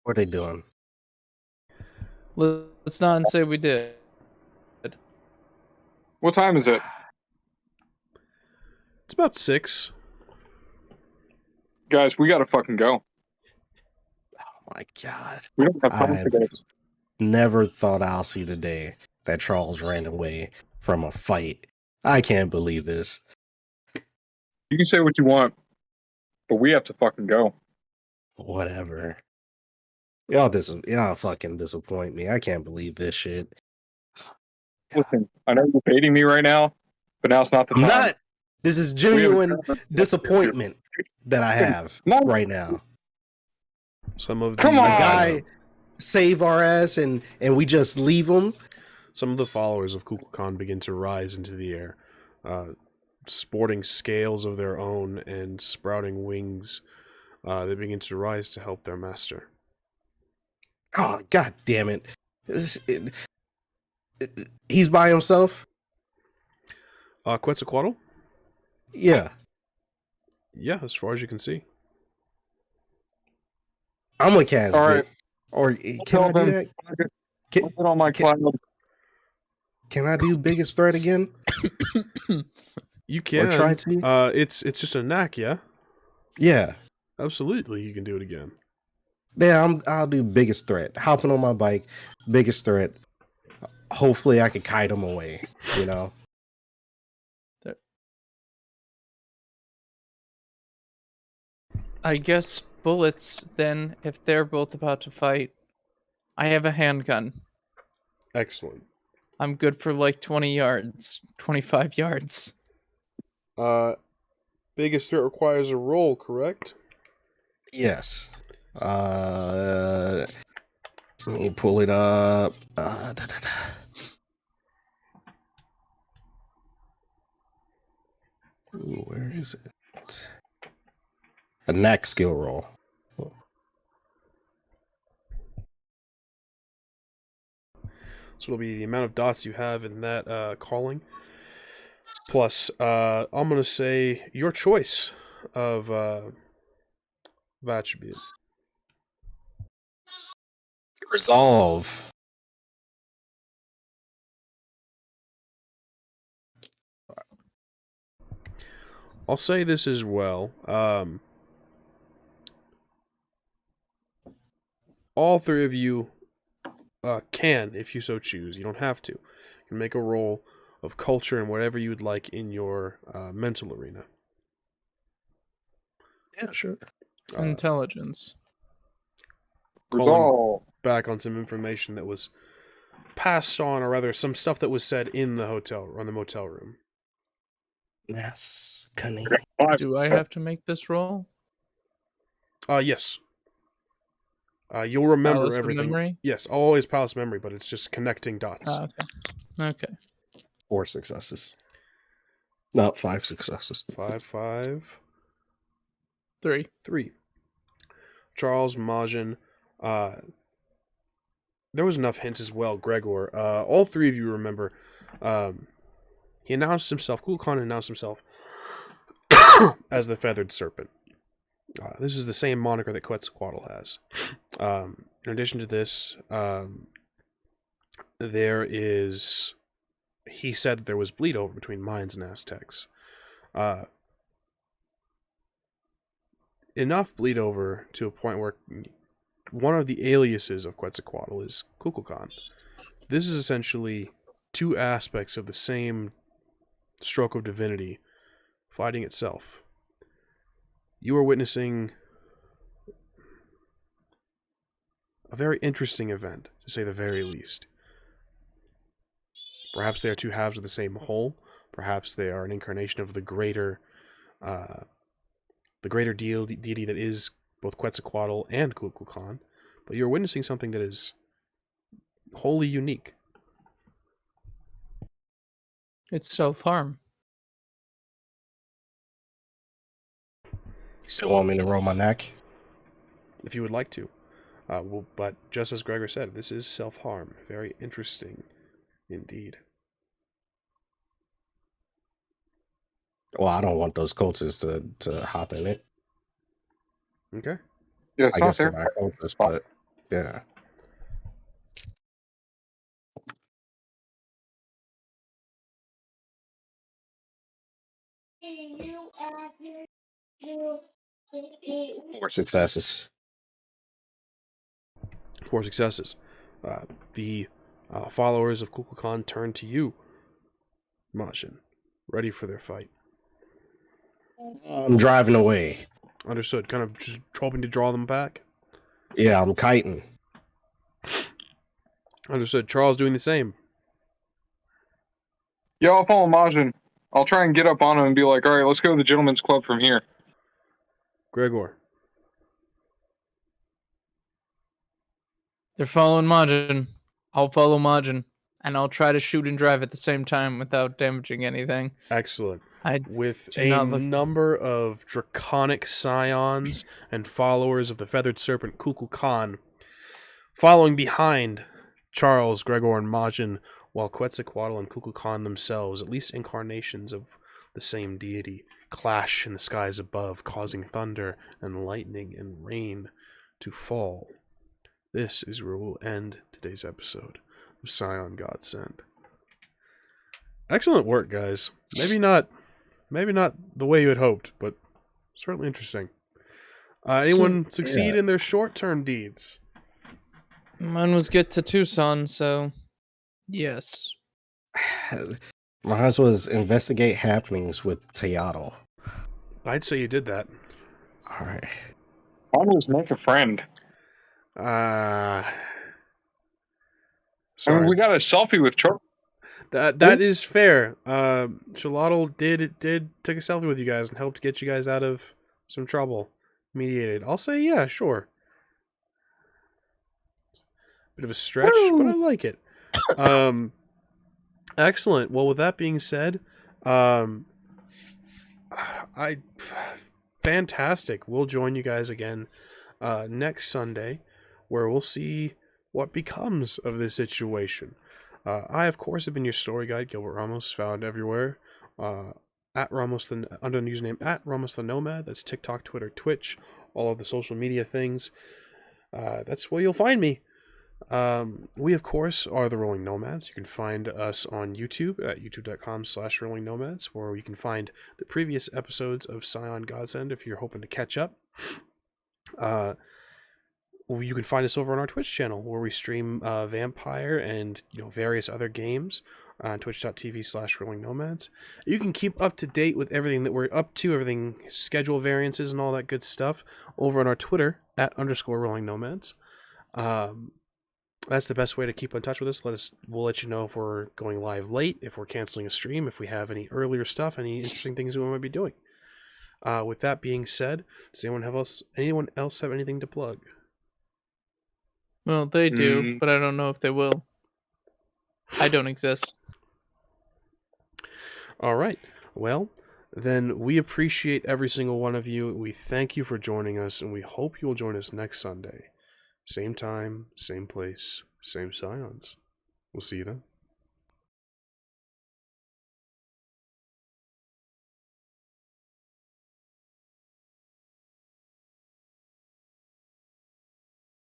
What are they doing? Let's not say we did. What time is it? It's about 6. Guys, we gotta fucking go. Oh my god. We don't have time for this. Never thought I'll see the day that Charles ran away from a fight. I can't believe this. You can say what you want, but we have to fucking go. Whatever. Y'all fucking disappoint me. I can't believe this shit. Listen, I know you're baiting me right now, but now's not the time. This is genuine disappointment that I have right now. Some of Come on, guy save our ass and we just leave him. Some of the followers of Kukulkan begin to rise into the air. sporting scales of their own and sprouting wings, they begin to rise to help their master. Oh, god damn it. He's by himself? Quetzalcoatl? Yeah. Yeah, as far as you can see. I'm a cast. All right. Or can I do that? Put on my cloud. Can I do biggest threat again? You can. Or try to? It's just a knack, yeah? Yeah. Absolutely, you can do it again. Yeah, I'll do biggest threat. Hopping on my bike, biggest threat. Hopefully I can kite him away, you know? I guess bullets, then, if they're both about to fight. I have a handgun. Excellent. I'm good for like 20 yards, 25 yards. Biggest threat requires a roll, correct? Yes. Let me pull it up. Ooh, where is it? A knack skill roll. So it'll be the amount of dots you have in that calling. Plus, I'm going to say your choice of attribute. Resolve. I'll say this as well. All three of you can, if you so choose. You don't have to. You can make a roll of culture and whatever you'd like in your mental arena. Yeah, sure. Intelligence. Calling Resolve. back on some information that was passed on, or rather, some stuff that was said in the hotel or the motel room. Yes, cunning. Do I have to make this roll? Yes. You'll remember Palace of everything. memory? Yes, always palace memory, but it's just connecting dots. Okay. 4 successes. Not 5 successes. 5, 3. 3. Charles, MAJIN. There was enough hints as well. Gregor. All three of you remember. He announced himself. Kulkan announced himself as the Feathered Serpent. This is the same moniker that Quetzalcoatl has. In addition to this, there is... He said that there was bleed over between Mayans and Aztecs. Enough bleed over to a point where one of the aliases of Quetzalcoatl is Kukulkan. This is essentially two aspects of the same stroke of divinity fighting itself. You are witnessing a very interesting event, to say the very least. Perhaps they are two halves of the same whole. Perhaps they are an incarnation of the greater deity that is both Quetzalcoatl and Kukulkan. But you're witnessing something that is wholly unique. It's self-harm. You still want me to roll my neck? If you would like to. But just as Gregor said, this is self-harm. Very interesting indeed. Well, I don't want those cultists to hop in it. Okay. Yeah, it's I not guess they're there. not cultists, but yeah. More successes. 4 successes. The followers of Kukulkan turn to you, MAJIN, ready for their fight. I'm driving away. Understood. Kind of just hoping to draw them back. Yeah, I'm kiting. Understood. Charles doing the same. Yeah, I'll follow Majin. I'll try and get up on him and be like, all right, let's go to the gentleman's club from here. Gregor. They're following MAJIN. I'll follow MAJIN. And I'll try to shoot and drive at the same time without damaging anything. Excellent. I with do a not look- number of draconic scions and followers of the feathered serpent Kukulkan, following behind Charles, Gregor, and Majin, while Quetzalcoatl and Kukulkan themselves, at least incarnations of the same deity, clash in the skies above, causing thunder and lightning and rain to fall. This is where we'll end today's episode of Scion Godsend. Excellent work, guys. Maybe not the way you had hoped, but certainly interesting. Anyone succeed in their short-term deeds? Mine was get to Tucson, so yes. Mine was investigate happenings with Teōtl. I'd say you did that. All right. Mine was make a friend. Sorry. I mean, we got a selfie with Charlie. That is fair. Teōtl did take a selfie with you guys and helped get you guys out of some trouble. Mediated. I'll say yeah, sure. Bit of a stretch, but I like it. Excellent. Well, with that being said, fantastic. We'll join you guys again next Sunday, where we'll see what becomes of this situation. I, of course, have been your story guide, Gilbert Ramos, found everywhere. At Ramos under the username at Ramos the Nomad. That's TikTok, Twitter, Twitch, all of the social media things. That's where you'll find me. We, of course, are the Rolling Nomads. You can find us on YouTube at youtube.com/Rolling Nomads, where you can find the previous episodes of Scion Godsend if you're hoping to catch up. You can find us over on our Twitch channel, where we stream Vampire and various other games on twitch.tv/Rolling Nomads. You can keep up to date with everything that we're up to, everything schedule variances and all that good stuff, over on our Twitter at _Rolling Nomads. That's the best way to keep in touch with us. We'll let you know if we're going live late, if we're canceling a stream, if we have any earlier stuff, any interesting things we might be doing. With that being said, does anyone else have anything to plug? Well, they do, but I don't know if they will. I don't exist. All right. Well, then we appreciate every single one of you. We thank you for joining us, and we hope you'll join us next Sunday. Same time, same place, same Scions. We'll see you then.